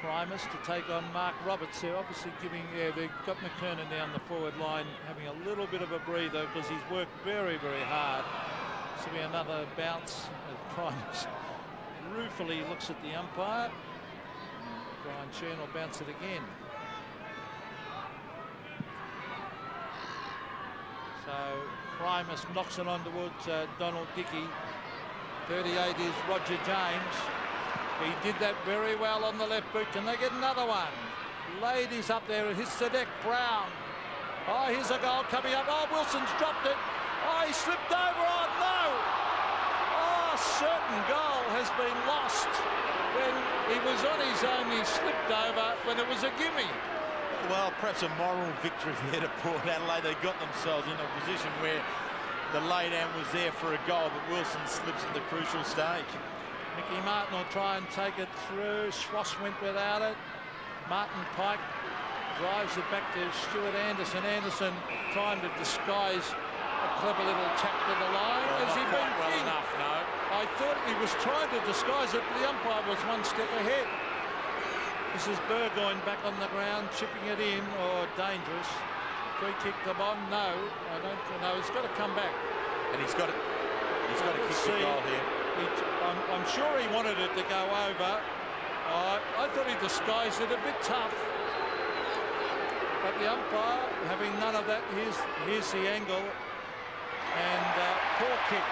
Primus to take on Mark Roberts. They're obviously giving, they've got McKernan down the forward line, having a little bit of a breather because he's worked very, very hard. This will be another bounce at Primus. Ruefully looks at the umpire. Brian Sheehan will bounce it again. So Primus knocks it on towards Donald Dickey. 38 is Roger James. He did that very well on the left boot. Can they get another one? Ladies up there. It hits the deck. Brown. Oh, here's a goal coming up. Oh, Wilson's dropped it. Oh, he slipped over. Oh, no. Oh, a certain goal has been lost. When he was on his own, he slipped over when it was a gimme. Well, perhaps a moral victory there to Port Adelaide. They got themselves in a position where the lay-down was there for a goal, but Wilson slips at the crucial stage. Mickey Martin will try and take it through. Schwass went without it. Martin Pike drives it back to Stuart Anderson. Anderson trying to disguise a clever little tap to the line. Well, Has he been well king? enough, no. I thought he was trying to disguise it, but the umpire was one step ahead. This is Burgoyne back on the ground, chipping it in. Oh, dangerous. Free kick to Bond. No, I don't know. He's got to come back. And he's got to kick the goal here. I'm sure he wanted it to go over. I thought he disguised it a bit tough. But the umpire, having none of that, here's the angle. And poor kick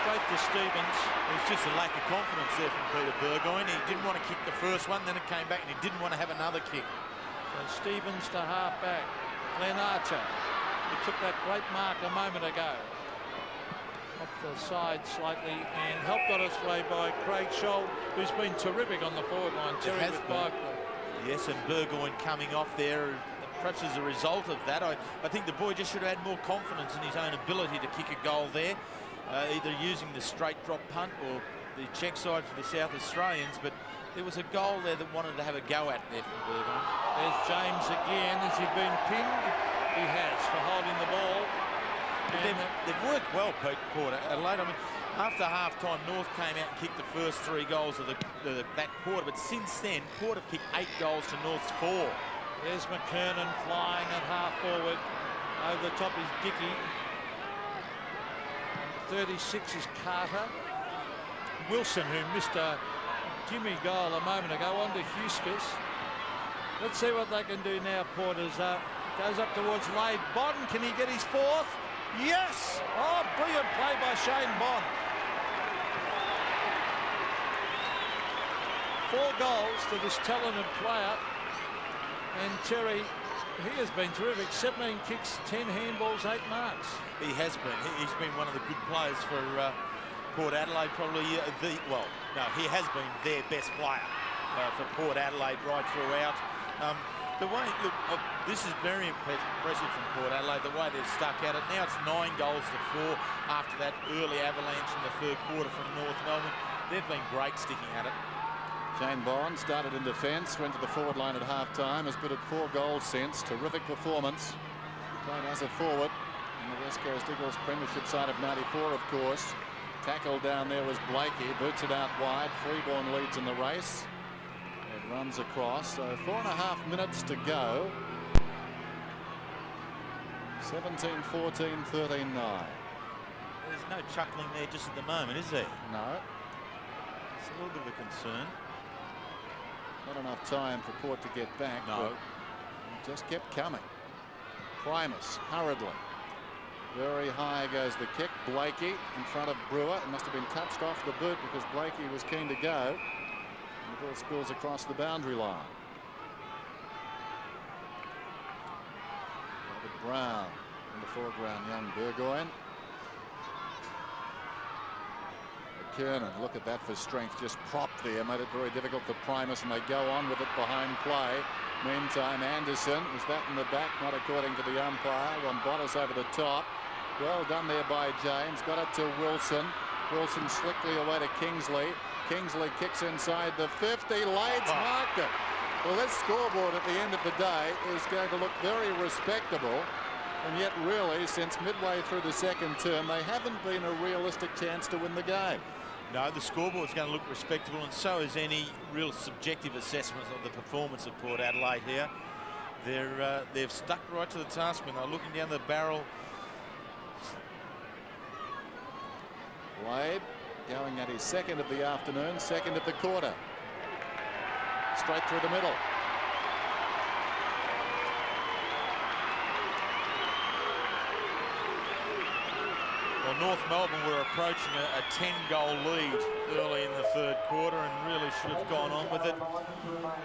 straight to Stevens. It was just a lack of confidence there from Peter Burgoyne. He didn't want to kick the first one, then it came back, and he didn't want to have another kick. So Stevens to half back. Glenn Archer, who took that great mark a moment ago. Off the side slightly, and helped on its way by Craig Scholl, who's been terrific on the forward line. Terry with 5. Yes, and Burgoyne coming off there, perhaps as a result of that. I think the boy just should have had more confidence in his own ability to kick a goal there, either using the straight drop punt or the check side for the South Australians, but there was a goal there that wanted to have a go at there from Burgoyne. There's James again. Has he been pinned? He has, for holding the ball. But they've worked well, Port Adelaide. I mean, after half-time, North came out and kicked the first 3 goals of that quarter, but since then, Port have kicked 8 goals to North's 4. There's McKernan flying at half-forward. Over the top is Dickey. Number 36 is Carter. Wilson, who missed a gimme goal a moment ago, on to Huskus. Let's see what they can do now. Porter's goes up towards Lade. Bond, can he get his 4th? Yes! Oh, brilliant play by Shane Bond. 4 goals to this talented player. And Terry, he has been terrific. 17 kicks, 10 handballs, 8 marks. He has been. He's been one of the good players for Port Adelaide, probably he has been their best player for Port Adelaide right throughout. This is very impressive from Port Adelaide, the way they've stuck at it. Now it's 9 goals to 4 after that early avalanche in the 3rd quarter from North Melbourne. They've been great sticking at it. Shane Bond started in defence, went to the forward line at half-time, has put at 4 goals since. Terrific performance. Played as a forward in the West Coast Eagles Premiership side of 94, of course. Tackle down there was Blakey, boots it out wide. Freeborn leads in the race. It runs across, so 4.5 minutes to go. 17-14, 13-9. There's no chuckling there just at the moment, is there? No. It's a little bit of a concern. Not enough time for Port to get back. No. But it just kept coming. Primus, hurriedly. Very high goes the kick. Blakey in front of Brewer. It must have been touched off the boot because Blakey was keen to go. And the ball spills across the boundary line. Robert Brown in the foreground, young Burgoyne. McKernan, look at that for strength, just propped there, made it very difficult for Primus, and they go on with it behind play. Meantime, Anderson, was that in the back? Not according to the umpire. Rombotis over the top. Well done there by James, got it to Wilson. Wilson slickly away to Kingsley. Kingsley kicks inside the 50, Lades marked it. Well, this scoreboard at the end of the day is going to look very respectable. And yet, really, since midway through the 2nd term, they haven't been a realistic chance to win the game. No, the scoreboard's going to look respectable, and so is any real subjective assessment of the performance of Port Adelaide here. They've stuck right to the task when they're looking down the barrel. Wade going at his 2nd of the afternoon, 2nd of the quarter. Straight through the middle. Well, North Melbourne were approaching a 10-goal lead early in the 3rd quarter and really should have gone on with it.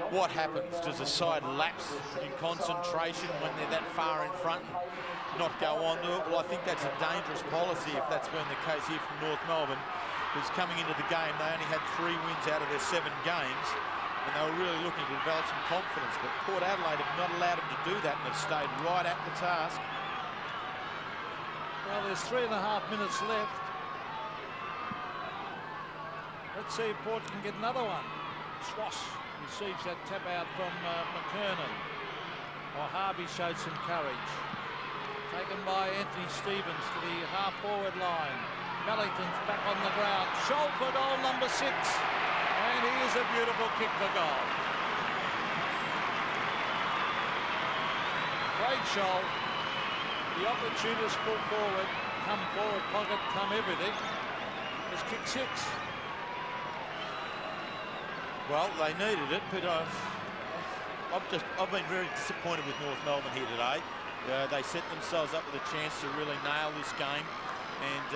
What happens? Does a side lapse in concentration when they're that far in front and not go on to it? Well, I think that's a dangerous policy if that's been the case here from North Melbourne, because coming into the game, they only had 3 wins out of their 7 games, and they were really looking to develop some confidence. But Port Adelaide have not allowed them to do that and have stayed right at the task. Well, there's 3.5 minutes left. Let's see if Port can get another one. Swass receives that tap out from McKernan. Well, Harvey showed some courage. Taken by Anthony Stevens to the half-forward line. Mellington's back on the ground. Scholl for goal number 6. And here's a beautiful kick for goal. Craig Scholl, the opportunist full forward, come forward pocket, come everything, has kicked 6. Well, they needed it, but I've been very disappointed with North Melbourne here today. They set themselves up with a chance to really nail this game, and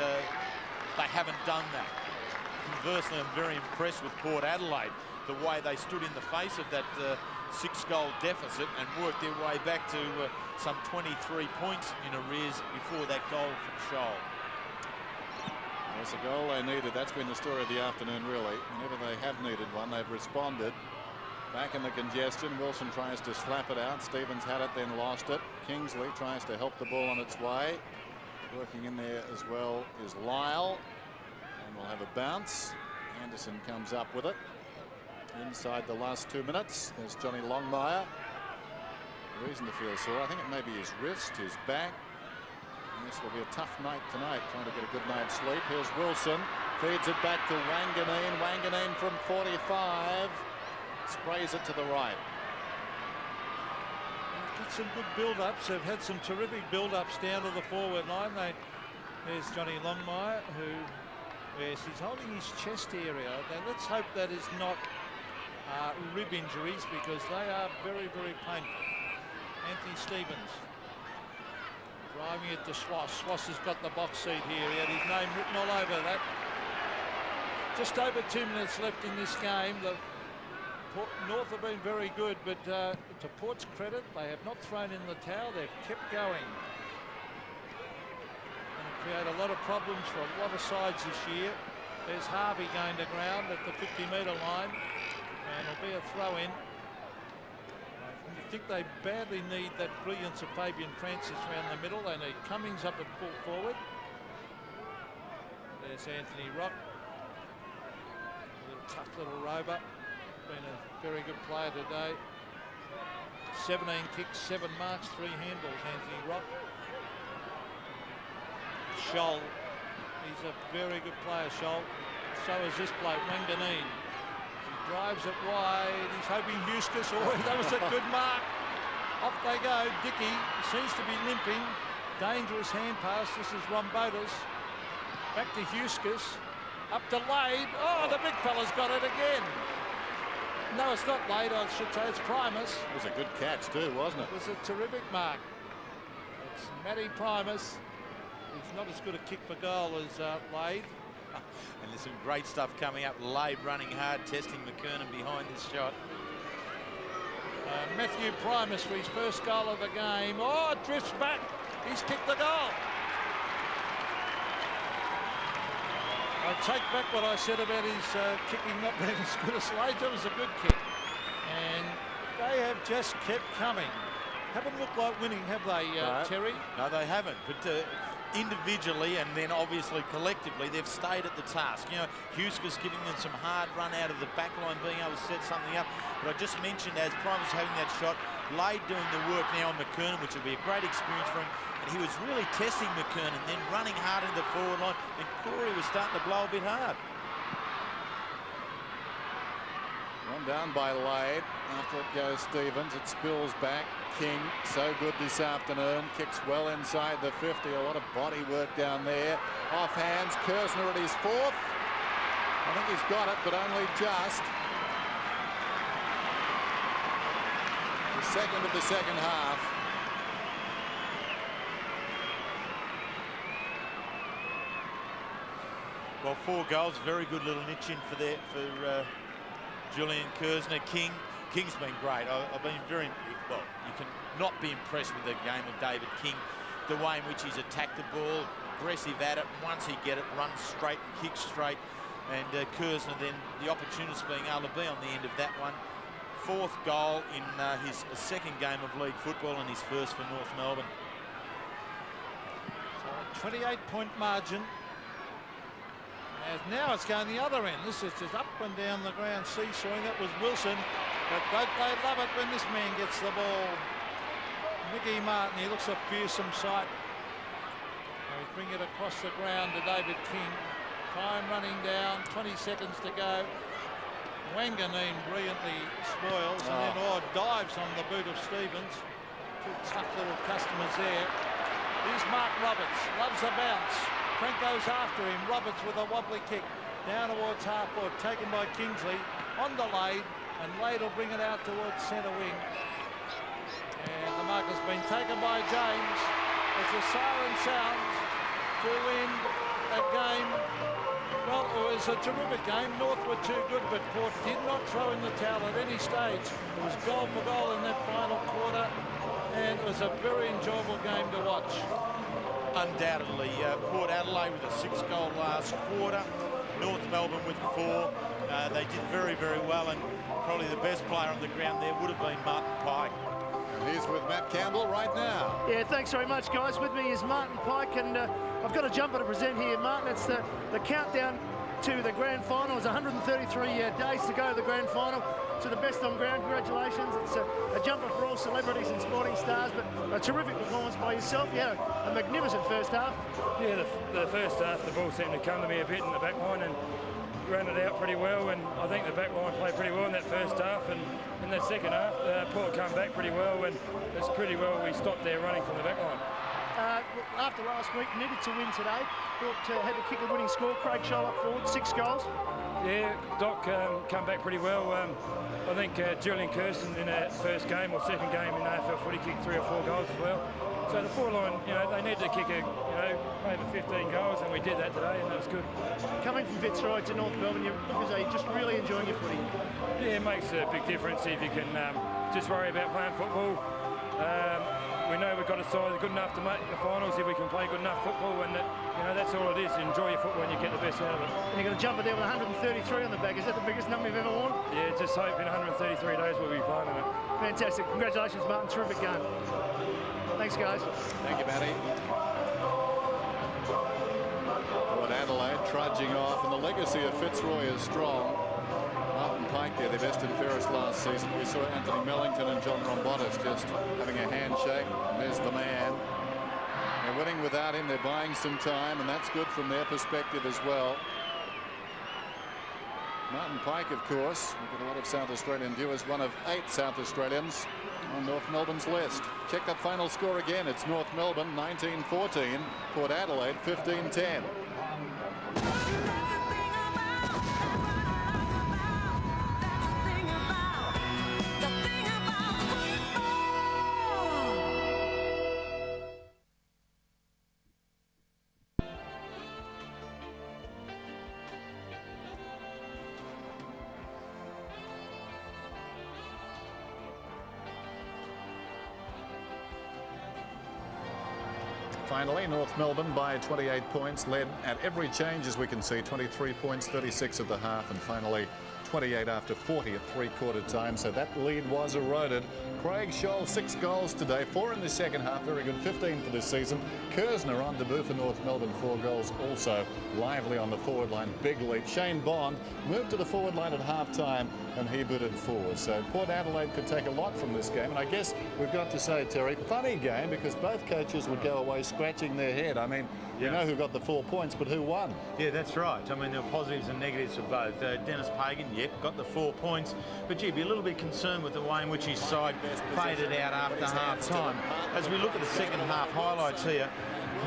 they haven't done that. Conversely, I'm very impressed with Port Adelaide, the way they stood in the face of that 6-goal deficit and worked their way back to some 23 points in arrears before that goal from Scholl. There's a goal they needed. That's been the story of the afternoon, really. Whenever they have needed one, they've responded. Back in the congestion, Wilson tries to slap it out. Stevens had it, then lost it. Kingsley tries to help the ball on its way. Working in there as well is Lyle. And we'll have a bounce. Anderson comes up with it. Inside the last 2 minutes, there's Johnny Longmire. Reason to feel sore. I think it may be his wrist, his back. This will be a tough night tonight, trying to get a good night's sleep. Here's Wilson, feeds it back to Wanganeen. Wanganeen from 45, sprays it to the right. Got some good build-ups. They've had some terrific build-ups down to the forward line. There's Johnny Longmire, who, yes, he's holding his chest area. Now let's hope that is not rib injuries, because they are very, very painful. Anthony Stevens. Driving it to Schwass. Schwass has got the box seat here. He had his name written all over that. Just over 2 minutes left in this game. The North have been very good, but to Port's credit, they have not thrown in the towel. They've kept going. Going to create a lot of problems for a lot of sides this year. There's Harvey going to ground at the 50-metre line, and it'll be a throw-in. I think they badly need that brilliance of Fabian Francis around the middle. They need Cummings up at full forward. There's Anthony Rock, a little tough little rover, been a very good player today. 17 kicks, 7 marks, 3 handballs, Anthony Rock. Scholl, he's a very good player, Scholl. So is this bloke, Wanganeen. Drives it wide. He's hoping Eustace. Oh, that was a good mark. Off they go. Dickey seems to be limping. Dangerous hand pass. This is Rombotis. Back to Eustace. Up to Lade. Oh, the big fella's got it again. No, it's not Lade, I should say. It's Primus. It was a good catch too, wasn't it? It was a terrific mark. It's Matty Primus. He's not as good a kick for goal as Lade. And there's some great stuff coming up. Lade running hard, testing McKernan behind this shot. Matthew Primus for his first goal of the game. Oh, it drifts back. He's kicked the goal. I take back what I said about his kicking not being as good as Lade. That was a good kick. And they have just kept coming. Haven't looked like winning, have they, No. Terry? No, they haven't. But individually and then obviously collectively, they've stayed at the task. You know, Huskus giving them some hard run out of the back line, being able to set something up. But I just mentioned, as Primus having that shot, Lade doing the work now on McKernan, which will be a great experience for him. And he was really testing McKernan, then running hard into the forward line. And Corey was starting to blow a bit hard. One down by Lade. After it goes Stevens, it spills back. King, so good this afternoon, kicks well inside the 50. A lot of body work down there. Off hands, Kersner at his 4th. I think he's got it, but only just. The second of the second half. Well, 4 goals, very good little niche in for Julian Kersner. King's been great. I've been very, well, you can not be impressed with the game of David King. The way in which he's attacked the ball, aggressive at it. Once he get it, runs straight and kicks straight. And Kersner then the opportunist being able to be on the end of that one. 4th goal in his 2nd game of league football and his 1st for North Melbourne. So a 28-point margin. And now it's going the other end. This is just up and down the ground, seesawing. That was Wilson. But don't they love it when this man gets the ball. Mickey Martin, he looks a fearsome sight. He's bringing it across the ground to David King. Time running down, 20 seconds to go. Wanganeen brilliantly spoils, and then dives on the boot of Stevens. 2 tough little customers there. Here's Mark Roberts, loves a bounce. Frank goes after him. Roberts with a wobbly kick down towards half forward, taken by Kingsley. on the Lade, and Lade will bring it out towards centre wing. And the mark has been taken by James as the siren sounds to end a game. Well, it was a terrific game. North were too good, but Port did not throw in the towel at any stage. It was goal for goal in that final quarter, and it was a very enjoyable game to watch. Undoubtedly, Port Adelaide with a 6-goal last quarter, North Melbourne with 4. They did very, very well, and probably the best player on the ground there would have been Martin Pike. And he's with Matt Campbell right now. Yeah, thanks very much, guys. With me is Martin Pike, and I've got a jumper to present here, Martin. It's the countdown to the grand final. It's 133 days to go to the grand final. To the best on ground, congratulations. It's a jumper for all celebrities and sporting stars, but a terrific performance by yourself. You had a magnificent first half. Yeah, the first half, the ball seemed to come to me a bit in the back line and ran it out pretty well, and I think the back line played pretty well in that first half, and in that second half, Port come back pretty well, and it's pretty well we stopped their running from the back line. After last week, needed to win today. Port had to kick a winning score. Craig Scholl up forward, 6 goals. Yeah, Doc come back pretty well. I think Julian Kirsten in that first game or second game in AFL footy kicked 3 or 4 goals as well. So the forward line, they need to kick over 15 goals, and we did that today, and that was good. Coming from Fitzroy to North Melbourne, you're just really enjoying your footy. Yeah, it makes a big difference if you can just worry about playing football. We know we've got a side good enough to make the finals if we can play good enough football, and that's all it is. Enjoy your football and you get the best out of it. And you're going to jump it there with 133 on the back. Is that the biggest number you've ever won? Yeah, just hope in 133 days we'll be playing in it. Fantastic. Congratulations, Martin. Terrific game. Thanks, guys. Thank you, Matty. Port Adelaide trudging off, and the legacy of Fitzroy is strong. Martin Pike there, their best and fairest last season. We saw Anthony Mellington and John Rombotis just having a handshake. There's the man. They're winning without him. They're buying some time, and that's good from their perspective as well. Martin Pike, of course, we've got a lot of South Australian viewers, one of 8 South Australians on North Melbourne's list. Check that final score again. It's North Melbourne 19-14, Port Adelaide 15-10. Finally, North Melbourne by 28 points, led at every change, as we can see, 23 points, 36 at the half, and finally 28 after 40 at three-quarter time. So that lead was eroded. Craig Scholl, 6 goals today, 4 in the second half, very good, 15 for this season. Kersner on debut for North Melbourne, 4 goals also. Lively on the forward line, big lead. Shane Bond moved to the forward line at half-time, and he booted forward. So Port Adelaide could take a lot from this game, and I guess we've got to say, Terry, funny game, because both coaches would go away scratching their head. I mean, you know who got the 4 points, but who won? Yeah, that's right. I mean, there were positives and negatives for both. Dennis Pagan, got the 4 points, but gee, be a little bit concerned with the way in which his side faded out after half-time. As we look at the second half highlights here,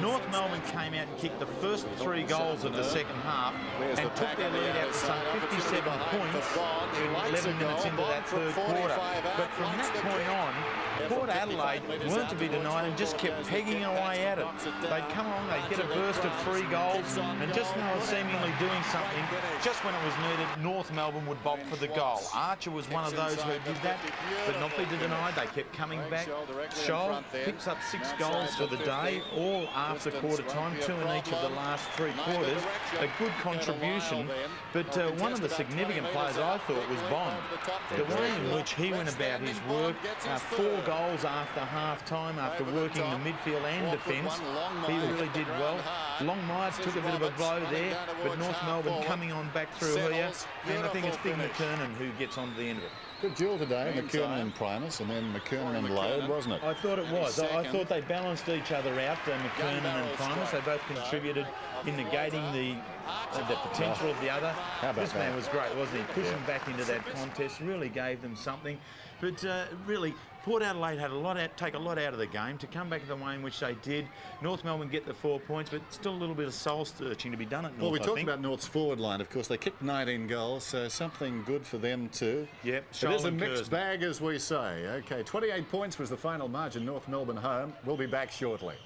North Melbourne came out and kicked the first 3 goals of the second half and took their lead out to some 57 points in 11 minutes into that third quarter. But from that point on, Port Adelaide weren't to be denied and just kept pegging away at it. They'd come on, they'd get a burst of 3 goals, and just when they were seemingly doing something, just when it was needed, North Melbourne would bob for the goal. Archer was one of those who did that, but not be denied. They kept coming back. Scholl picks up 6 goals for the day, all after quarter time, 2 in each of the last 3 quarters. A good contribution, but one of the significant players I thought was Bond. The way in which he went about his work, 4 goals after half-time, after working the midfield and defence, he really did well. Longmire took a bit of a blow there, but North Melbourne coming on back through here, and I think it's Big McKernan who gets on to the end of it. Good duel today, McKernan and Primus, and then McKernan and Lode, wasn't it? I thought it was. I thought they balanced each other out, McKernan and Primus. They both contributed in negating the potential of the other. This man was great, wasn't he? Pushing back into that contest really gave them something. But really, Port Adelaide had take a lot out of the game to come back the way in which they did. North Melbourne get the 4 points, but still a little bit of soul searching to be done at North. Well, we talked about North's forward line. Of course, they kicked 19 goals, so something good for them too. Yep. It is a mixed bag, as we say. Okay, 28 points was the final margin. North Melbourne home. We'll be back shortly.